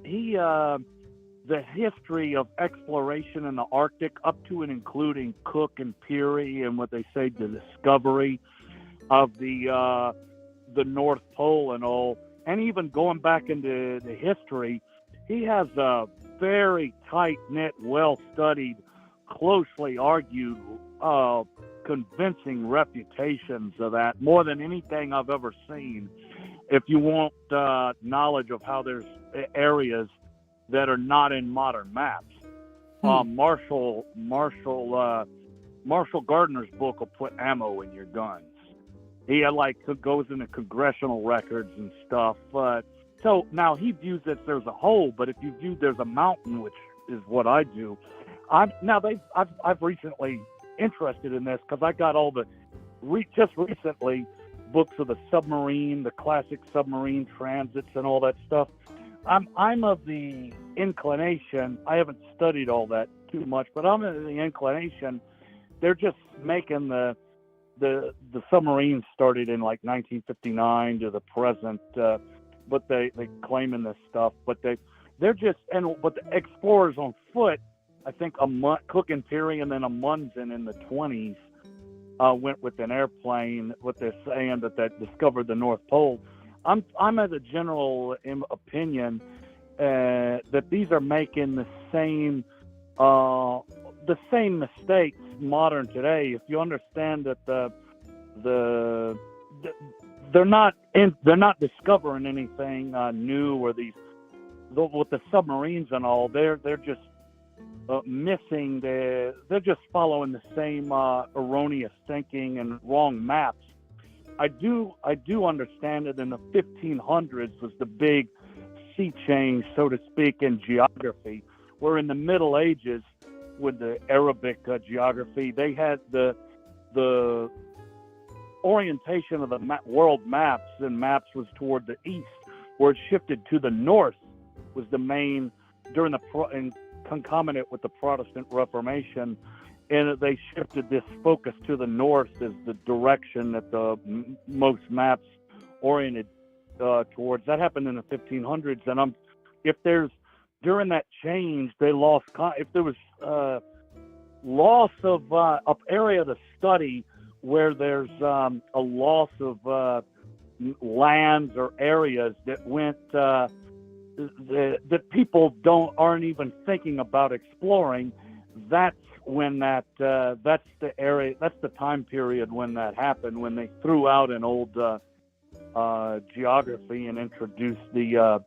the history of exploration in the Arctic, up to and including Cook and Peary, and what they say the discovery of the North Pole and all, and even going back into the history, he has a very tight-knit, well-studied, closely argued, convincing reputations of that, more than anything I've ever seen. If you want knowledge of how there's areas that are not in modern maps, Marshall Gardner's book will put ammo in your guns. He goes into congressional records and stuff. So now he views that there's a hole, but if you view there's a mountain, which is what I do, I've recently interested in this because I got all just recently books of the submarine, the classic submarine transits and all that stuff. I'm of the inclination, I haven't studied all that too much, but I'm of the inclination they're just making the submarines started in like 1959 to the present, but they claiming this stuff, but they're just, but the explorers on foot, I think Cook and Peary and then Amundsen in the 20s went with an airplane, what they're saying that discovered the North Pole. I'm of the general opinion that these are making the same mistakes modern today. If you understand that they're not discovering anything new, or with the submarines and all, they're just missing. They're just following the same erroneous thinking and wrong maps. I do understand that in the 1500s was the big sea change, so to speak, in geography. Where in the Middle Ages, with the Arabic geography, they had the orientation of the world maps and maps was toward the east, where it shifted to the north was the main during and concomitant with the Protestant Reformation, and they shifted this focus to the north as the direction that the most maps oriented towards. That happened in the 1500s, and if there's during that change they lost if there was loss of area to study where there's a loss of lands or areas that went that people aren't even thinking about exploring. That's when that's the time period when that happened, when they threw out an old geography and introduced the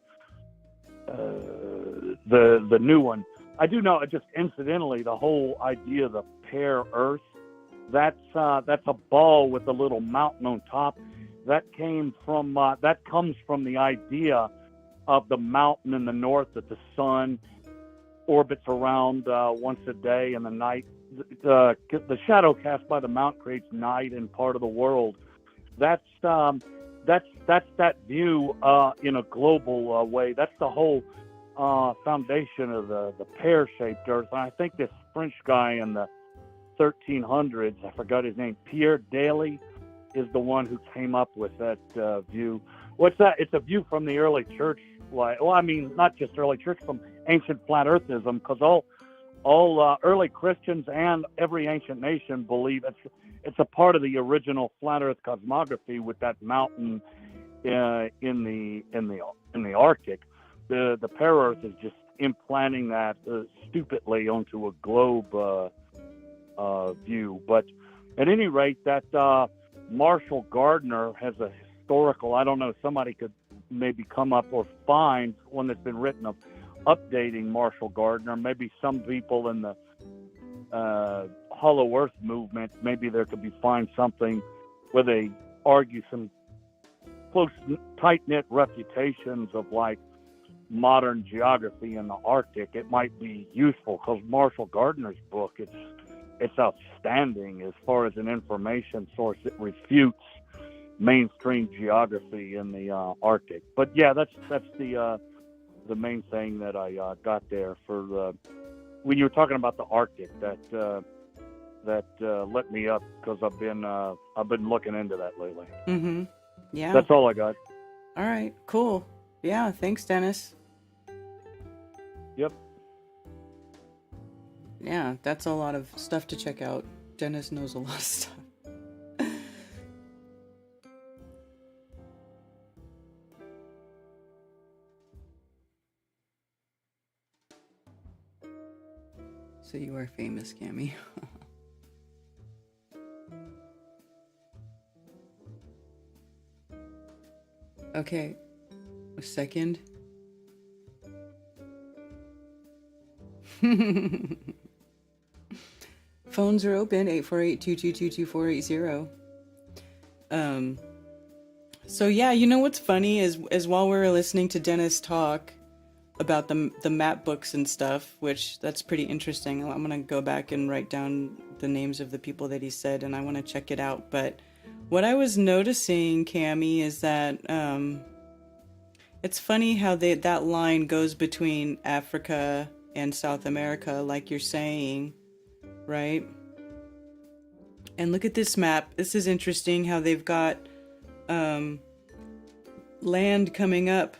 new one. I do know, just incidentally, the whole idea of the pear Earth, that's a ball with a little mountain on top. That comes from the idea of the mountain in the north that the sun orbits around once a day, and the night, the shadow cast by the mountain creates night in part of the world. That's that view in a global way. That's the whole foundation of the pear-shaped Earth. And I think this French guy in the 1300s, I forgot his name, Pierre Daly, is the one who came up with that view. What's that? It's a view from the early church. Not just early church, from ancient flat earthism, because all early Christians and every ancient nation believe it's a part of the original flat Earth cosmography with that mountain in the Arctic. The pear Earth is just implanting that stupidly onto a globe view. But at any rate, that Marshall Gardner has a historical. I don't know. Somebody could maybe come up or find one that's been written of updating Marshall Gardner. Maybe some people in the Hollow Earth movement, maybe there could be find something where they argue some close, tight-knit refutations of like modern geography in the Arctic. It might be useful because Marshall Gardner's book, it's outstanding as far as an information source. It refutes mainstream geography in the Arctic. But yeah, that's the main thing that I got there for when you were talking about the Arctic. That lit me up because I've been looking into that lately. Mm-hmm. Yeah. That's all I got. All right. Cool. Yeah. Thanks, Dennis. Yep. Yeah, that's a lot of stuff to check out. Dennis knows a lot of stuff. So you are famous, Cammy. Okay, a second. Phones are open, 848-222-2480. So yeah, you know what's funny is while we were listening to Dennis talk about the map books and stuff, which that's pretty interesting. I'm gonna go back and write down the names of the people that he said, and I want to check it out. But what I was noticing, Cammy, is that it's funny how that line goes between Africa and South America, like you're saying, right? And look at this map. This is interesting how they've got land coming up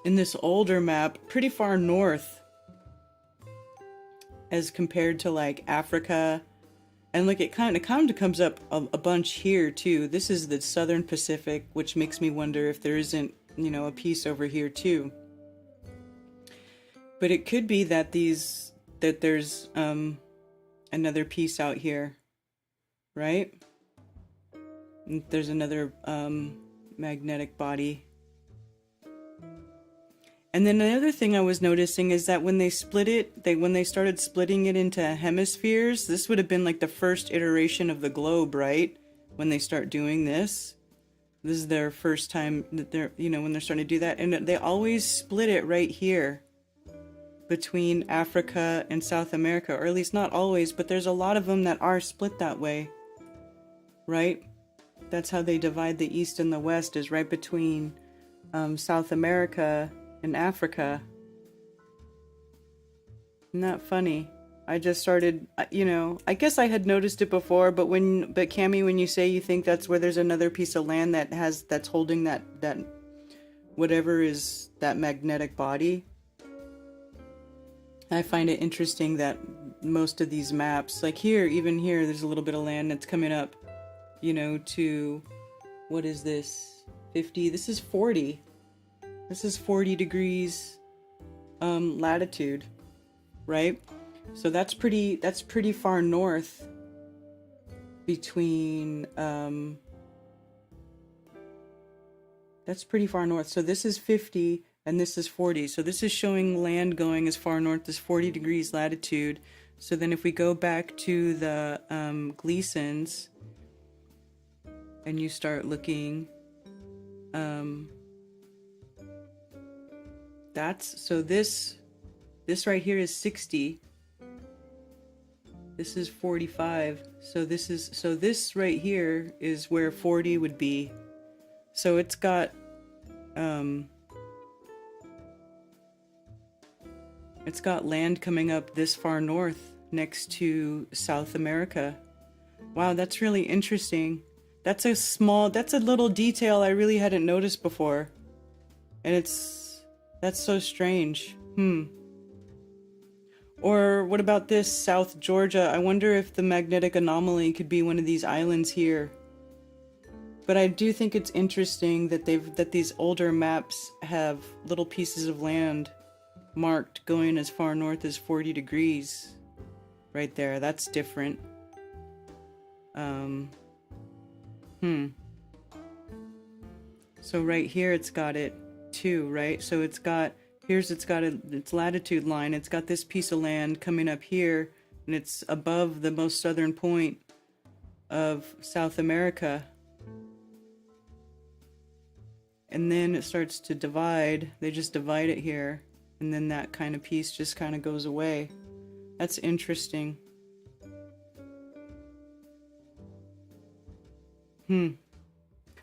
in this older map pretty far north as compared to like Africa. And look, it kind of comes up a bunch here too. This is the Southern Pacific, which makes me wonder if there isn't, a piece over here too. But it could be that there's another piece out here, right? There's another magnetic body. And then another thing I was noticing is that when they split it, when they started splitting it into hemispheres, this would have been like the first iteration of the globe, right? When they start doing this. This is their first time that they're, when they're starting to do that. And they always split it right here between Africa and South America, or at least not always, but there's a lot of them that are split that way, right? That's how they divide the East and the West, is right between South America and Africa. Isn't that funny? I just started, I guess I had noticed it before, but Cammie, when you say you think that's where there's another piece of land that's holding that whatever is that magnetic body, I find it interesting that most of these maps, like even here, there's a little bit of land that's coming up, to, what is this? 50, this is 40. This is 40 degrees latitude, right? So that's pretty far north between, that's pretty far north. So this is 50 and this is 40. So this is showing land going as far north as 40 degrees latitude. So then if we go back to the Gleasons and you start looking, this right here is 60. This is 45. So this right here is where 40 would be. So it's got land coming up this far north next to South America. Wow, that's really interesting. That's a little detail I really hadn't noticed before. And that's so strange. Or what about this, South Georgia? I wonder if the magnetic anomaly could be one of these islands here. But I do think it's interesting that these older maps have little pieces of land marked going as far north as 40 degrees. Right there, that's different. So right here it's got it too, right? So it's got its latitude line. It's got this piece of land coming up here, and it's above the most southern point of South America. And then it starts to divide. They just divide it here, and then that kind of piece just kind of goes away. That's interesting.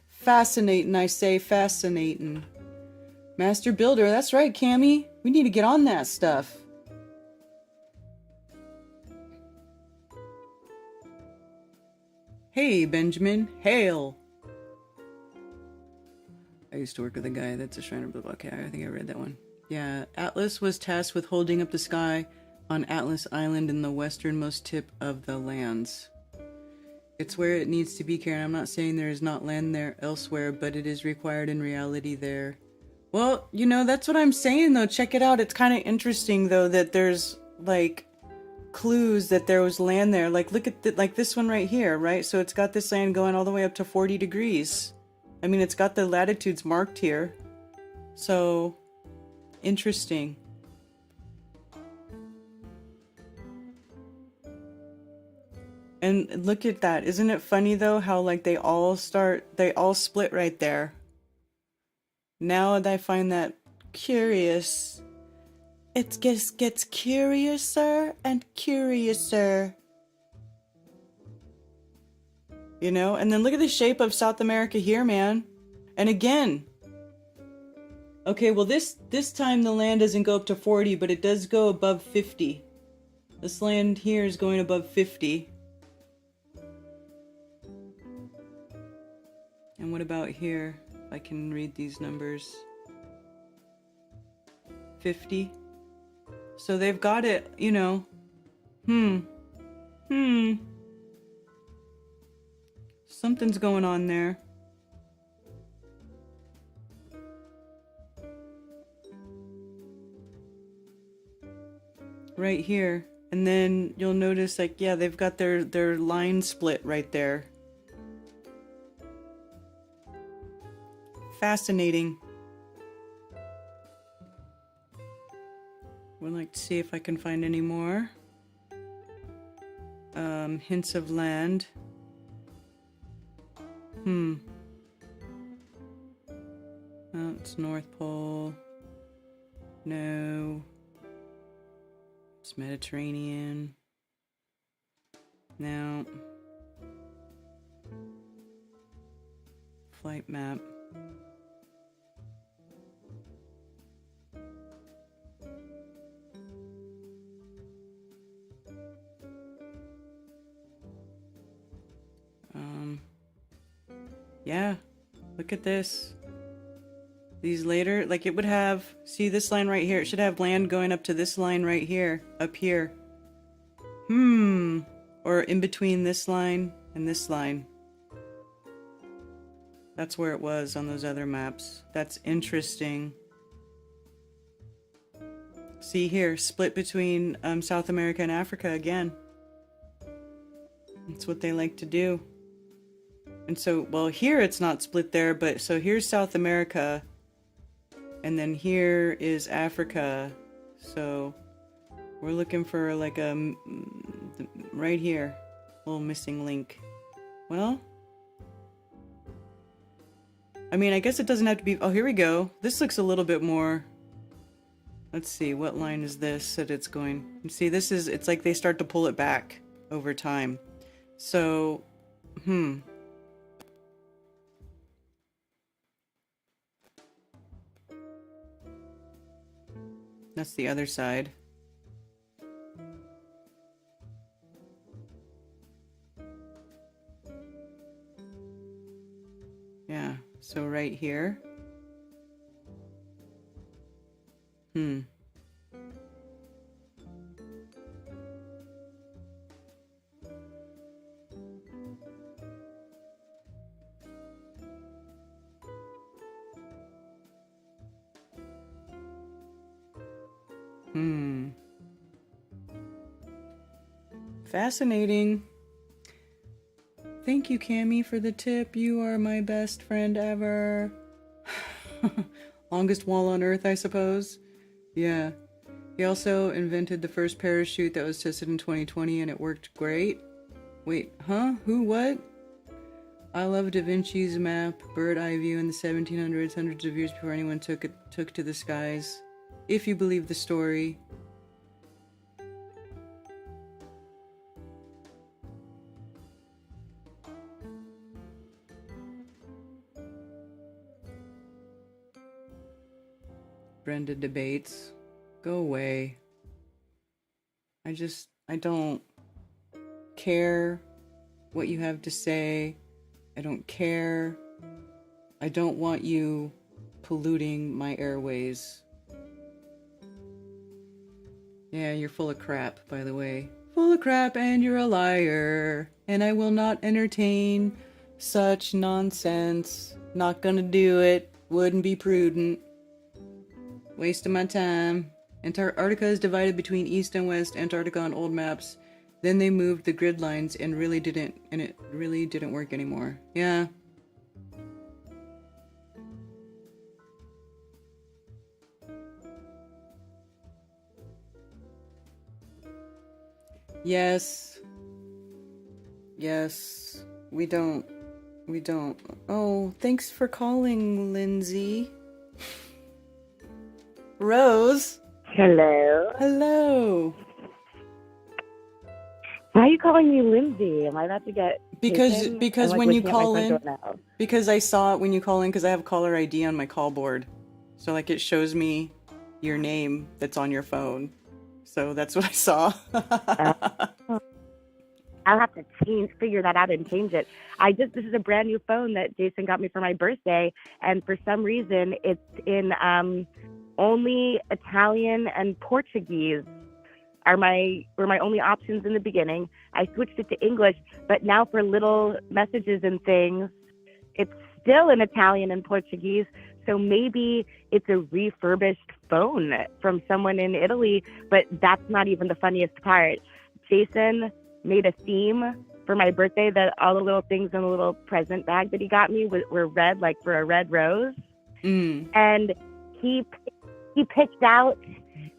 Fascinating, I say, fascinating. Master Builder, that's right, Cammie. We need to get on that stuff. Hey, Benjamin. Hail. I used to work with a guy that's a Shriner Blue. Okay, I think I read that one. Yeah, Atlas was tasked with holding up the sky on Atlas Island in the westernmost tip of the lands. It's where it needs to be, Karen. I'm not saying there is not land there elsewhere, but it is required in reality there. Well, that's what I'm saying, though. Check it out. It's kind of interesting, though, that there's, like, clues that there was land there. Like, look at this one right here, right? So it's got this land going all the way up to 40 degrees. I mean, it's got the latitudes marked here. So, interesting. And look at that. Isn't it funny, though, how, like, they all split right there. Now I find that curious. It just gets curiouser and curiouser. And then look at the shape of South America here, man. And again. Okay, well this time the land doesn't go up to 40, but it does go above 50. This land here is going above 50. And what about here? I can read these numbers. 50. So they've got it, Something's going on there. Right here. And then you'll notice, like, yeah, they've got their line split right there. Fascinating. would like to see if I can find any more. Hints of land. Oh, it's North Pole. No. It's Mediterranean. No. Flight map. Yeah, look at this. These later, like it would have, see this line right here? It should have land going up to this line right here, up here. Or in between this line and this line. That's where it was on those other maps. That's interesting. See here, split between South America and Africa again. That's what they like to do. And so, well, here it's not split there, but so here's South America, and then here is Africa. So we're looking for like a right here, little missing link. Well, I mean, I guess it doesn't have to be. Oh, here we go. This looks a little bit more. Let's see, what line is this that it's going? You see, this is, it's like they start to pull it back over time. So, That's the other side. Yeah, so right here. Fascinating. Thank you, Cammy, for the tip. You are my best friend ever. Longest wall on Earth, I suppose. Yeah. He also invented the first parachute that was tested in 2020 and it worked great. Wait, huh? Who? What? I love Da Vinci's map, bird eye view in the 1700s, hundreds of years before anyone took to the skies. If you believe the story. Brenda debates. Go away. I don't care what you have to say. I don't care. I don't want you polluting my airways. Yeah, you're full of crap, by the way. Full of crap, and you're a liar. And I will not entertain such nonsense. Not gonna do it. Wouldn't be prudent. Waste of my time. Antarctica is divided between East and West Antarctica on old maps. Then they moved the grid lines and it really didn't work anymore. Yeah. Yes. Yes. We don't. Oh, thanks for calling, Lindsay. Rose. Hello. Hello. Why are you calling me Lindsay? Am I about to get because when you call in, because I saw it when you call in, because I have caller ID on my call board, so like it shows me your name that's on your phone, so that's what I saw. I'll have to figure that out and change it. This is a brand new phone that Jason got me for my birthday, and for some reason it's in only Italian and Portuguese were my only options in the beginning. I switched it to English, but now for little messages and things, it's still in Italian and Portuguese. So maybe it's a refurbished phone from someone in Italy, but that's not even the funniest part. Jason made a theme for my birthday that all the little things in the little present bag that he got me were red, like for a red rose. And he picked out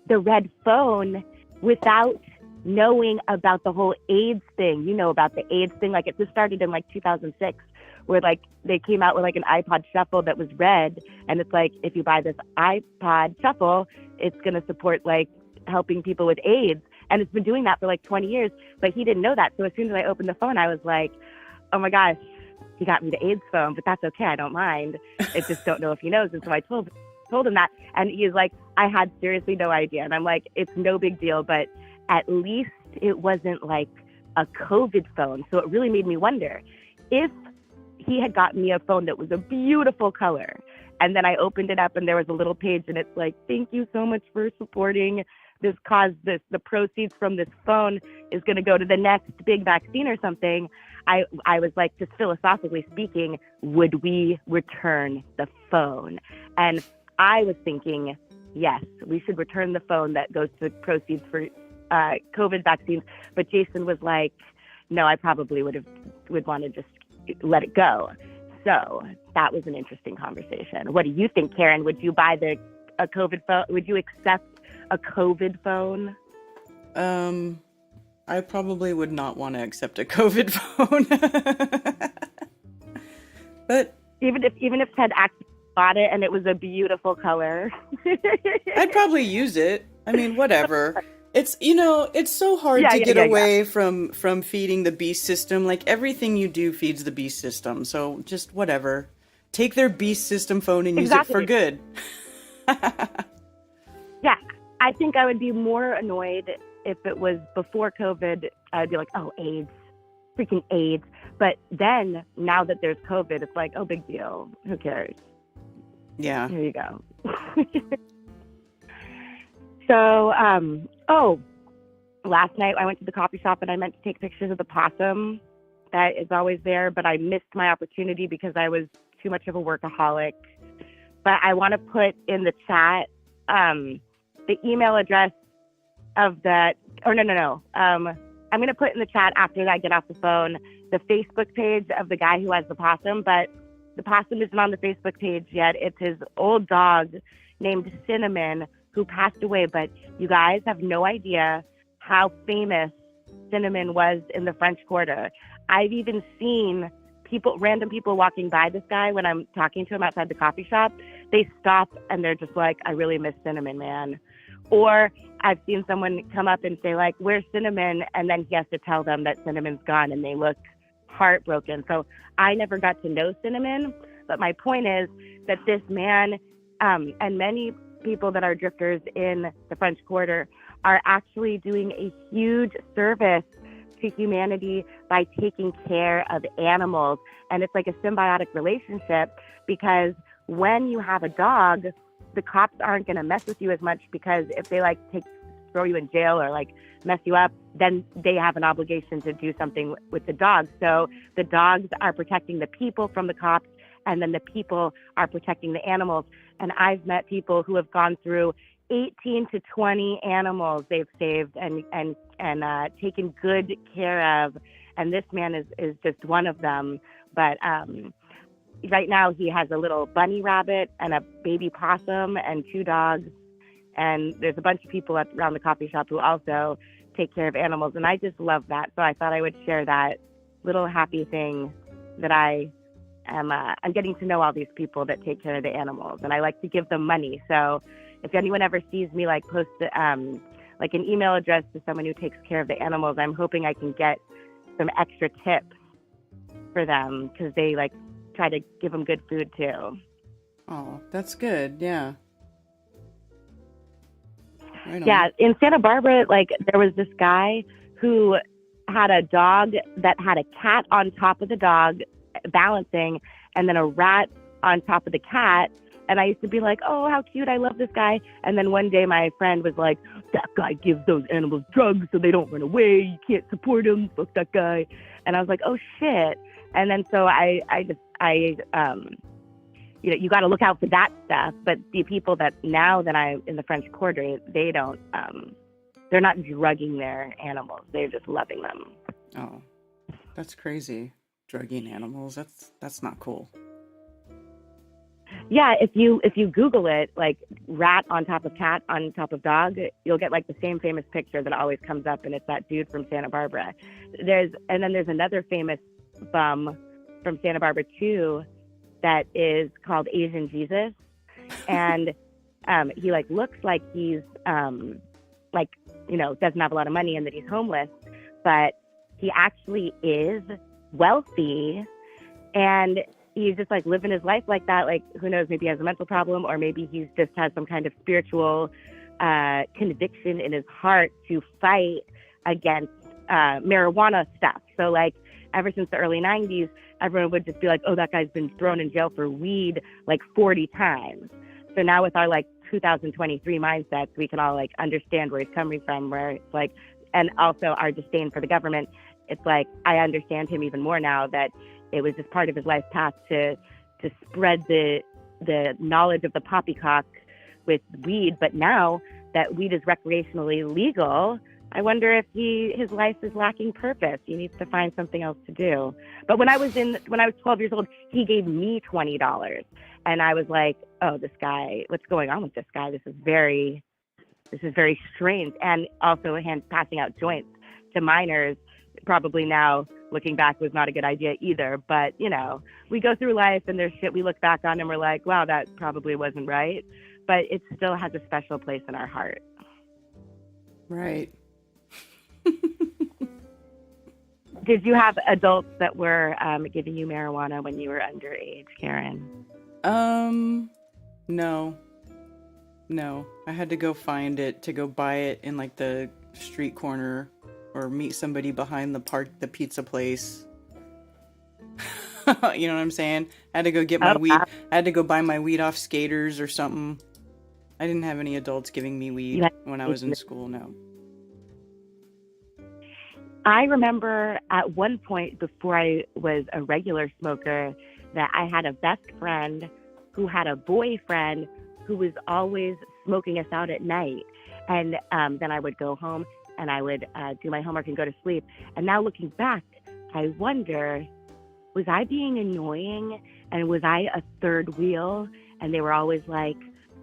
the red phone without knowing about the whole AIDS thing. You know about the AIDS thing. Like it just started in like 2006, where like they came out with like an iPod Shuffle that was red, and it's like if you buy this iPod Shuffle, it's gonna support like helping people with AIDS, and it's been doing that for like 20 years. But he didn't know that. So as soon as I opened the phone, I was like, oh my gosh, he got me the AIDS phone, but that's okay. I don't mind. I just don't know if he knows. And so I told him that, and he's like, I had seriously no idea. And I'm like, it's no big deal, but at least it wasn't like a COVID phone. So it really made me wonder if he had gotten me a phone that was a beautiful color, and then I opened it up and there was a little page and it's like, thank you so much for supporting this cause. The proceeds from this phone is going to go to the next big vaccine or something. I was like, just philosophically speaking, would we return the phone? And I was thinking, yes, we should return the phone that goes to proceeds for COVID vaccines. But Jason was like, no, I probably would want to just let it go. So that was an interesting conversation. What do you think, Karen? Would you buy a COVID phone? Would you accept a COVID phone? I probably would not want to accept a COVID phone. But even if Ted actually bought it and it was a beautiful color, I'd probably use it. I mean, whatever. It's, it's so hard to get away from feeding the beast system. Like everything you do feeds the beast system. So just whatever. Take their beast system phone and use it for good. Yeah. I think I would be more annoyed if it was before COVID. I'd be like, oh, AIDS, freaking AIDS. But then now that there's COVID, it's like, oh, big deal. Who cares? Yeah. Here you go. So, last night I went to the coffee shop and I meant to take pictures of the possum that is always there, but I missed my opportunity because I was too much of a workaholic. But I want to put in the chat the email address of that. Or no. I'm going to put in the chat after I get off the phone the Facebook page of the guy who has the possum, but the possum isn't on the Facebook page yet. It's his old dog named Cinnamon, who passed away. But you guys have no idea how famous Cinnamon was in the French Quarter. I've even seen random people walking by this guy when I'm talking to him outside the coffee shop. They stop and they're just like, I really miss Cinnamon, man. Or I've seen someone come up and say like, where's Cinnamon? And then he has to tell them that Cinnamon's gone and they look heartbroken. So I never got to know Cinnamon. But my point is that this man and many people that are drifters in the French Quarter are actually doing a huge service to humanity by taking care of animals. And it's like a symbiotic relationship, because when you have a dog, the cops aren't going to mess with you as much, because if they like throw you in jail or like mess you up, then they have an obligation to do something with the dog. So the dogs are protecting the people from the cops, and then the people are protecting the animals. And I've met people who have gone through 18 to 20 animals they've saved and taken good care of. And this man is just one of them. But right now he has a little bunny rabbit and a baby possum and 2 dogs. And there's a bunch of people around the coffee shop who also take care of animals. And I just love that. So I thought I would share that little happy thing that I'm getting to know all these people that take care of the animals, and I like to give them money. So if anyone ever sees me like post like an email address to someone who takes care of the animals, I'm hoping I can get some extra tips for them, because they like try to give them good food too. Oh, that's good. Yeah. Right on. Yeah. In Santa Barbara, like there was this guy who had a dog that had a cat on top of the dog balancing, and then a rat on top of the cat. And I used to be like, oh, how cute, I love this guy. And then one day my friend was like, that guy gives those animals drugs so they don't run away, you can't support him, fuck that guy. And I was like, oh shit. And then so I you got to look out for that stuff. But the people that now that I'm in the French Quarter, they don't they're not drugging their animals, they're just loving them. Oh, that's crazy. Drugging animals, that's not cool. Yeah, if you Google it, like rat on top of cat on top of dog, you'll get like the same famous picture that always comes up, and it's that dude from Santa Barbara. There's another famous bum from Santa Barbara too, that is called Asian Jesus, and he like looks like he's like, you know, doesn't have a lot of money and that he's homeless, but he actually is wealthy, and he's just like living his life like that. Like, who knows, maybe he has a mental problem, or maybe he's just has some kind of spiritual conviction in his heart to fight against marijuana stuff. So like ever since the early 90s, everyone would just be like, oh, that guy's been thrown in jail for weed like 40 times. So now with our like 2023 mindsets, we can all like understand where he's coming from, where it's like, and also our disdain for the government. It's like, I understand him even more now that it was just part of his life path to spread the knowledge of the poppycock with weed. But now that weed is recreationally legal, I wonder if his life is lacking purpose. He needs to find something else to do. But when I was 12 years old, he gave me $20, and I was like, oh, this guy, what's going on with this guy? This is very strange. And also passing out joints to minors, probably now looking back was not a good idea either. But, you know, we go through life and there's shit we look back on and we're like, wow, that probably wasn't right. But it still has a special place in our heart. Right. Did you have adults that were giving you marijuana when you were underage, Karen? No. I had to go find it, to go buy it in like the street corner or meet somebody behind the pizza place. You know what I'm saying? I had to go get my weed. I had to go buy my weed off skaters or something. I didn't have any adults giving me weed when I was in school, no. I remember at one point before I was a regular smoker that I had a best friend who had a boyfriend who was always smoking us out at night. And then I would go home and I would do my homework and go to sleep. And now looking back, I wonder, was I being annoying? And was I a third wheel? And they were always like,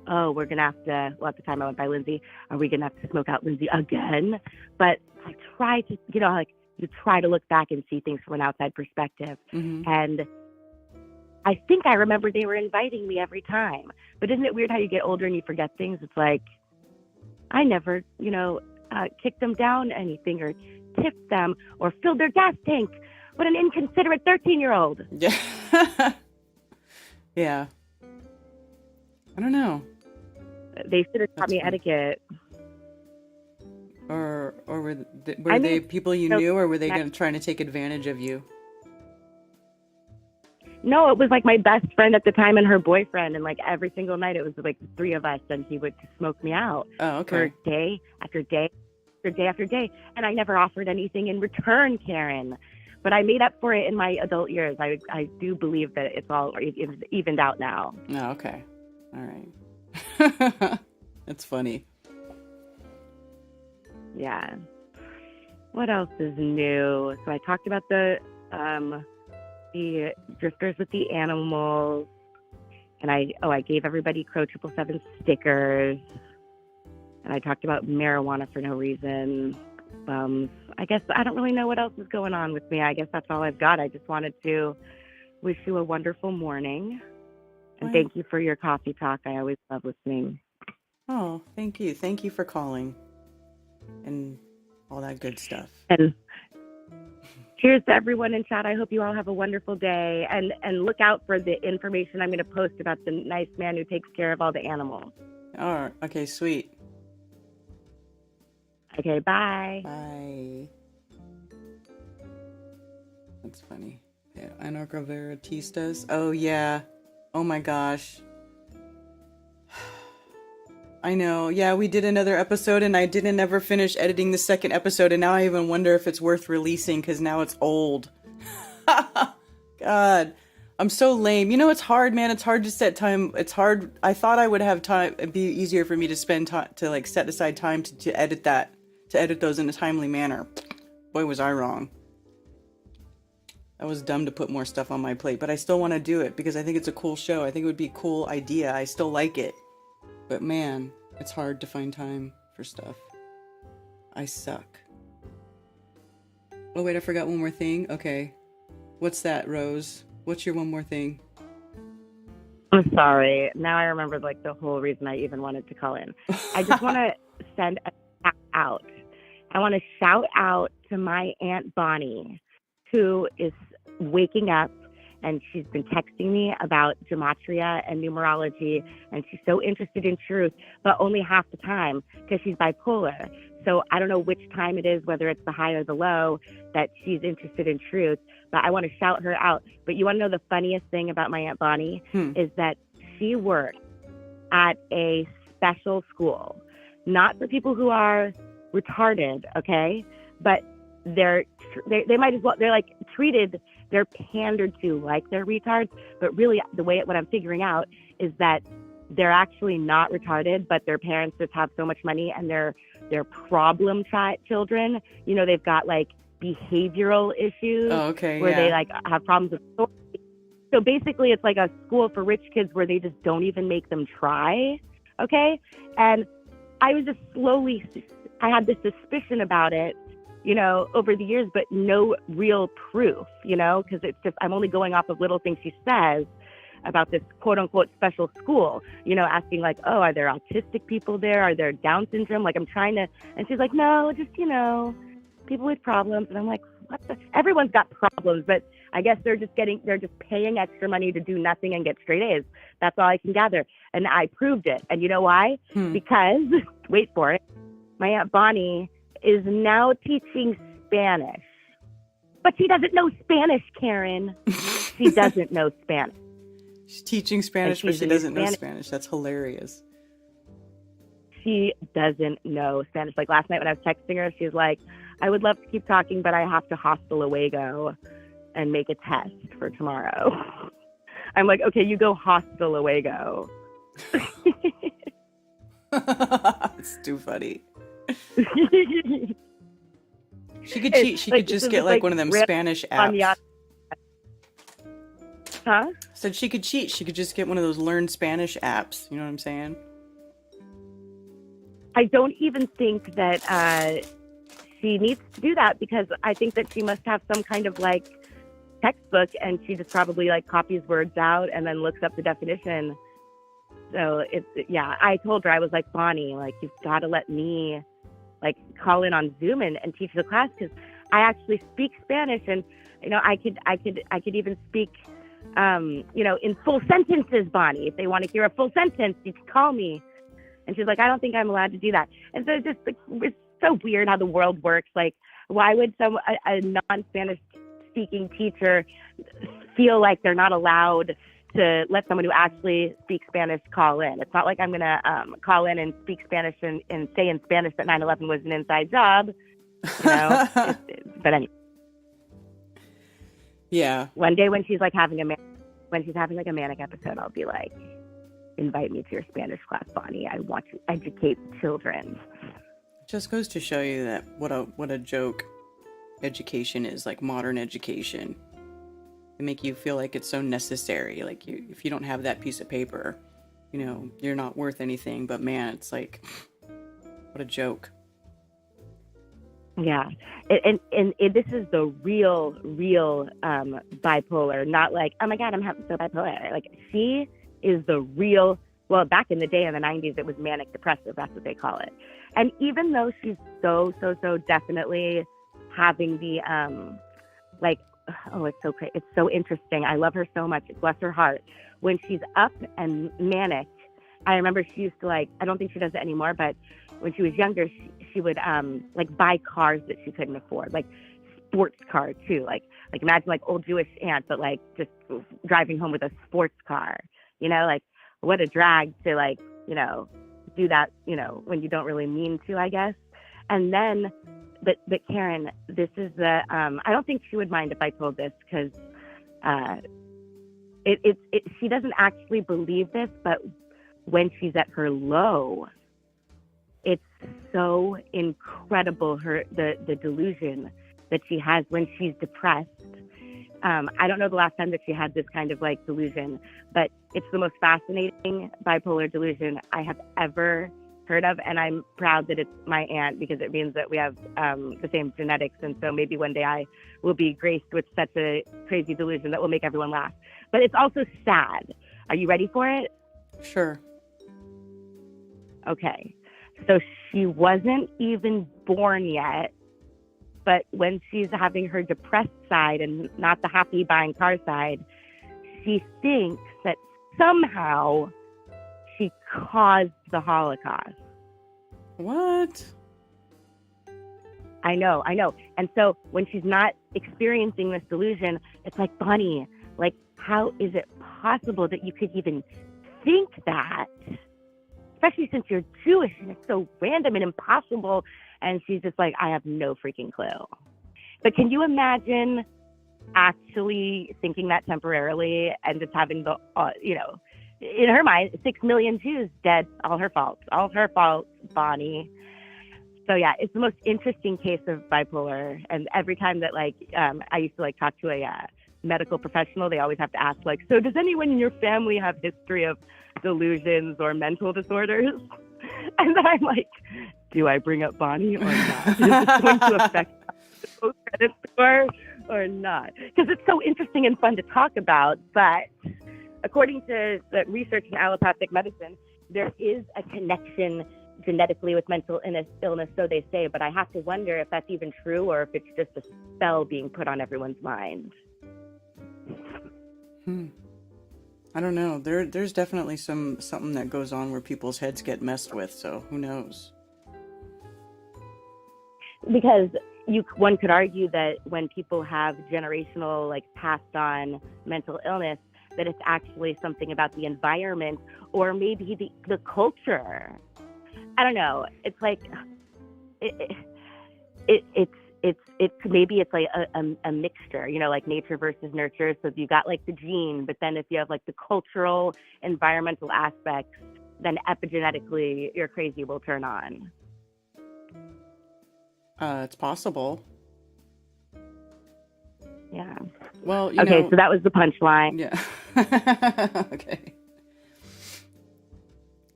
oh, we're going to have to, well, at the time I went by Lindsay, are we going to have to smoke out Lindsay again? But I try to, you know, like you try to look back and see things from an outside perspective. Mm-hmm. And I think I remember they were inviting me every time. But isn't it weird how you get older and you forget things? It's like, I never, you know, kicked them down anything or tipped them or filled their gas tank. What an inconsiderate 13-year-old. Yeah. Yeah. I don't know. They should have taught me etiquette. Or were they people you knew, or were they trying to take advantage of you? No, it was like my best friend at the time and her boyfriend, and like every single night it was like the three of us, and he would just smoke me out for day after day after day after day, and I never offered anything in return, Karen. But I made up for it in my adult years. I do believe that it's evened out now. Oh, okay. All right. That's funny. Yeah. What else is new? So I talked about the drifters with the animals, and I gave everybody Crow 777 stickers, and I talked about marijuana for no reason. I guess I don't really know what else is going on with me. I guess that's all I've got. I just wanted to wish you a wonderful morning, and thank you for your coffee talk. I always love listening. Oh, thank you. Thank you for calling and all that good stuff. And cheers to everyone in chat. I hope you all have a wonderful day, and look out for the information I'm going to post about the nice man who takes care of all the animals. All right. Okay, sweet. Okay, bye. Bye. That's funny. Yeah, anarcho-veratistas. Oh, yeah. Oh, my gosh. I know. Yeah, we did another episode, and I didn't ever finish editing the second episode, and now I even wonder if it's worth releasing, because now it's old. God. I'm so lame. You know, it's hard, man. It's hard to set time. It's hard. I thought I would have time. It'd be easier for me to spend time, to like set aside time to edit that. To edit those in a timely manner. Boy, was I wrong. That was dumb to put more stuff on my plate, but I still want to do it because I think it's a cool show. I think it would be a cool idea. I still like it. But man, it's hard to find time for stuff. I suck. Oh wait, I forgot one more thing. Okay. What's that, Rose? What's your one more thing? I'm sorry. Now I remember like the whole reason I even wanted to call in. I just want to send a shout out. I want to shout out to my Aunt Bonnie, who is waking up, and she's been texting me about gematria and numerology, and she's so interested in truth, but only half the time because she's bipolar. So I don't know which time it is, whether it's the high or the low, that she's interested in truth, but I want to shout her out. But you want to know the funniest thing about my Aunt Bonnie is that she works at a special school, not for people who are retarded, okay? But they might as well, they're like treated, they're pandered to like they're retards, but really what I'm figuring out is that they're actually not retarded, but their parents just have so much money and they're problem children. You know, they've got like behavioral issues where they like have problems with authority. So basically it's like a school for rich kids where they just don't even make them try. Okay. And I was just I had this suspicion about it, you know, over the years, but no real proof, you know, because it's just, I'm only going off of little things she says about this quote unquote special school, you know, asking like, oh, are there autistic people there? Are there Down syndrome? Like I'm trying to, and she's like, no, just, you know, people with problems. And I'm like, everyone's got problems, but I guess they're just paying extra money to do nothing and get straight A's. That's all I can gather. And I proved it. And you know why? Because, wait for it, my Aunt Bonnie is now teaching Spanish. But she doesn't know Spanish, Karen. She doesn't know Spanish. She's teaching Spanish, but she doesn't know Spanish. That's hilarious. She doesn't know Spanish. Like last night when I was texting her, she was like, I would love to keep talking, but I have to hasta luego and make a test for tomorrow. I'm like, okay, you go hasta luego. It's too funny. She could cheat. She could just get like one of them Spanish apps. Huh? Said she could cheat. She could just get one of those learn Spanish apps. You know what I'm saying? I don't even think that she needs to do that because I think that she must have some kind of like textbook and she just probably like copies words out and then looks up the definition. So I told her, I was like, Bonnie, like you've got to let me like call in on Zoom and teach the class because I actually speak Spanish and you know I could even speak you know in full sentences, Bonnie. If they want to hear a full sentence, you can call me. And she's like, I don't think I'm allowed to do that. And so it's so weird how the world works. Like, why would a non-Spanish speaking teacher feel like they're not allowed to let someone who actually speaks Spanish call in? It's not like I'm going to call in and speak Spanish and say in Spanish that 9/11 was an inside job. You know? But anyway. Yeah. One day when she's like having a manic episode, I'll be like, invite me to your Spanish class, Bonnie. I want to educate children. Just goes to show you that what a joke education is, like modern education. They make you feel like it's so necessary. Like if you don't have that piece of paper, you know, you're not worth anything. But man, it's like, what a joke. Yeah. And this is the real bipolar, not like, oh my God, I'm so bipolar. Like she is the real, well, back in the day in the 90s, it was manic depressive. That's what they call it. And even though she's so definitely having the, like, oh, it's so great. It's so interesting. I love her so much. Bless her heart. When she's up and manic, I remember she used to like, I don't think she does it anymore, but when she was younger, she would like buy cars that she couldn't afford, like sports cars too. Like imagine like old Jewish aunt, but like just driving home with a sports car, you know, like what a drag to like, you know, do that, you know, when you don't really mean to, I guess. And then, but Karen, this is the, I don't think she would mind if I told this because she doesn't actually believe this, but when she's at her low, it's so incredible, the delusion that she has when she's depressed. I don't know the last time that she had this kind of like delusion, but it's the most fascinating bipolar delusion I have ever heard of, and I'm proud that it's my aunt because it means that we have the same genetics, and so maybe one day I will be graced with such a crazy delusion that will make everyone laugh. But it's also sad. Are you ready for it? Sure. Okay. So she wasn't even born yet, but when she's having her depressed side and not the happy buying car side, she thinks that somehow she caused the Holocaust. What? I know. And so when she's not experiencing this delusion, it's like, Bonnie, like, how is it possible that you could even think that? Especially since you're Jewish and it's so random and impossible. And she's just like, I have no freaking clue. But can you imagine actually thinking that temporarily and just having the, in her mind, 6 million Jews dead, all her fault, Bonnie. So yeah, it's the most interesting case of bipolar. And every time that I used to talk to a medical professional, they always have to ask so does anyone in your family have history of delusions or mental disorders? And then I'm like, do I bring up Bonnie or not? Is this going to affect the credit score or not? Because it's so interesting and fun to talk about. But according to the research in allopathic medicine, there is a connection genetically with mental illness, so they say. But I have to wonder if that's even true or if it's just a spell being put on everyone's mind. I don't know. There's definitely something that goes on where people's heads get messed with, so who knows? Because one could argue that when people have generational, passed on mental illness, that it's actually something about the environment or maybe the culture. I don't know. It's maybe it's like a mixture, like nature versus nurture. So you got the gene, but then if you have the cultural, environmental aspects, then epigenetically your crazy will turn on. It's possible. Yeah. Well, okay, so that was the punchline. Yeah. Okay.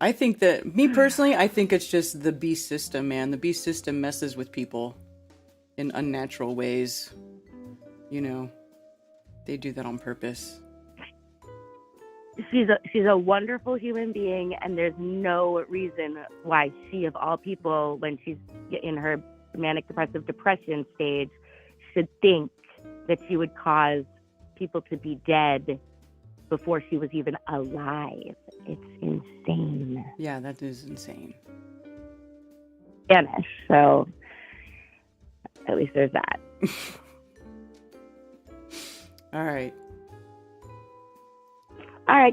I think that, me personally, I think it's just the beast system, man. The beast system messes with people in unnatural ways. They do that on purpose. She's a wonderful human being, and there's no reason why she, of all people, when she's in her manic depressive depression stage, should think that she would cause people to be dead before she was even alive. It's insane. Yeah, that is insane. Spanish, so at least there's that. All right,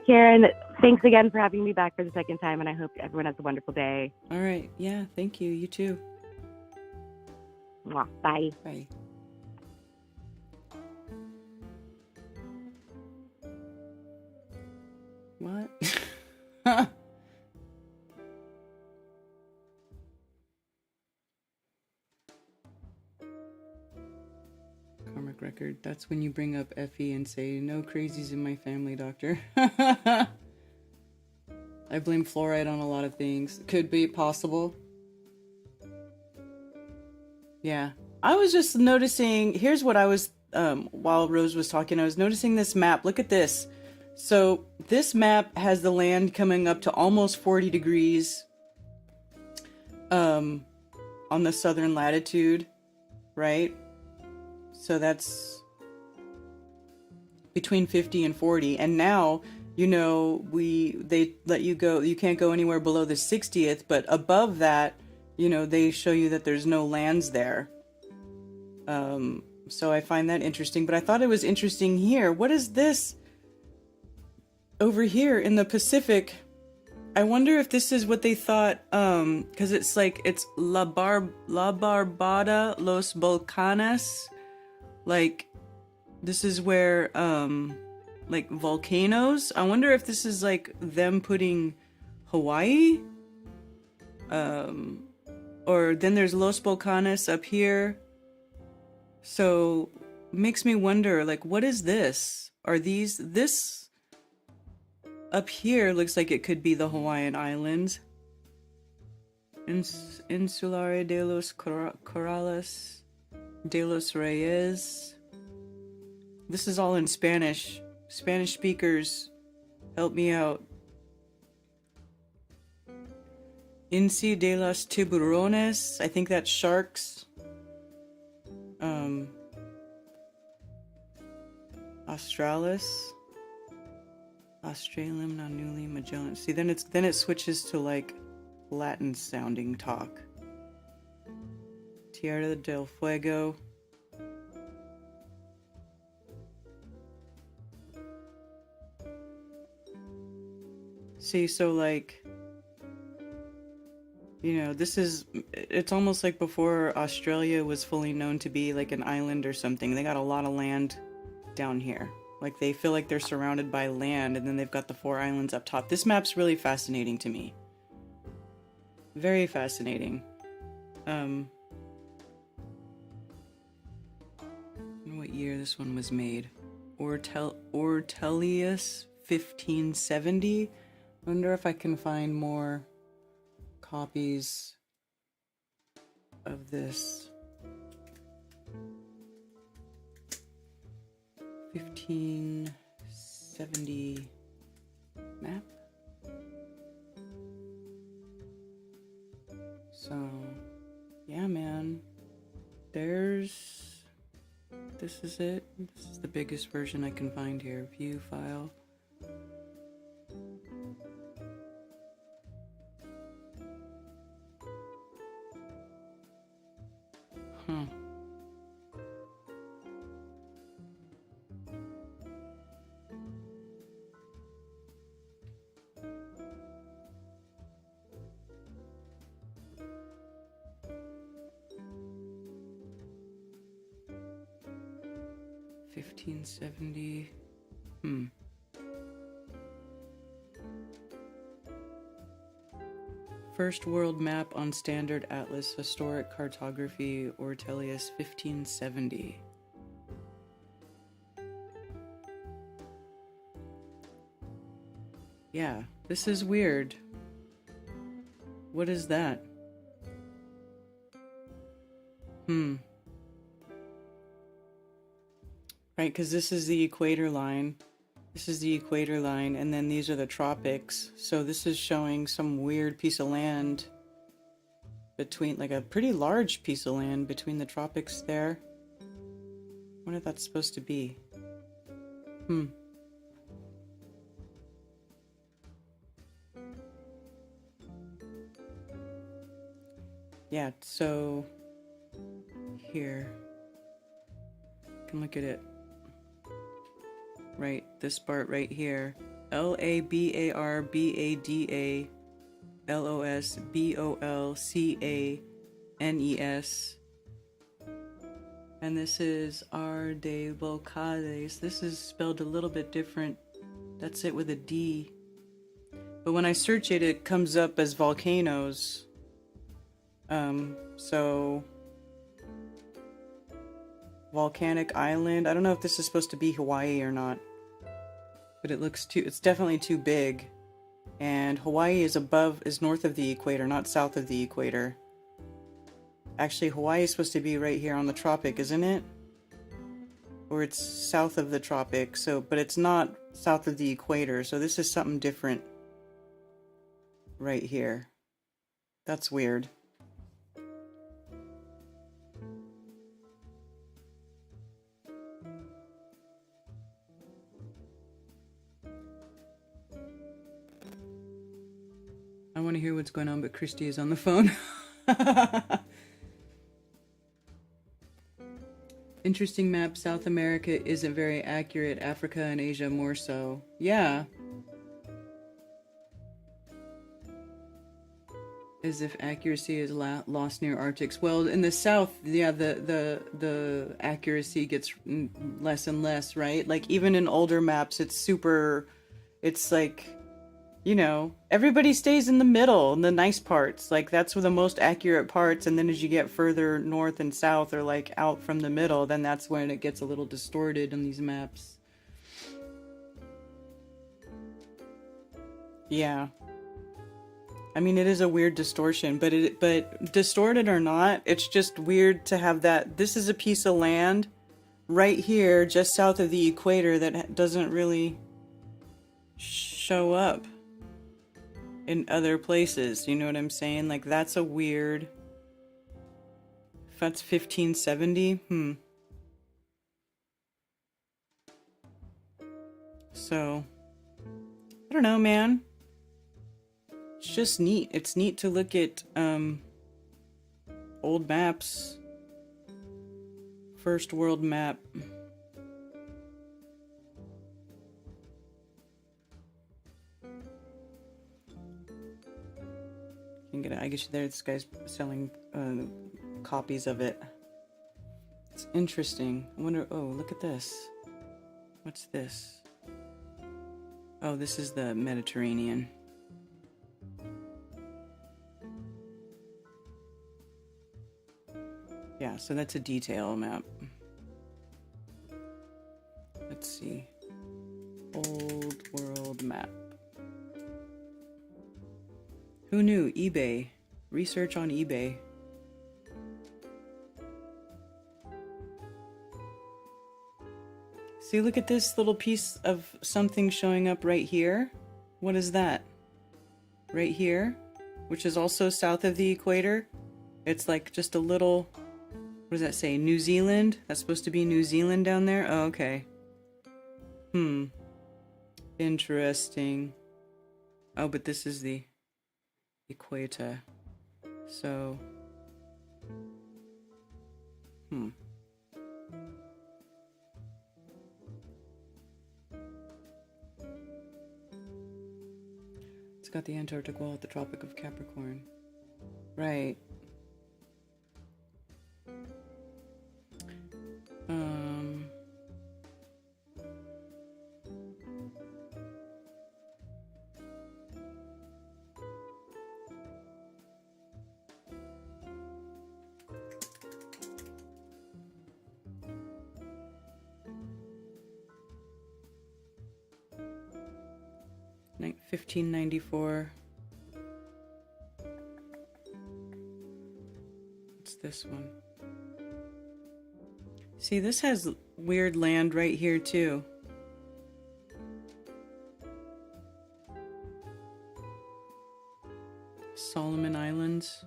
Karen. Thanks again for having me back for the second time, and I hope everyone has a wonderful day. All right. Yeah, thank you. You too. Mwah. Bye. Bye. What? Karmic record. That's when you bring up Effie and say, no crazies in my family, doctor. I blame fluoride on a lot of things. Could be possible. Yeah. I was just noticing, here's what I was, while Rose was talking, I was noticing this map. Look at this. So this map has the land coming up to almost 40 degrees on the southern latitude, right? So that's between 50 and 40. And now, they let you go, you can't go anywhere below the 60th, but above that, they show you that there's no lands there. So I find that interesting, but I thought it was interesting here. What is this? Over here in the Pacific, I wonder if this is what they thought, because it's La Barbada, Los Volcanes, this is where, volcanoes. I wonder if this is them putting Hawaii, or then there's Los Volcanes up here. So makes me wonder, like, what is this? Are these, this up here looks like it could be the Hawaiian Islands. Insulare de los Corrales de los Reyes. This is all in Spanish. Spanish speakers, help me out. Inci de las Tiburones. I think that's sharks. Australis. Australium, Nonuli, Magellan. See, then it switches to like Latin sounding talk. Tierra del Fuego. See, so like, you know, it's almost like before Australia was fully known to be like an island or something. They got a lot of land down here. Like, they feel like they're surrounded by land, and then they've got the 4 islands up top. This map's really fascinating to me. Very fascinating. I don't know what year this one was made. Ortelius 1570. Wonder if I can find more copies of this. 1570 map. So, yeah, man. This is it. This is the biggest version I can find here. View file. Huh. $15.70. First world map on standard atlas, historic cartography, Ortelius 1570. Yeah, this is weird. What is that? Right, because this is the equator line. This is the equator line, and then these are the tropics. So this is showing some weird piece of land between, like a pretty large piece of land between the tropics there. I wonder if that's supposed to be. Yeah, so here. You can look at it. Right, this part right here. LABARBADALOSBOLCANES. And this is R de Volcades. This is spelled a little bit different. That's it with a D. But when I search it, it comes up as volcanoes. So volcanic island. I don't know if this is supposed to be Hawaii or not, but it's definitely too big. And Hawaii is north of the equator, not south of the equator. Actually, Hawaii is supposed to be right here on the tropic, isn't it? Or it's south of the tropic, but it's not south of the equator, so this is something different right here. That's weird. I want to hear what's going on, but Christy is on the phone. Interesting map. South America isn't very accurate. Africa and Asia more so. Yeah. As if accuracy is lost near Arctics. Well, in the south, yeah, the accuracy gets less and less, right? Like even in older maps, it's like You know, everybody stays in the middle, in the nice parts. Like, that's where the most accurate parts, and then as you get further north and south, or like out from the middle, then that's when it gets a little distorted on these maps. Yeah. I mean, it is a weird distortion, but distorted or not, it's just weird to have that. This is a piece of land right here, just south of the equator, that doesn't really show up in other places. You know what I'm saying? Like, that's a weird. If that's 1570, So, I don't know, man. It's just neat. It's neat to look at old maps. First world map. You can get it. I guess there. This guy's selling copies of it. It's interesting. I wonder. Oh, look at this. What's this? Oh, this is the Mediterranean. Yeah, so that's a detail map. Let's see. Old world map. Who knew? eBay. Research on eBay. See, look at this little piece of something showing up right here. What is that? Right here, which is also south of the equator. It's like just a little, what does that say? New Zealand? That's supposed to be New Zealand down there? Oh, okay. Interesting. Oh, but this is the equator. So, It's got the Antarctic wall at the Tropic of Capricorn. Right. Like 1594. What's this one? See, this has weird land right here too. Solomon Islands,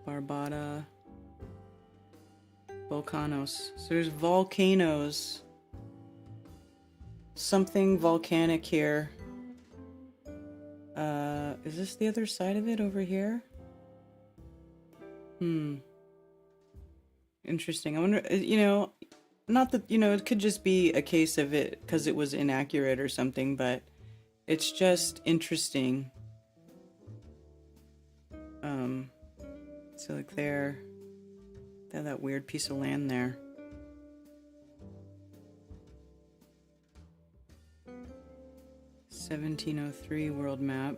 Barbada, volcanoes. So there's volcanoes. Something volcanic here. Is this the other side of it over here? Interesting. I wonder, not that, it could just be a case of it because it was inaccurate or something, but it's just interesting. So like they have that weird piece of land there. (1703) world map.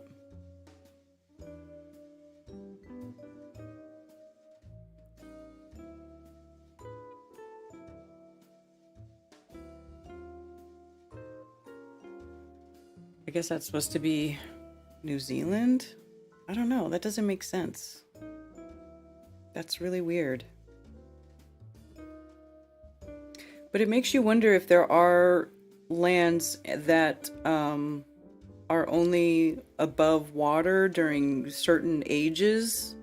I guess that's supposed to be New Zealand? I don't know. That doesn't make sense. That's really weird. But it makes you wonder if there are lands that are only above water during certain ages.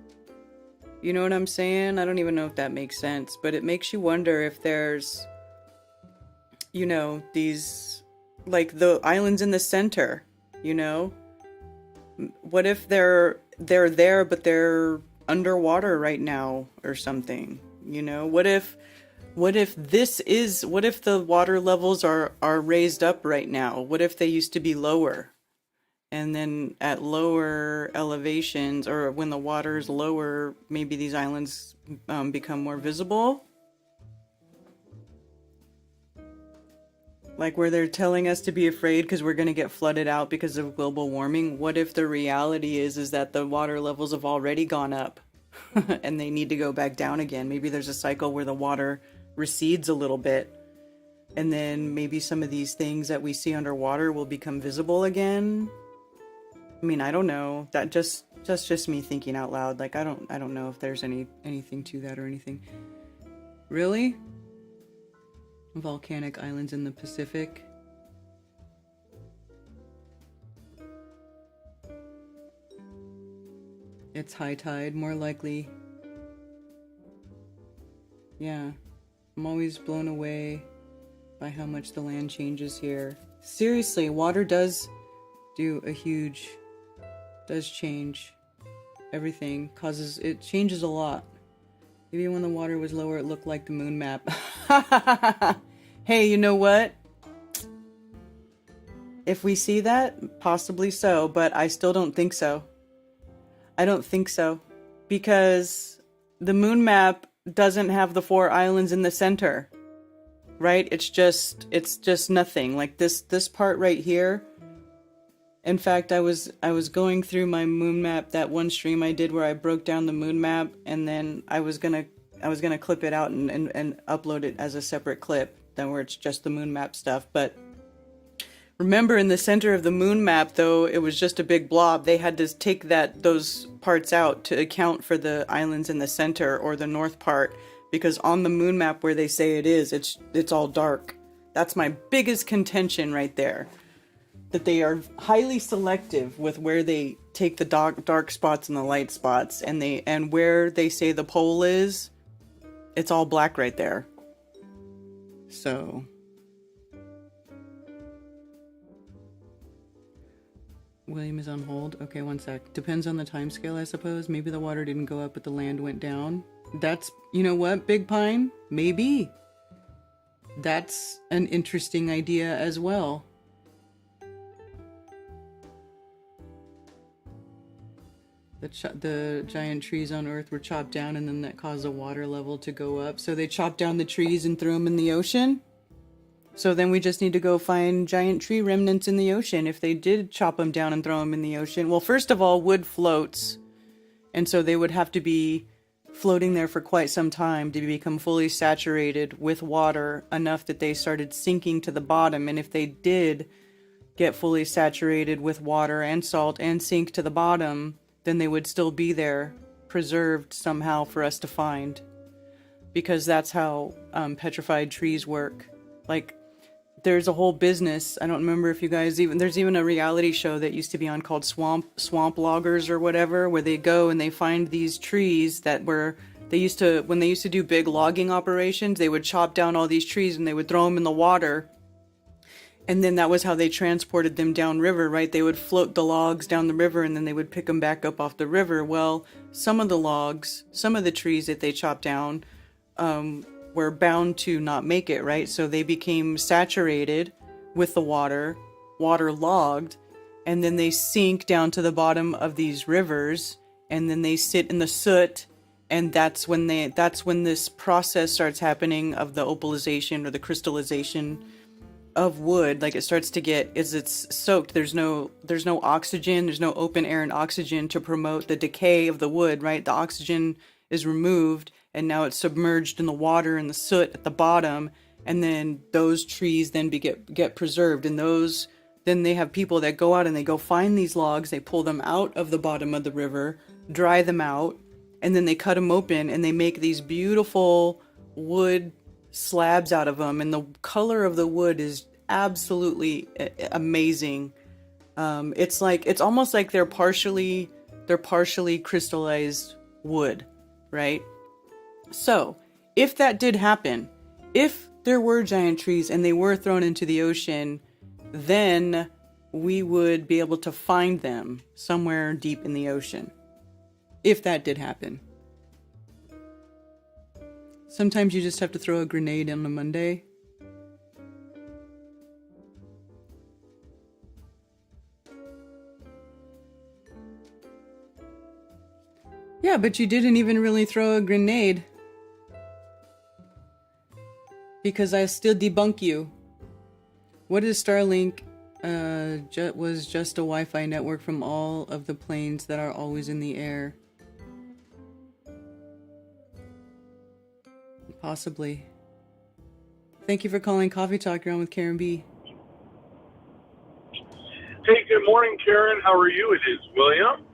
You know what I'm saying? I don't even know if that makes sense, but it makes you wonder if there's, these, like the islands in the center, what if they're there, but they're underwater right now or something, what if the water levels are raised up right now? What if they used to be lower? And then at lower elevations, or when the water is lower, maybe these islands become more visible? Like where they're telling us to be afraid because we're going to get flooded out because of global warming. What if the reality is that the water levels have already gone up and they need to go back down again? Maybe there's a cycle where the water recedes a little bit, and then maybe some of these things that we see underwater will become visible again. I mean, I don't know. That's just me thinking out loud. Like I don't know if there's anything to that or anything. Really? Volcanic islands in the Pacific. It's high tide, more likely. Yeah. I'm always blown away by how much the land changes here. Seriously, water does change everything. It changes a lot. Even when the water was lower, it looked like the moon map. Hey, you know what? If we see that, possibly so, but I still don't think so. I don't think so. Because the moon map doesn't have the 4 islands in the center. Right? It's just nothing. Like this part right here. In fact, I was going through my moon map, that one stream I did where I broke down the moon map, and then I was gonna clip it out and upload it as a separate clip, then where it's just the moon map stuff. But remember, in the center of the moon map, though, it was just a big blob. They had to take those parts out to account for the islands in the center or the north part, because on the moon map where they say it is, it's all dark. That's my biggest contention right there. That they are highly selective with where they take the dark spots and the light spots, and where they say the pole is, it's all black right there. So William is on hold. Okay, one sec. Depends on the time scale, I suppose. Maybe the water didn't go up, but the land went down. That's, you know what, Big Pine? Maybe. That's an interesting idea as well. The giant trees on Earth were chopped down, and then that caused the water level to go up. So they chopped down the trees and threw them in the ocean? So then we just need to go find giant tree remnants in the ocean if they did chop them down and throw them in the ocean. Well, first of all, wood floats. And so they would have to be floating there for quite some time to become fully saturated with water enough that they started sinking to the bottom. And if they did get fully saturated with water and salt and sink to the bottom, then they would still be there, preserved somehow for us to find. Because that's how petrified trees work. Like, there's a whole business. I don't remember if you guys there's even a reality show that used to be on called Swamp Loggers or whatever, where they go and they find these trees that when they used to do big logging operations, they would chop down all these trees and they would throw them in the water. And then that was how they transported them downriver, right? They would float the logs down the river and then they would pick them back up off the river. Well, some of the trees that they chopped down were bound to not make it, right? So they became saturated with the water logged, and then they sink down to the bottom of these rivers, and then they sit in the soot, and that's when this process starts happening of the opalization or the crystallization of wood. Like, it starts to get, as it's soaked, there's no oxygen, there's no open air and oxygen to promote the decay of the wood, right? The oxygen is removed, and now it's submerged in the water and the soot at the bottom, and then those trees then get preserved, and then they have people that go out and they go find these logs, they pull them out of the bottom of the river, dry them out, and then they cut them open, and they make these beautiful wood slabs out of them, and the color of the wood is absolutely amazing. It's almost like they're partially crystallized wood, right? So if that did happen, if there were giant trees and they were thrown into the ocean, then we would be able to find them somewhere deep in the ocean. If that did happen. Sometimes you just have to throw a grenade on a Moonday. Yeah, but you didn't even really throw a grenade. Because I still debunk you. What is Starlink? Was just a Wi-Fi network from all of the planes that are always in the air. Possibly. Thank you for calling Coffee Talk. You're on with Karen B. Hey, good morning, Karen. How are you? It is William.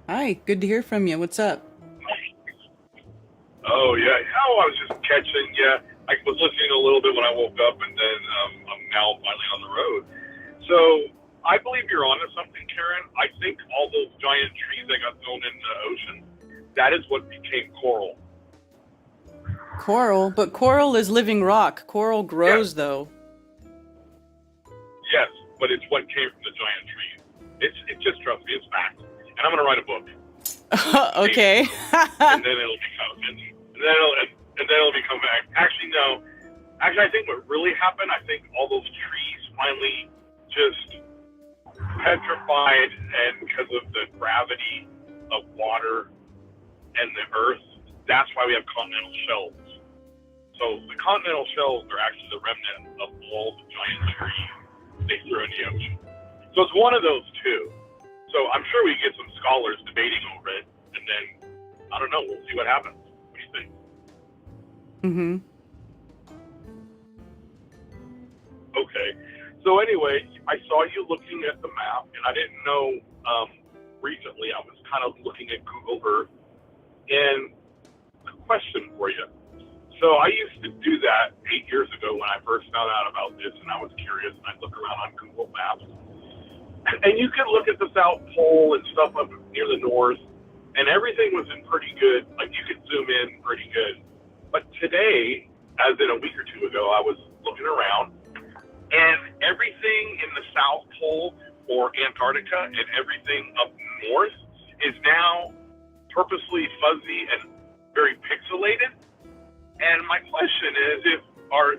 Hi, good to hear from you. What's up? Oh, yeah. I was just catching you. I was listening a little bit when I woke up, and then I'm now finally on the road. So I believe you're onto something, Karen. I think all those giant trees that got thrown in the ocean, that is what became coral. Coral? But coral is living rock. Coral grows, though. Yes, but it's what came from the giant trees. It's just, trust me, it's fact. And I'm going to write a book. Okay. And then it'll become, and then it'll become back. Actually, no. Actually, I think what really happened, I think all those trees finally just petrified, and because of the gravity of water and the earth, that's why we have continental shelves. So the continental shelves are actually the remnant of all the giant trees they threw in the ocean. So it's one of those two. So I'm sure we get some scholars debating over it, and then, I don't know, we'll see what happens. What do you think? Mm-hmm. Okay. So anyway, I saw you looking at the map, and I didn't know, recently I was kind of looking at Google Earth, and a question for you. So I used to do that 8 years ago when I first found out about this, and I was curious, and I'd look around on Google Maps. And you could look at the South Pole and stuff up near the north, and everything was in pretty good, like you could zoom in pretty good. But today, as in a week or two ago, I was looking around, and everything in the South Pole or Antarctica and everything up north is now purposely fuzzy and very pixelated. And my question is, if our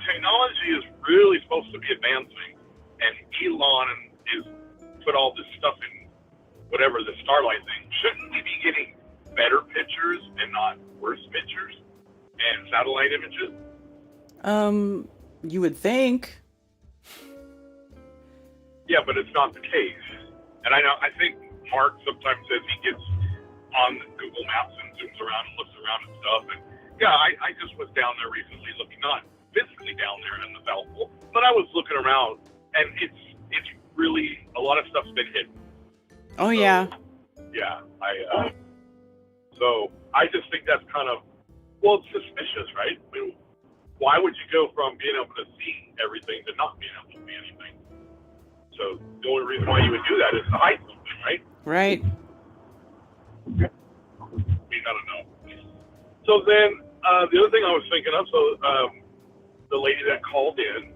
technology is really supposed to be advancing, and Elon is put all this stuff in whatever the Starlight thing, shouldn't we be getting better pictures and not worse pictures and satellite images? You would think. Yeah, but it's not the case. And I think Mark sometimes says he gets on Google Maps and zooms around and looks around and stuff. And yeah, I just was down there recently looking, not physically down there in the South Pole, but I was looking around, and it's really, a lot of stuff's been hidden. Oh, so, yeah. Yeah, so I just think that's kind of, well, it's suspicious, right? I mean, why would you go from being able to see everything to not being able to see anything? So the only reason why you would do that is to hide something, right? Right. I mean, I don't know. So then the other thing I was thinking of, so the lady that called in,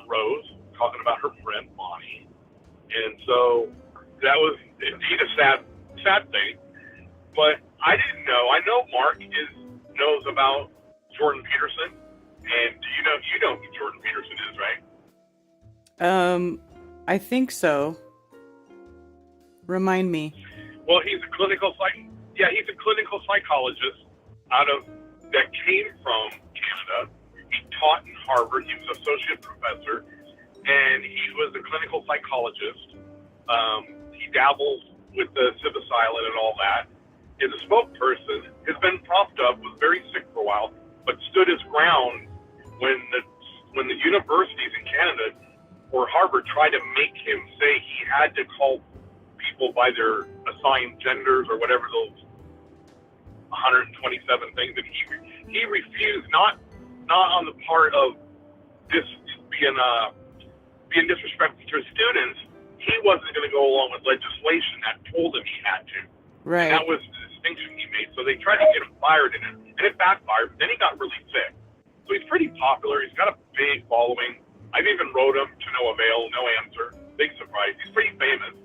Rose, talking about her friend Bonnie, and so that was indeed a sad thing. But I didn't know. I know Mark knows about Jordan Peterson, and you know who Jordan Peterson is, right? I think so. Remind me. Well, he's a clinical psychologist that came from Canada. He taught in Harvard. He was associate professor, and he was a clinical psychologist. He dabbles with the psilocybin and all that. Is a spokesperson, has been propped up, was very sick for a while, but stood his ground when the universities in Canada or Harvard tried to make him say he had to call people by their assigned genders or whatever those 127 things, and he refused, not on the part of this being disrespectful to his students. He wasn't going to go along with legislation that told him he had to. Right. And that was the distinction he made. So they tried to get him fired, and it backfired. Then he got really sick. So he's pretty popular. He's got a big following. I've even wrote him to no avail, no answer. Big surprise. He's pretty famous.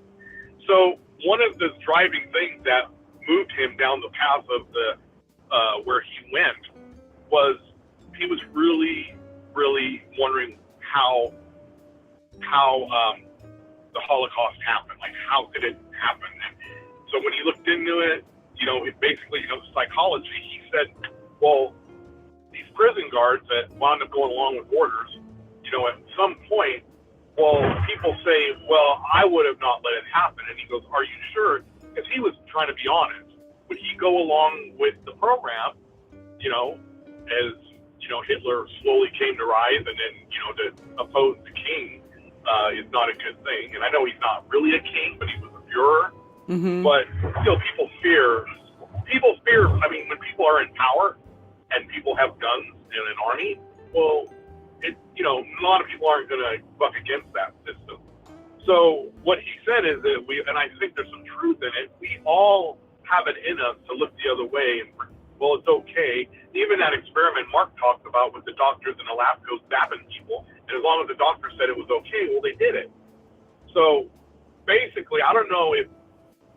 So one of the driving things that moved him down the path of the where he went was he was really, really wondering how the Holocaust happened. Like, how did it happen? And so when he looked into it, basically, psychology, he said, well, these prison guards that wound up going along with orders at some point, well, people say, well, I would have not let it happen. And he goes, are you sure? Because he was trying to be honest. Would he go along with the program, as, Hitler slowly came to rise, and then, to oppose the king is not a good thing. And I know he's not really a king, but he was a Führer. Mm-hmm. But still, people fear, I mean, when people are in power and people have guns and an army, well, a lot of people aren't going to buck against that system. So what he said is that and I think there's some truth in it, we all have it in us to look the other way and, well, it's okay. Even that experiment Mark talked about with the doctors in the lab goes zapping people, and as long as the doctor said it was okay, well, they did it. So basically, I don't know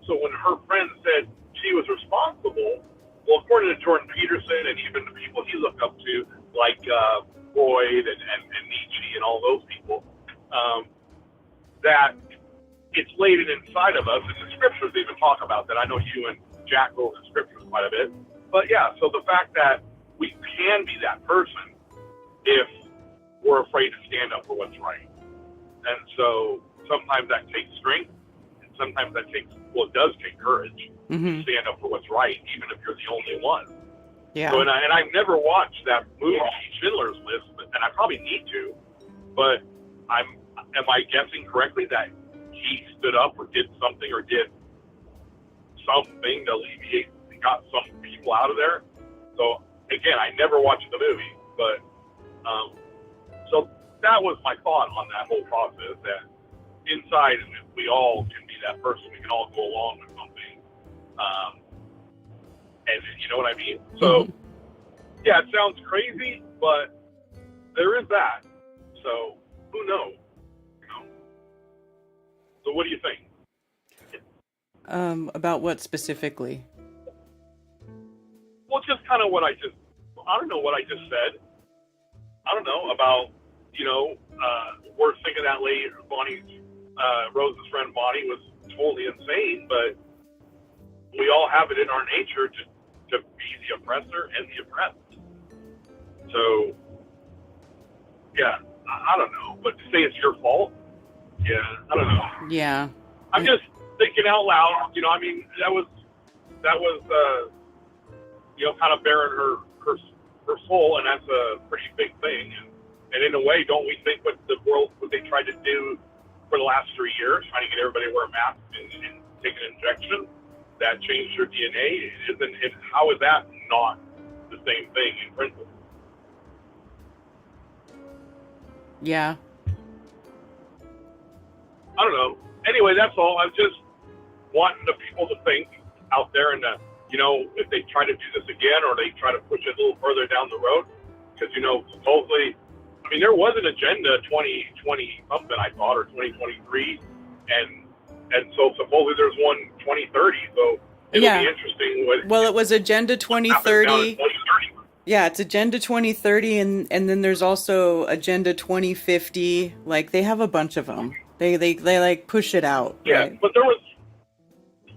so when her friend said she was responsible, well, according to Jordan Peterson and even the people he looked up to, like Freud and Nietzsche and all those people, that it's laid inside of us, and the scriptures even talk about that. I know you and Jack go over the scriptures quite a bit. But yeah, so the fact that we can be that person if we're afraid to stand up for what's right. And so sometimes that takes strength, and sometimes it does take courage to stand up for what's right, even if you're the only one. Yeah. So, and I've never watched that movie, Schindler's List, and I probably need to, but am I guessing correctly that he stood up or did something or did something to alleviate and got some people out of there? So again, I never watched the movie, but so that was my thought on that whole process, that inside we all can be that person. We can all go along with something. And you know what I mean? So yeah, it sounds crazy, but there is that. So who knows? So what do you think? About what specifically? Well, just kind of I don't know what I just said. I don't know about, we're thinking that lady, Rose's friend Bonnie was totally insane, but we all have it in our nature to be the oppressor and the oppressed. So, yeah, I don't know, but to say it's your fault, yeah, I don't know. Yeah. I'm just thinking out loud, I mean, that was kind of bearing her soul, and that's a pretty big thing. And in a way, don't we think what they tried to do for the last 3 years, trying to get everybody to wear masks and take an injection, that changed their DNA? How is that not the same thing in principle? Yeah. I don't know. Anyway, that's all. I was just wanting the people to think out there, and if they try to do this again or they try to push it a little further down the road, because supposedly, I mean, there was an agenda 2020 something, I thought, or 2023, and so supposedly there's one 2030. So it'll be interesting. Well, it was Agenda 2030. Yeah, it's Agenda 2030, and then there's also Agenda 2050. Like, they have a bunch of them. They like push it out. Yeah, right?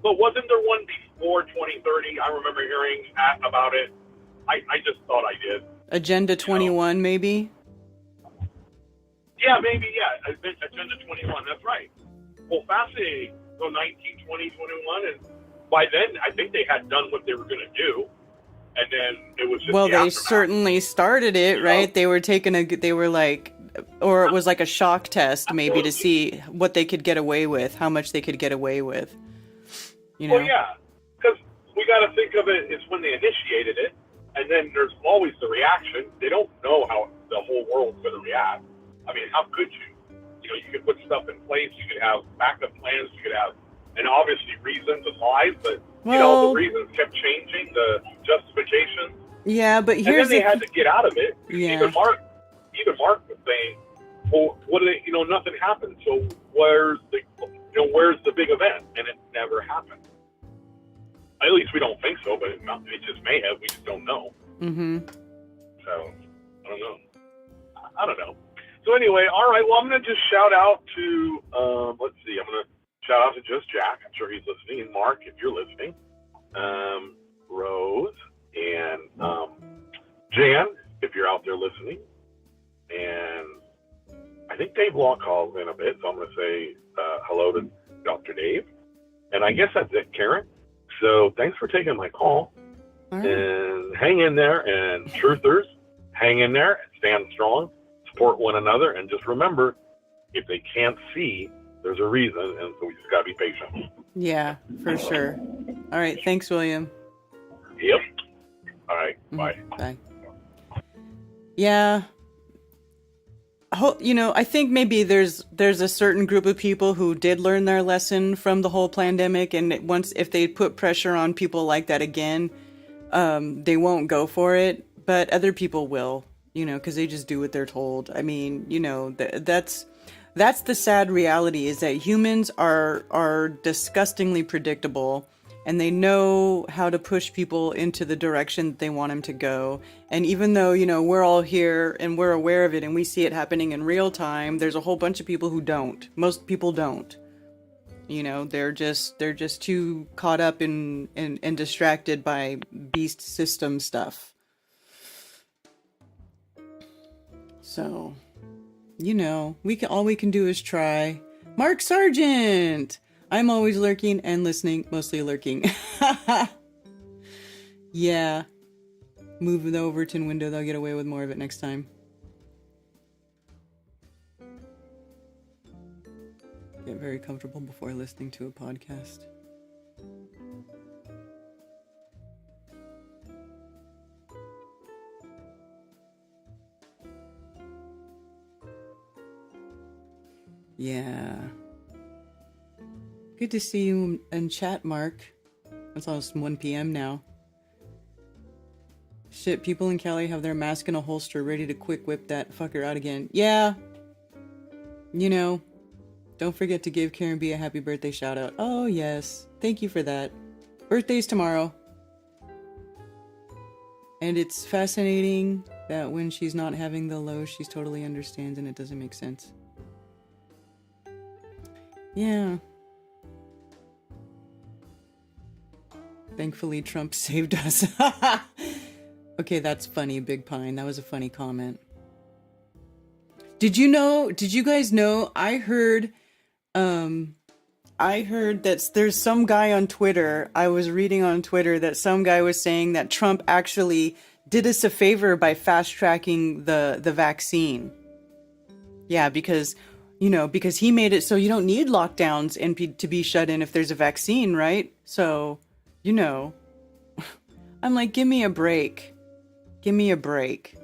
but wasn't there one before 2030? I remember hearing about it. I just thought I did. Agenda 21, maybe? Yeah, maybe, yeah. Agenda 21, that's right. Well, fascinating. So 19, 20, 21, and by then, I think they had done what they were going to do. And then it was just they certainly started it, right? They were or it was like a shock test, maybe, to see what they could get away with, how much they could get away with. Well, yeah, because we got to think of it as when they initiated it, and then there's always the reaction. They don't know how the whole world's going to react. I mean, how could you? You could put stuff in place. You could have backup plans. You could have, and obviously reasons and lies, but the reasons kept changing, the justifications. Yeah, but here's and then they had to get out of it. Yeah. Even Mark was saying, well, what do they? Nothing happened. So where's the big event? And it never happened. At least we don't think so, but it just may have. We just don't know. Mm-hmm. So I don't know. I don't know. So anyway, all right. Well, I'm going to just shout out to, let's see, I'm going to shout out to Just Jack. I'm sure he's listening. And Mark, if you're listening. Rose and Jan, if you're out there listening. And I think Dave Law calls in a bit, so I'm going to say hello to Dr. Dave. And I guess that's it, Karen. So thanks for taking my call. All right. And hang in there. And truthers, hang in there and stand strong. Support one another. And just remember, if they can't see, there's a reason. And so we just got to be patient. Yeah, for sure. All right. Thanks, William. Yep. All right. Bye. Bye. Yeah. I think maybe there's a certain group of people who did learn their lesson from the whole pandemic, and if they put pressure on people like that again, they won't go for it. But other people will, because they just do what they're told. I mean, that's the sad reality, is that humans are disgustingly predictable. And they know how to push people into the direction that they want them to go. And even though, we're all here and we're aware of it and we see it happening in real time, there's a whole bunch of people who don't. Most people don't. They're just too caught up and distracted by beast system stuff. So, all we can do is try. Mark Sargent! I'm always lurking and listening, mostly lurking. Yeah. Move the Overton window, they'll get away with more of it next time. Get very comfortable before listening to a podcast. Yeah. Good to see you in chat, Mark. It's almost 1 p.m. now. Shit, people in Cali have their mask in a holster ready to quick whip that fucker out again. Yeah. Don't forget to give Karen B a happy birthday shout out. Oh, yes. Thank you for that. Birthday's tomorrow. And it's fascinating that when she's not having the low, she totally understands and it doesn't make sense. Yeah. Thankfully, Trump saved us. Okay, that's funny, Big Pine. That was a funny comment. Did you guys know, I heard that there's some guy on Twitter, I was reading on Twitter that some guy was saying that Trump actually did us a favor by fast-tracking the vaccine. Yeah, because he made it so you don't need lockdowns and to be shut in if there's a vaccine, right? So... I'm like, give me a break. Give me a break.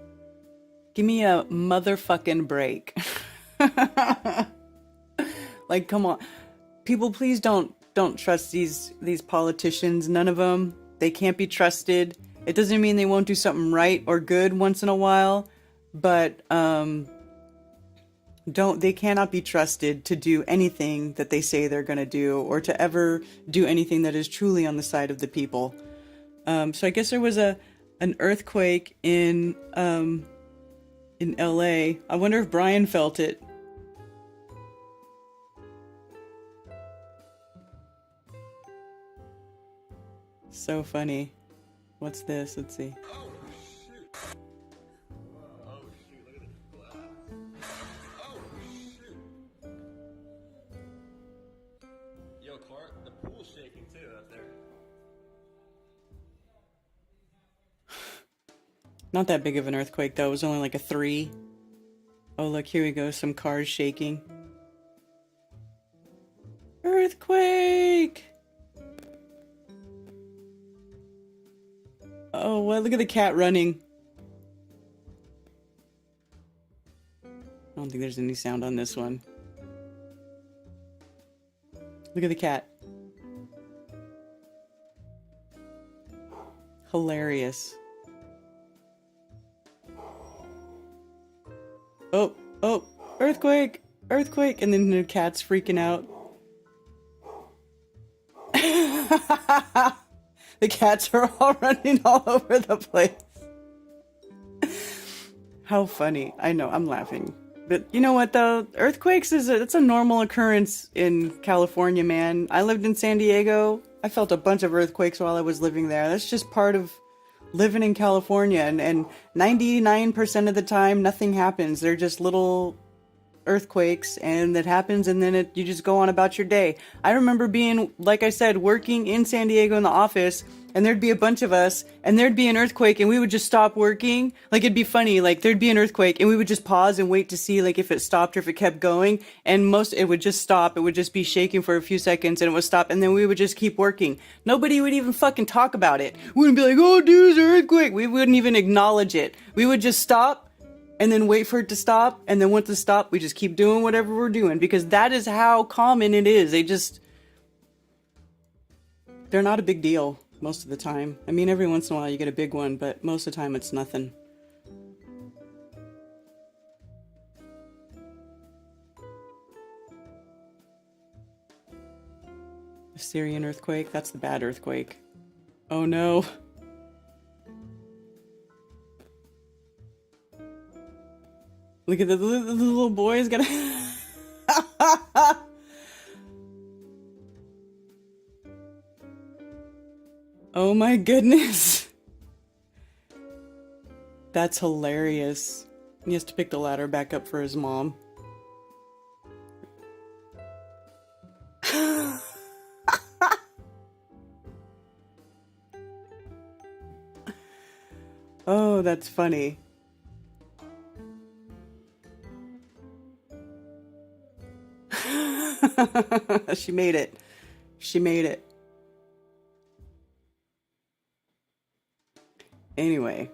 Give me a motherfucking break. Like, come on. People, please don't trust these politicians. None of them. They can't be trusted. It doesn't mean they won't do something right or good once in a while, but they cannot be trusted to do anything that they say they're going to do, or to ever do anything that is truly on the side of the people. So I guess there was an earthquake in LA. I wonder if Brian felt it. So funny. What's this? Let's see. Not that big of an earthquake, though. It was only like a 3. Oh, look, here we go. Some cars shaking. Earthquake! Oh, well, look at the cat running. I don't think there's any sound on this one. Look at the cat. Hilarious. Oh, earthquake, earthquake, and then the cat's freaking out. The cats are all running all over the place. How funny. I know, I'm laughing. But you know what though? Earthquakes it's a normal occurrence in California, man. I lived in San Diego. I felt a bunch of earthquakes while I was living there. That's just part of living in California, and 99% of the time nothing happens. They're just little earthquakes, and that happens, and then you just go on about your day. I remember being, like I said, working in San Diego in the office, and there'd be a bunch of us, and there'd be an earthquake, and we would just stop working. Like, it'd be funny, like, there'd be an earthquake, and we would just pause and wait to see, like, if it stopped or if it kept going, and it would just stop. It would just be shaking for a few seconds, and it would stop, and then we would just keep working. Nobody would even fucking talk about it. We wouldn't be like, oh, dude, it's an earthquake. We wouldn't even acknowledge it. We would just stop, and then wait for it to stop, and then once it stopped, we just keep doing whatever we're doing, because that is how common it is. They're not a big deal. Most of the time. I mean, every once in a while you get a big one, but most of the time it's nothing. The Syrian earthquake, that's the bad earthquake. Oh no. Look at the little boy's gonna... Oh my goodness. That's hilarious. He has to pick the ladder back up for his mom. Oh, that's funny. She made it. She made it. Anyway.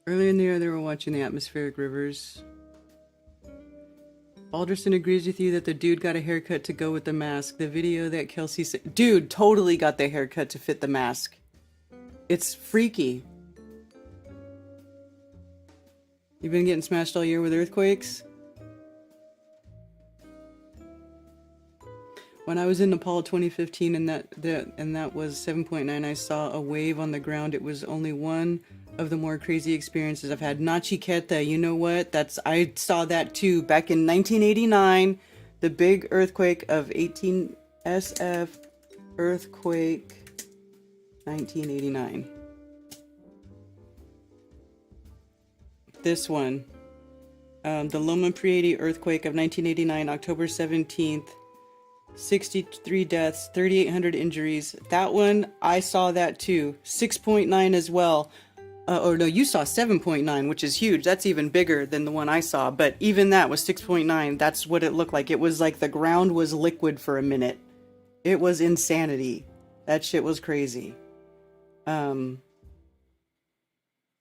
Earlier in the year, they were watching the atmospheric rivers. Alderson agrees with you that the dude got a haircut to go with the mask. The video that Kelsey said... Dude totally got the haircut to fit the mask. It's freaky. You've been getting smashed all year with earthquakes? When I was in Nepal 2015 and that was 7.9, I saw a wave on the ground. It was only one of the more crazy experiences I've had. Nachiketa, you know what? I saw that too back in 1989, the big earthquake of 18 SF earthquake 1989. This one, the Loma Prieti earthquake of 1989, October 17th. 63 deaths, 3,800 injuries. That one, I saw that too. 6.9 as well. Or no, you saw 7.9, which is huge. That's even bigger than the one I saw. But even that was 6.9. That's what it looked like. It was like the ground was liquid for a minute. It was insanity. That shit was crazy.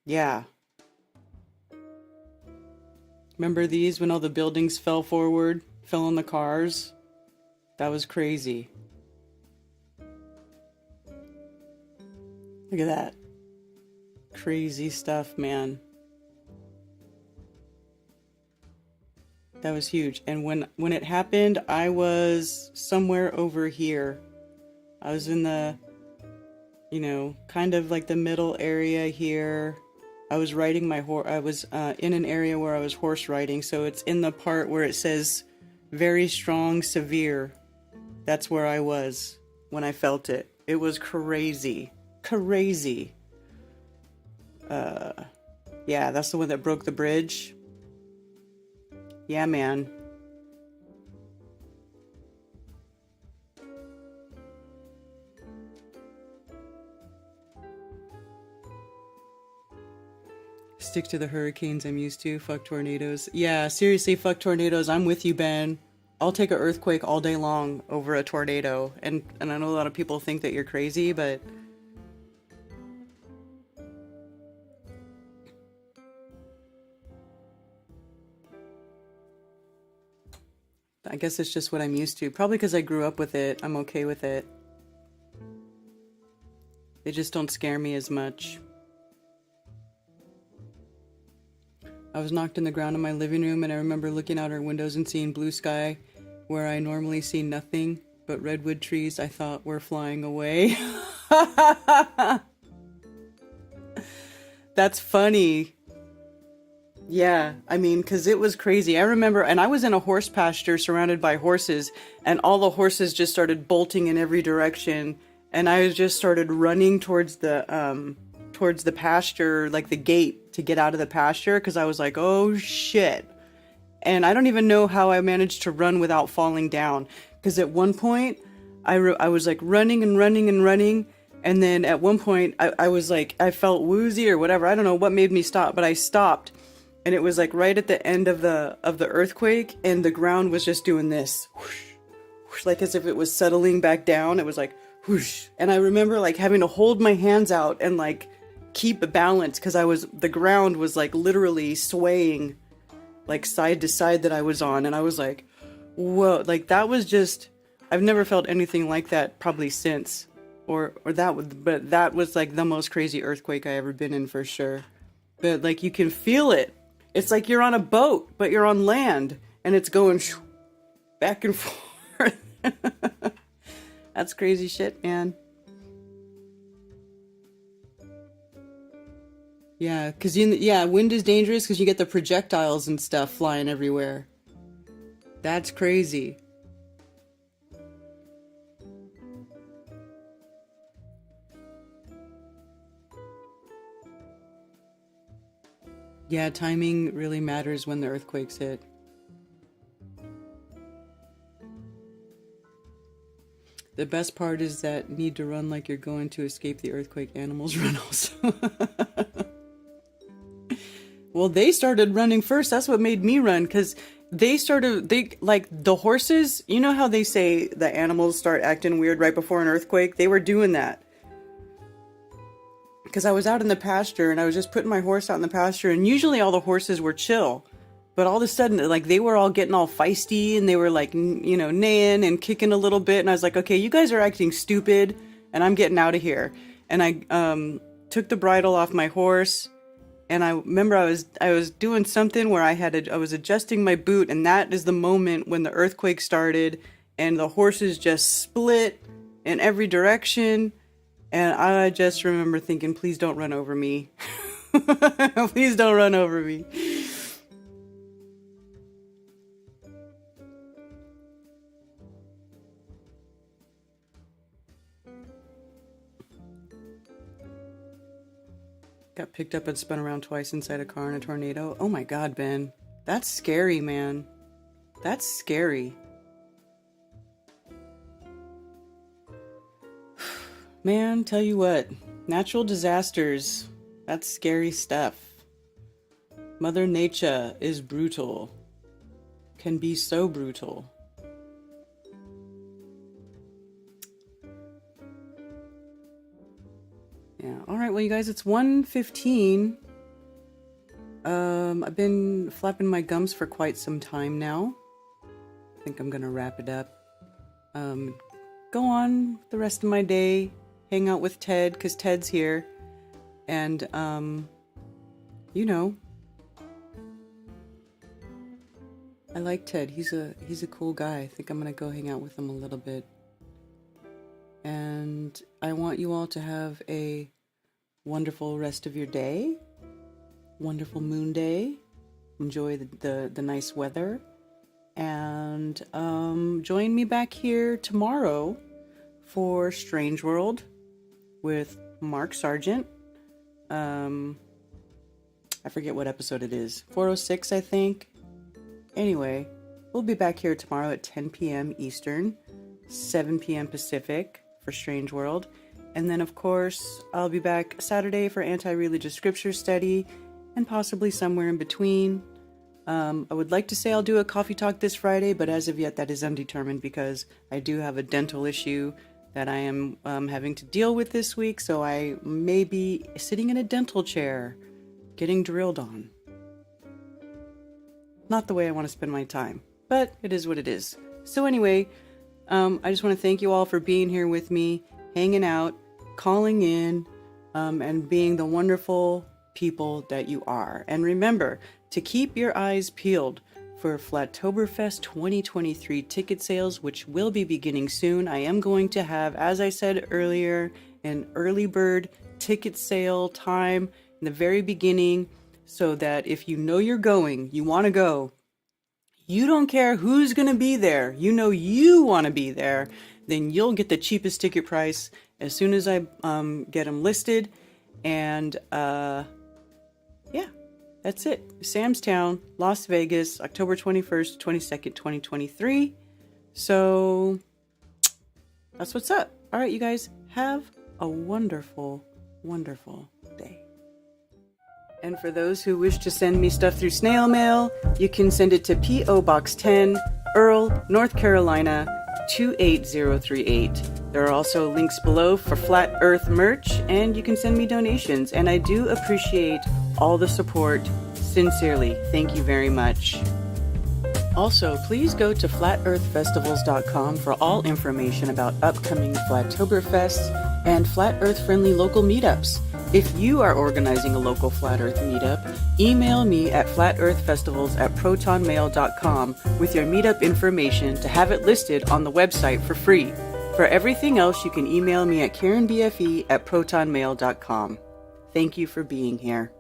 Yeah. Remember these when all the buildings fell forward, fell on the cars? That was crazy. Look at that. Crazy stuff, man. That was huge. And when it happened, I was somewhere over here. I was in the, kind of like the middle area here. I was riding my horse. I was in an area where I was horse riding. So it's in the part where it says very strong, severe. That's where I was when I felt it. It was crazy. Crazy. Yeah, that's the one that broke the bridge. Yeah, man. Stick to the hurricanes I'm used to. Fuck tornadoes. Yeah, seriously, fuck tornadoes. I'm with you, Ben. I'll take an earthquake all day long over a tornado. And I know a lot of people think that you're crazy, but... I guess it's just what I'm used to. Probably because I grew up with it. I'm okay with it. They just don't scare me as much. I was knocked in the ground in my living room, and I remember looking out our windows and seeing blue sky where I normally see nothing but redwood trees I thought were flying away. That's funny. Yeah, I mean, because it was crazy. I remember, and I was in a horse pasture surrounded by horses, and all the horses just started bolting in every direction, and I just started running towards the towards the pasture, like the gate to get out of the pasture, because I was like, oh shit. And I don't even know how I managed to run without falling down, because at one point I was like running and running and running, and then at one point I was like, I felt woozy or whatever. I don't know what made me stop, but I stopped, and it was like right at the end of the earthquake, and the ground was just doing this, whoosh, whoosh, like as if it was settling back down. It was like whoosh, and I remember like having to hold my hands out and like keep a balance, because the ground was like literally swaying like side to side that I was on, and I was like, whoa, like that was just, I've never felt anything like that probably since, but that was like the most crazy earthquake I ever been in for sure. But like you can feel it. It's like you're on a boat, but you're on land, and it's going back and forth. That's crazy shit, man. Yeah, because wind is dangerous because you get the projectiles and stuff flying everywhere. That's crazy. Yeah, timing really matters when the earthquakes hit. The best part is that need to run like you're going to escape the earthquake. Animals run also. Well, they started running first. That's what made me run, because they like the horses, you know how they say the animals start acting weird right before an earthquake? They were doing that. Because I was out in the pasture, and I was just putting my horse out in the pasture, and usually all the horses were chill. But all of a sudden, like, they were all getting all feisty, and they were like, neighing and kicking a little bit. And I was like, okay, you guys are acting stupid, and I'm getting out of here. And I took the bridle off my horse. And I remember I was doing something where I was adjusting my boot, and that is the moment when the earthquake started, and the horses just split in every direction. And I just remember thinking, please don't run over me. Please don't run over me. Got picked up and spun around twice inside a car in a tornado. Oh my God, Ben. That's scary, man. That's scary. Man, tell you what. Natural disasters. That's scary stuff. Mother Nature is brutal. Can be so brutal. Yeah. All right. Well, you guys, it's 1:15. I've been flapping my gums for quite some time now. I think I'm gonna wrap it up. Go on the rest of my day, hang out with Ted, because Ted's here, and I like Ted. He's a cool guy. I think I'm gonna go hang out with him a little bit. And I want you all to have a wonderful rest of your day. Wonderful Moonday. Enjoy the nice weather. And join me back here tomorrow for Strange World with Mark Sargent. I forget what episode it is. 406, I think. Anyway, we'll be back here tomorrow at 10 p.m. Eastern, 7 p.m. Pacific for Strange World. And then, of course, I'll be back Saturday for anti-religious scripture study, and possibly somewhere in between. I would like to say I'll do a coffee talk this Friday, but as of yet that is undetermined, because I do have a dental issue that I am having to deal with this week, so I may be sitting in a dental chair getting drilled on. Not the way I want to spend my time, but it is what it is. So anyway, I just want to thank you all for being here with me, hanging out, calling in, and being the wonderful people that you are. And remember to keep your eyes peeled for Flattoberfest 2023 ticket sales, which will be beginning soon. I am going to have, as I said earlier, an early bird ticket sale time in the very beginning, so that if you know you're going, you want to go, you don't care who's going to be there, you know you want to be there, then you'll get the cheapest ticket price as soon as I get them listed. And yeah, that's it. Sam's Town, Las Vegas, October 21st, 22nd, 2023. So that's what's up. All right, you guys, have a wonderful, wonderful day. And for those who wish to send me stuff through snail mail, you can send it to P.O. Box 10, Earl, North Carolina, 28038. There are also links below for Flat Earth merch, and you can send me donations. And I do appreciate all the support. Sincerely, thank you very much. Also, please go to flatearthfestivals.com for all information about upcoming Flattoberfests and Flat Earth-friendly local meetups. If you are organizing a local Flat Earth meetup, email me at flatearthfestivals@protonmail.com with your meetup information to have it listed on the website for free. For everything else, you can email me at karenbfe@protonmail.com. Thank you for being here.